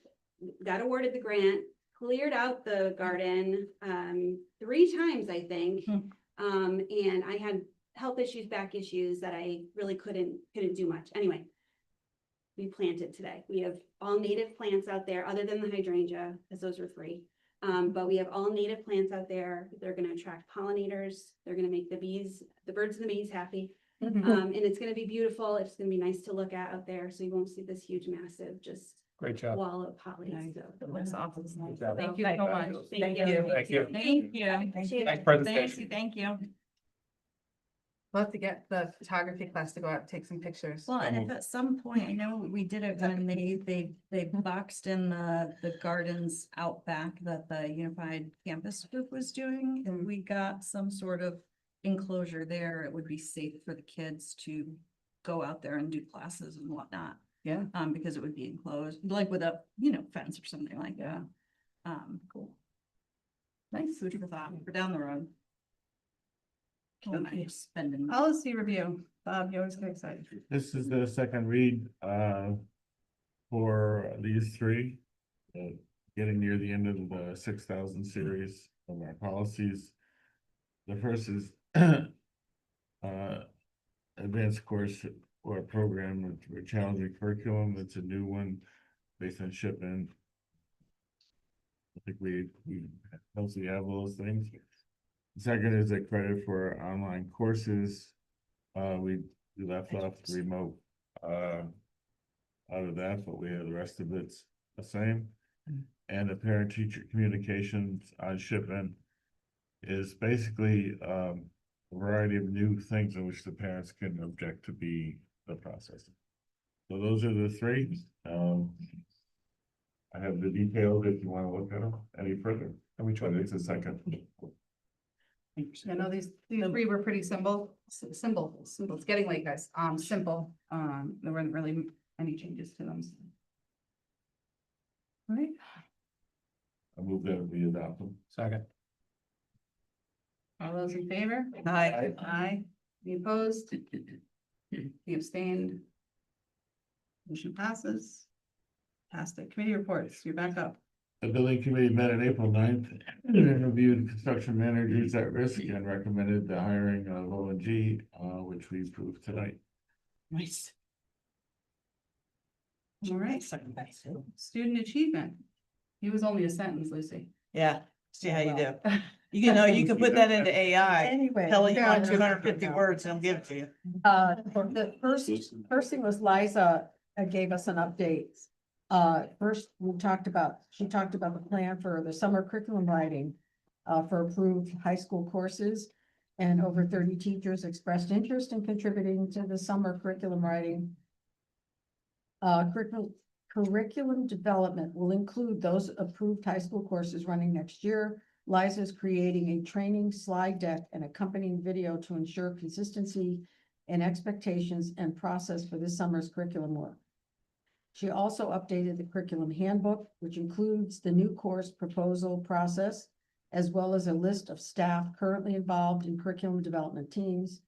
got awarded the grant, cleared out the garden 3 times, I think. And I had health issues, back issues that I really couldn't do much. Anyway, we planted today. We have all native plants out there, other than the hydrangea, because those are free. But we have all native plants out there. They're going to attract pollinators. They're going to make the birds and the bees happy. And it's going to be beautiful. It's going to be nice to look at out there. So you won't see this huge, massive, just Great job. wall of holly. Nice. So. It looks awesome. job. Thank you so much. Thank you. Thank you. Thank you. Appreciate it. Nice presentation. Thank you. We'll have to get the photography class to go out and take some pictures. Well, and if at some point, I know we did it when they boxed in the gardens out back that the Unified Campus Group was doing. If we got some sort of enclosure there, it would be safe for the kids to go out there and do classes and whatnot. Yeah. Because it would be enclosed, like with a, fence or something like that. Cool. Nice food for thought for down the road. Oh, Okay. nice spending. Policy review. Bob, you always get excited. This is the second read for these 3. Getting near the end of the 6,000 series of our policies. The first is advanced course or program for challenging curriculum. That's a new one based on Shipman. I think we mostly have those things. Second is a credit for online courses. We left off the remote out of that, but we have the rest of it's the same. And the parent-teacher communications on Shipman is basically a variety of new things in which the parents can object to be the process. So those are the three. I have the details if you want to look at them any further. And which one is the second? I know these three were pretty simple. It's getting late, guys. Simple. There weren't really any changes to them. All right. I move that we adopt them. Second. All those in favor? Aye. Aye. Any opposed? Any abstained? Motion passes. Passed it. Committee reports, you're back up. The building committee met on April 9th and interviewed construction managers at risk and recommended the hiring of O&G, which we approved tonight. Nice. All right. Student achievement. He was only a sentence, Lucy. Yeah, see how you do. You know, you can put that into AI, Anyway. tell it you want 250 words and it'll give it to you. The first thing was Liza gave us an update. First, she talked about the plan for the summer curriculum writing for approved high school courses. And over 30 teachers expressed interest in contributing to the summer curriculum writing. Curriculum development will include those approved high school courses running next year. Liza is creating a training slide deck and accompanying video to ensure consistency in expectations and process for this summer's curriculum work. She also updated the curriculum handbook, which includes the new course proposal process, as well as a list of staff currently involved in curriculum development teams.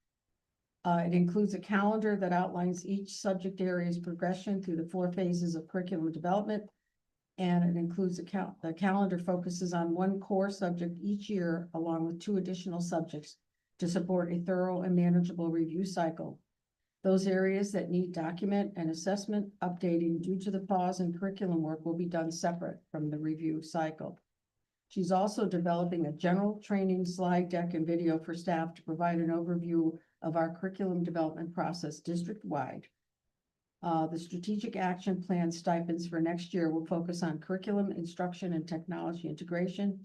It includes a calendar that outlines each subject area's progression through the 4 phases of curriculum development. And it includes the calendar focuses on one core subject each year, along with 2 additional subjects to support a thorough and manageable review cycle. Those areas that need document and assessment updating due to the pause in curriculum work will be done separate from the review cycle. She's also developing a general training slide deck and video for staff to provide an overview of our curriculum development process district-wide. The strategic action plan stipends for next year will focus on curriculum, instruction, and technology integration.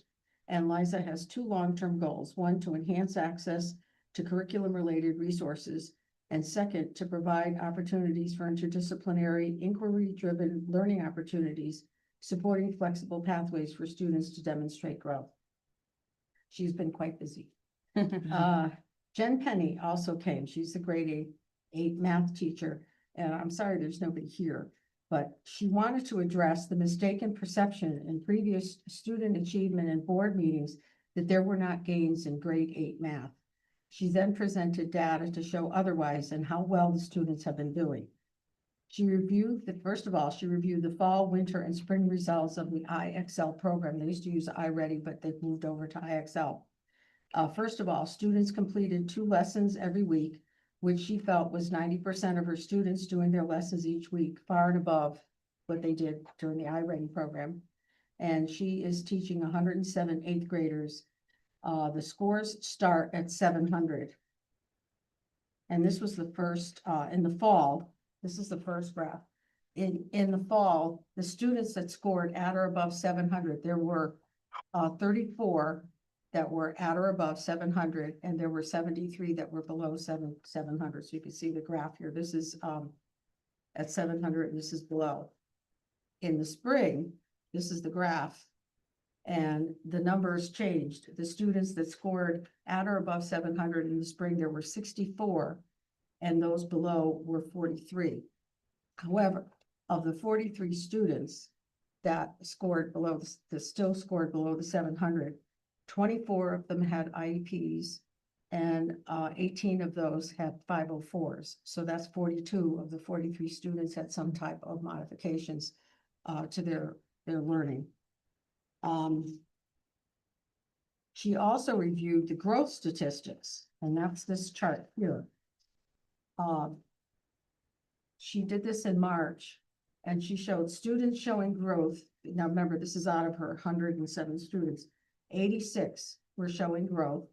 And Liza has 2 long-term goals. One, to enhance access to curriculum-related resources. And second, to provide opportunities for interdisciplinary, inquiry-driven learning opportunities, supporting flexible pathways for students to demonstrate growth. She's been quite busy. Jen Penny also came. She's the grade 8 math teacher. And I'm sorry there's nobody here, but she wanted to address the mistaken perception in previous student achievement and board meetings that there were not gains in grade 8 math. She then presented data to show otherwise and how well the students have been doing. She reviewed first of all, she reviewed the fall, winter, and spring results of the IXL program. They used to use iReady, but they've moved over to IXL. First of all, students completed 2 lessons every week, which she felt was 90% of her students doing their lessons each week, far and above what they did during the iReady program. And she is teaching 107 8th graders. The scores start at 700. And this was the first, in the fall, this is the first graph. In the fall, the students that scored at or above 700, there were 34 that were at or above 700, and there were 73 that were below 700. So you can see the graph here. This is at 700, and this is below. In the spring, this is the graph, and the numbers changed. The students that scored at or above 700 in the spring, there were 64, and those below were 43. However, of the 43 students that scored below, still scored below the 700, 24 of them had IEPs, and 18 of those had 504s. So that's 42 of the 43 students had some type of modifications to their learning. She also reviewed the growth statistics, and that's this chart here. She did this in March, and she showed students showing growth. Now, remember, this is out of her 107 students. 86 were showing growth.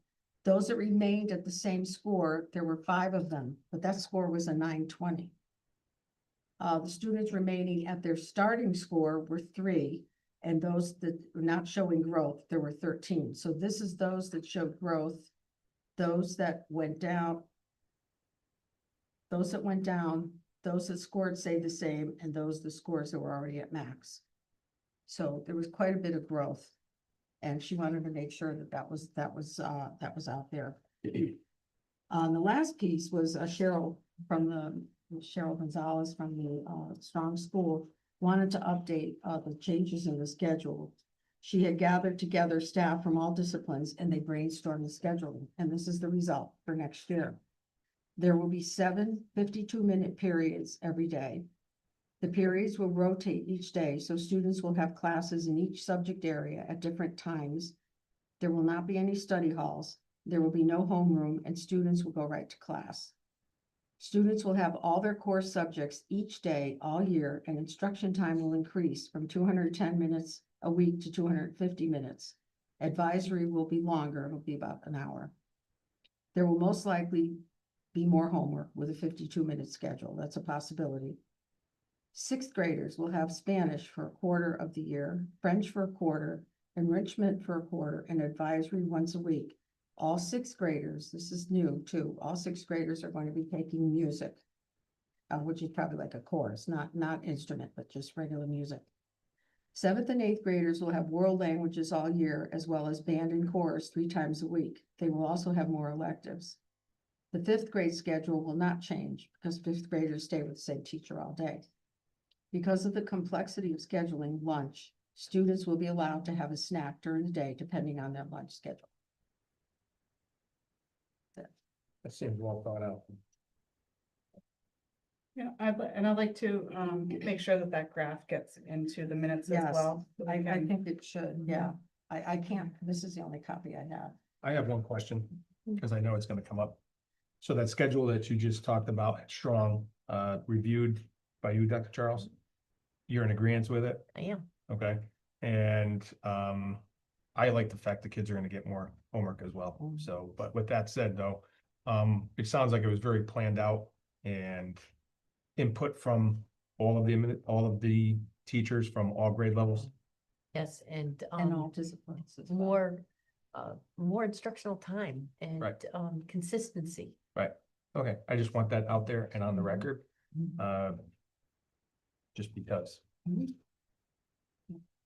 Those that remained at the same score, there were 5 of them, but that score was a 920. The students remaining at their starting score were 3, and those that were not showing growth, there were 13. So this is those that showed growth, those that went down, those that scored stayed the same, and the scores that were already at max. So there was quite a bit of growth, and she wanted to make sure that was out there. The last piece was Cheryl Gonzalez from the Strong School wanted to update the changes in the schedule. She had gathered together staff from all disciplines, and they brainstormed the schedule, and this is the result for next year. There will be 7 52-minute periods every day. The periods will rotate each day, so students will have classes in each subject area at different times. There will not be any study halls. There will be no homeroom, and students will go right to class. Students will have all their core subjects each day, all year, and instruction time will increase from 210 minutes a week to 250 minutes. Advisory will be longer, it'll be about an hour. There will most likely be more homework with a 52-minute schedule. That's a possibility. 6th graders will have Spanish for a quarter of the year, French for a quarter, enrichment for a quarter, and advisory once a week. All 6th graders, this is new too, all 6th graders are going to be taking music, which is probably like a chorus, not instrument, but just regular music. 7th and 8th graders will have world languages all year, as well as band and chorus 3 times a week. They will also have more electives. The 5th grade schedule will not change because 5th graders stay with the same teacher all day. Because of the complexity of scheduling lunch, students will be allowed to have a snack during the day, depending on their lunch schedule. That seems well thought out. Yeah, I'd like to make sure that graph gets into the minutes as Yes, well. I think it should, yeah. I can't, this is the only copy I have. I have one question, because I know it's gonna come up. So that schedule that you just talked about, Strong, reviewed by you, Dr. Charles? You're in agreement with it? I am. Okay, and I like the fact the kids are gonna get more homework as well. So, but with that said, though, it sounds like it was very planned out and input from all of the teachers from all grade levels. Yes, and all disciplines as well. more instructional time and Right. Consistency. Right. Okay, I just want that out there and on the record. Just because.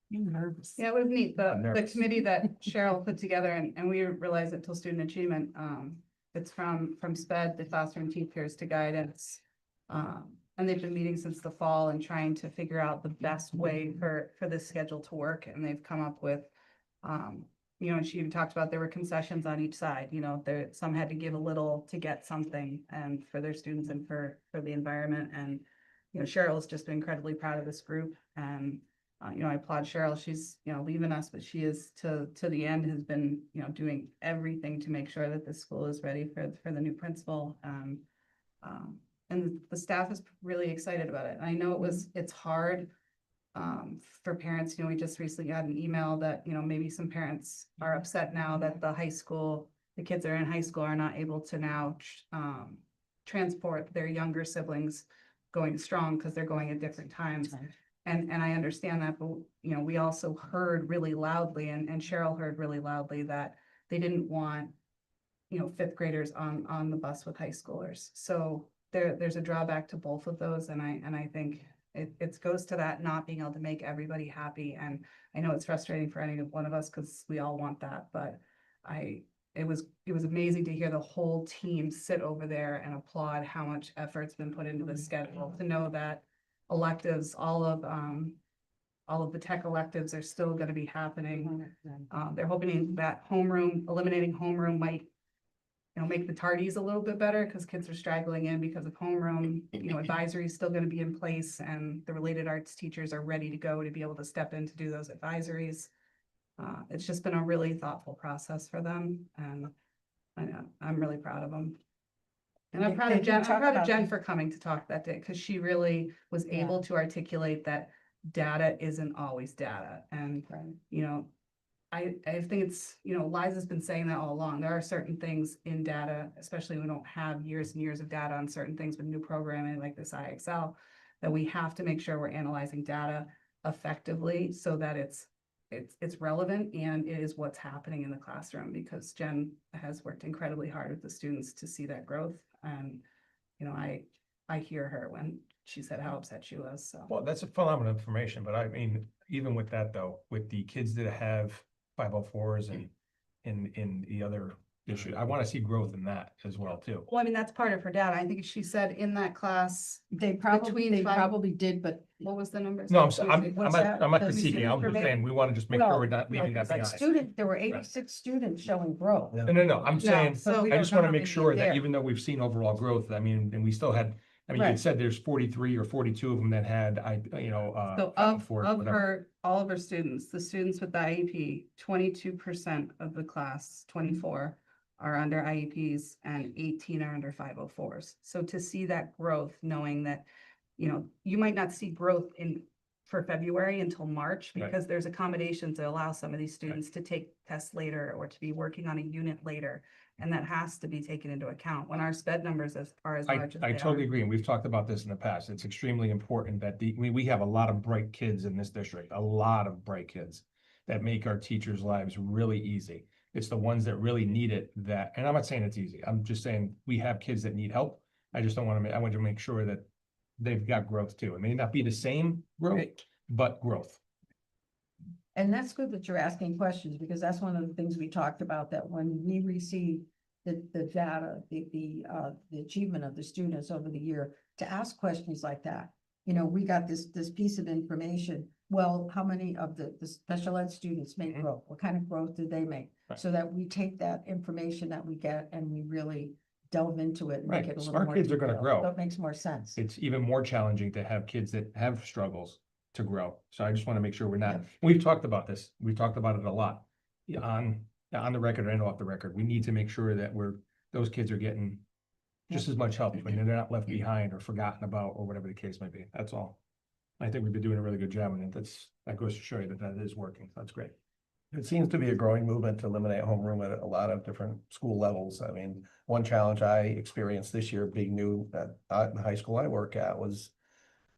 You're nervous. Yeah, it was neat. I'm The nervous. committee that Cheryl put together, and we realized it till student achievement, it's from SPED, the classroom teachers, to guidance. And they've been meeting since the fall and trying to figure out the best way for this schedule to work. And they've come up with, and she even talked about there were concessions on each side, some had to give a little to get something and for their students and for the environment. And, Cheryl's just been incredibly proud of this group. And, I applaud Cheryl. She's, leaving us, but she is to the end has been, doing everything to make sure that the school is ready for the new principal. And the staff is really excited about it. I know it's hard for parents. We just recently got an email that, maybe some parents are upset now that the kids that are in high school are not able to now transport their younger siblings going Strong because they're going at different times. And I understand that, but, we also heard really loudly, and Cheryl heard really loudly that they didn't want, 5th graders on the bus with high schoolers. So there's a drawback to both of those. And I think it goes to that not being able to make everybody happy. And I know it's frustrating for any one of us because we all want that, but it was amazing to hear the whole team sit over there and applaud how much effort's been put into the schedule, to know that electives, all of the tech electives are still going to be happening. They're hoping that eliminating homeroom might, make the tardies a little bit better because kids are straggling in because of homeroom. Advisory is still going to be in place, and the related arts teachers are ready to go to be able to step in to do those advisories. It's just been a really thoughtful process for them, and I'm really proud of them. And I'm proud They of Jen, talk I'm proud of about Jen the- for coming to talk that day, because she really was Yeah. able to articulate that data isn't always data. And, you know, I think it's, you know, Liza's been saying that all along. There are certain things in data, especially when we don't have years and years of data on certain things with new programming like this IXL, that we have to make sure we're analyzing data effectively so that it's relevant and it is what's happening in the classroom, because Jen has worked incredibly hard with the students to see that growth. And, you know, I hear her when she said how upset she was, so. Well, that's a phenomenal information, but I mean, even with that though, with the kids that have 504s and in the other issue, I want to see growth in that as well too. Well, I mean, that's part of her data. I think she said in that class, They Between five- probably did, but. what was the numbers? No, I'm What's not, that? I'm not The critiquing, I'm just student saying, we want to just make sure Well, we're not leaving no, that but behind. there were 86 students showing growth. No, I'm saying, so we I don't just know want to how make many sure are that there. even though we've seen overall growth, I mean, and we still had, I mean, you had Right. said there's 43 or 42 of them that had, So of 504, whatever. all of her students, the students with the IEP, 22% of the class, 24 are under IEPs and 18 are under 504s. So to see that growth, knowing that, you know, you might not see growth for February until March, Right. because there's accommodations that allow some of these students to take tests later or to be working on a unit later. And that has to be taken into account when our sped numbers are as large as I they totally are. agree, and we've talked about this in the past. It's extremely important that we have a lot of bright kids in this district, a lot of bright kids that make our teachers' lives really easy. It's the ones that really need it that, and I'm not saying it's easy. I'm just saying we have kids that need help. I just don't want to, I want to make sure that they've got growth too. It may not be the same growth, Right. but growth. And that's good that you're asking questions, because that's one of the things we talked about, that when we receive the data, the achievement of the students over the year, to ask questions like that. You know, we got this piece of information. Well, how many of the special ed students make growth? What kind of growth did they make? Right. So that we take that information that we get and we really delve into it and make Right. it a little Smart more kids are gonna detailed. grow. So it makes more sense. It's even more challenging to have kids that have struggles to grow. So I just want to make sure we're not, we've talked about this, we've talked about it a lot. On the record and off the record, we need to make sure that those kids are getting just as much help, and they're not left behind or forgotten about, or whatever the case may be. That's all. I think we've been doing a really good job, and that goes to show you that is working. That's great. It seems to be a growing movement to eliminate homeroom at a lot of different school levels. I mean, one challenge I experienced this year being new at the high school I work at was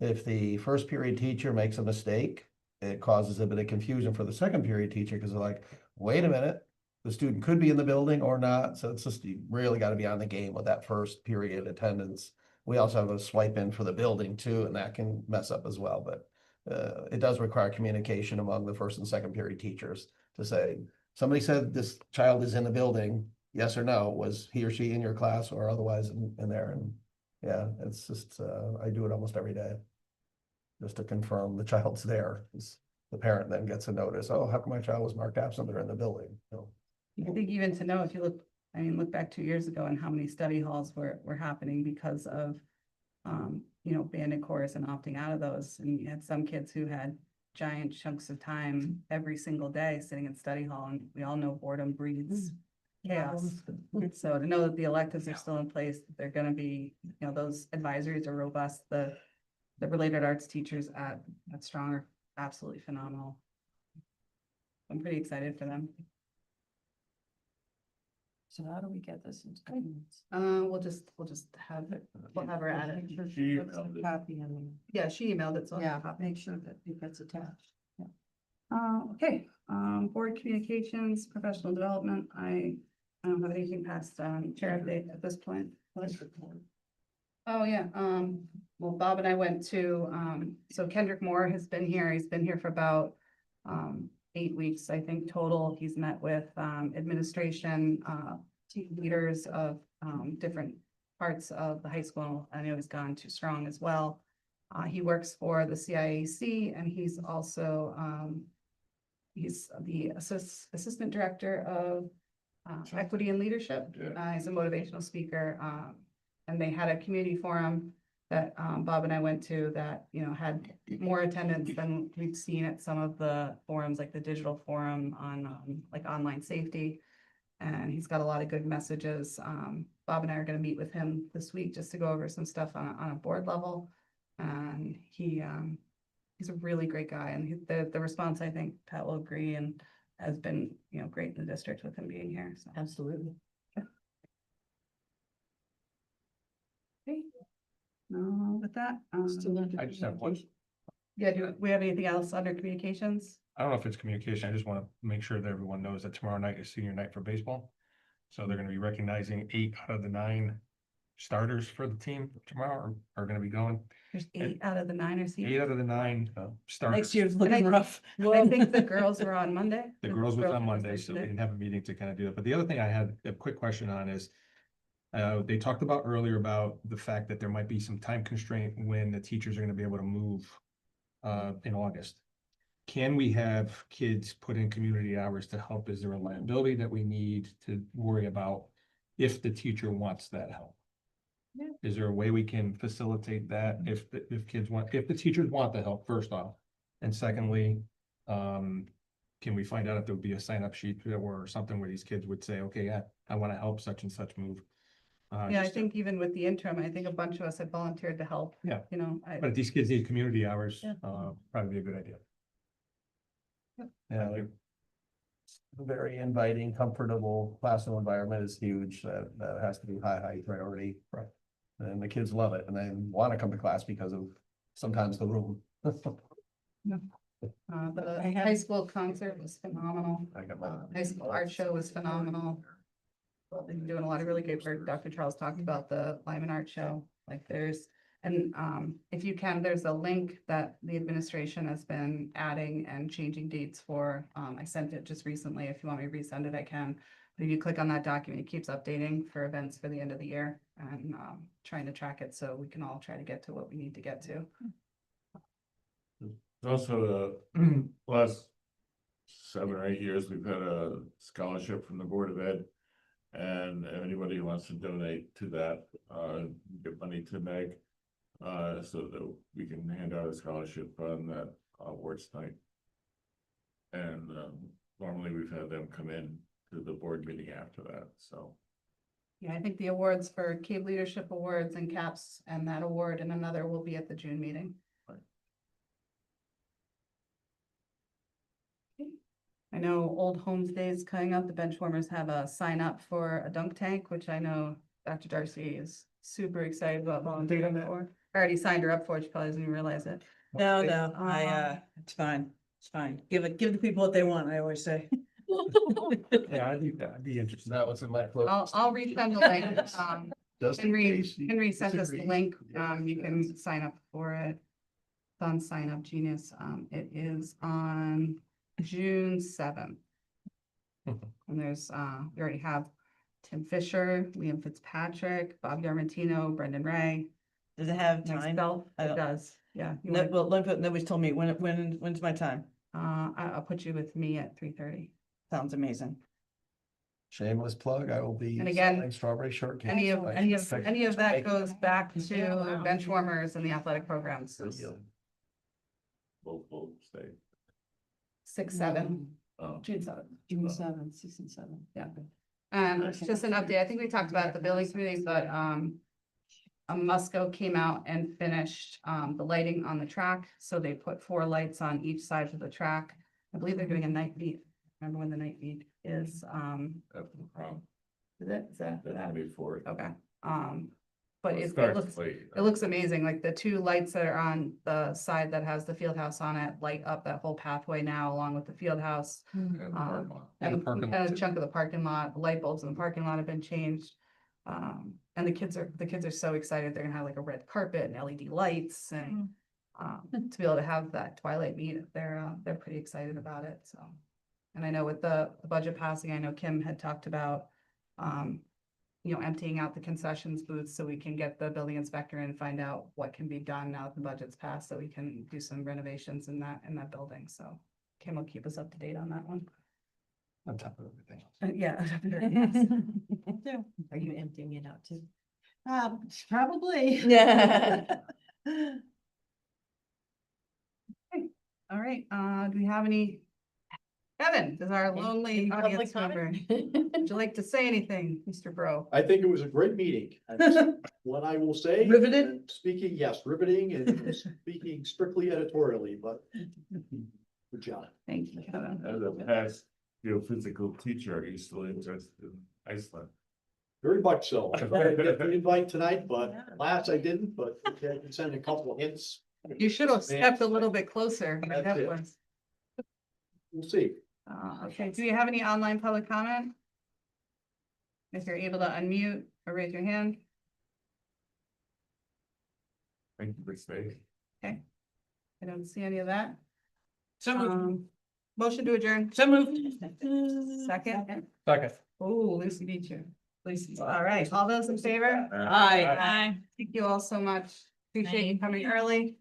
if the first period teacher makes a mistake, it causes a bit of confusion for the second period teacher, because they're like, wait a minute, the student could be in the building or not. So it's just, you really got to be on the game with that first period attendance. We also have a swipe in for the building too, and that can mess up as well. But it does require communication among the first and second period teachers to say, somebody said this child is in the building, yes or no, was he or she in your class or otherwise in there? And yeah, it's just, I do it almost every day. Just to confirm the child's there. The parent then gets a notice, oh, how come my child was marked absent? They're in the building. So, I think even to know, if you look back 2 years ago and how many study halls were happening because of, you know, banded chorus and opting out of those. And you had some kids who had giant chunks of time every single day sitting in study hall, and we all know boredom breeds chaos. So to know that the electives are still in place, they're gonna be, you know, those advisories are robust, the related arts teachers at Strong are absolutely phenomenal. I'm pretty excited for them. So how do we get this into comments? We'll just have her add it. She emailed it. Copy and. Yeah, she emailed it, so. I'll Yeah, copy. make sure that it gets attached. Okay, board communications, professional development, I don't have anything past, chair update at this point. Oh, yeah, well, Bob and I went to, so Kendrick Moore has been here, he's been here for about, 8 weeks, I think, total. He's met with, administration, team leaders of, different parts of the high school. I know he's gone to Strong as well. He works for the CIAC, and he's also, he's the assistant director of equity and leadership. He's a motivational speaker. And they had a community forum that Bob and I went to that, you know, had more attendance than we've seen at some of the forums, like the digital forum on like online safety. And he's got a lot of good messages Bob and I are gonna meet with him this week just to go over some stuff on a board level. And he's a really great guy, and the response, I think Pat will agree, and has been, you know, great in the district with him being here, so. Absolutely. Okay. With that, I just have one. yeah, do we have anything else under communications? I don't know if it's communication. I just want to make sure that everyone knows that tomorrow night is senior night for baseball. So they're going to be recognizing 8 out of the 9 starters for the team tomorrow are going to be going. There's 8 out of the 9 or 8 out of the 9 starters. Next year's looking rough. I think the girls were on Monday. The girls was on were Monday, so we today. didn't have a meeting to kind of do it. But the other thing I had a quick question on is, they talked about earlier about the fact that there might be some time constraint when the teachers are going to be able to move in August. Can we have kids put in community hours to help? Is there a liability that we need to worry about if the teacher wants that help? Yeah. Is there a way we can facilitate that if the teachers want the help, first off? And secondly, can we find out if there would be a sign-up sheet or something where these kids would say, okay, I want to help such and such move? Yeah, I Just- think even with the interim, I think a bunch of us had volunteered to help. Yeah. You know, But if these kids need community hours, Yeah. probably be a good idea. Yeah, like very inviting, comfortable classroom environment is huge. That has to be high priority. Right. And the kids love it and they want to come to class because of sometimes the room. The high school concert was phenomenal. I got my. High school art show was phenomenal. They're doing a lot of really great work. Dr. Charles talked about the Lyman Art Show, like if you can, there's a link that the administration has been adding and changing dates for. I sent it just recently. If you want me to resend it, I can. But if you click on that document, it keeps updating for events for the end of the year and trying to track it so we can all try to get to what we need to get to. Also, last 7 or 8 years, we've had a scholarship from the Board of Ed. And anybody who wants to donate to that, give money to Meg, so that we can hand out a scholarship on that awards night. And normally we've had them come in to the board meeting after that, so. Yeah, I think the awards for CAVE Leadership Awards and CAPS and that award and another will be at the June meeting. I know Old Homes Day is coming up. The Benchwarmers have a sign up for a dunk tank, which I know Dr. Darcy is super excited about volunteering for. I already signed her up for it. She probably doesn't even realize it. No, it's fine. It's fine. Give the people what they want, I always say. Yeah, I'd be interested. That was in my. I'll resend the link. Just in case you Henry sent us the disagree. link. You can sign up for it. It's on Sign Up Genius. It is on June 7th. And there's, we already have Tim Fisher, Liam Fitzpatrick, Bob Yarmentino, Brendan Ray. Does it have time? Myself, I it don't- does, yeah. You No, want- well, nobody's told me when's my time? I'll put you with me at 3:30. Sounds amazing. Shameless plug, I will be. And again, selling strawberry shortcake. Any of that Make- goes back to Benchwarmers and the athletic programs. We'll stay. 6, 7, Oh. June 7th. June 7th, 6 and 7. Yeah. And just an update, I think we talked about it at the building committee, but Musco came out and finished the lighting on the track. So they put 4 lights on each side of the track. I believe they're doing a night beat. Remember when the night beat is, That's the problem. is it? Is that? That's before. Okay, but Well, it it starts looks, late. it looks amazing, like the 2 lights that are on the side that has the field house on it, light up that whole pathway now along with the field house. And the parking lot. And the parking lot, And a too. chunk of the parking lot, the light bulbs in the parking lot have been changed. And the kids are so excited, they're gonna have like a red carpet and LED lights and to be able to have that twilight meet, they're pretty excited about it, so. And I know with the budget passing, I know Kim had talked about, emptying out the concessions booths so we can get the building inspector and find out what can be done now that the budget's passed, so we can do some renovations in that building, so. Kim will keep us up to date on that one. On top of everything else. Yeah. Are you emptying it out too? Probably. Yeah. All right, do we have any Kevin is our lonely audience member. Would you like to say anything, Mr. Bro? I think it was a great meeting. That's what I will say. Riveted? And speaking, yes, riveting and speaking strictly editorially, but good job. Thank you, Kevin. As a past geophysical teacher, I used to live just in Iceland. Very much so. I got the invite tonight, but last I didn't, but I can send a couple of hints. You should have stepped a little bit closer. That's That it. was- We'll see. Okay, do we have any online public comment? If you're able to unmute or raise your hand. Thank you for staying. Okay. I don't see any of that. So moved. Motion to adjourn. So moved. Second. Second. Oh, Lucy beat you. Lucy, all right, all those in favor? Aye. Thank you all so much. Appreciate you coming early.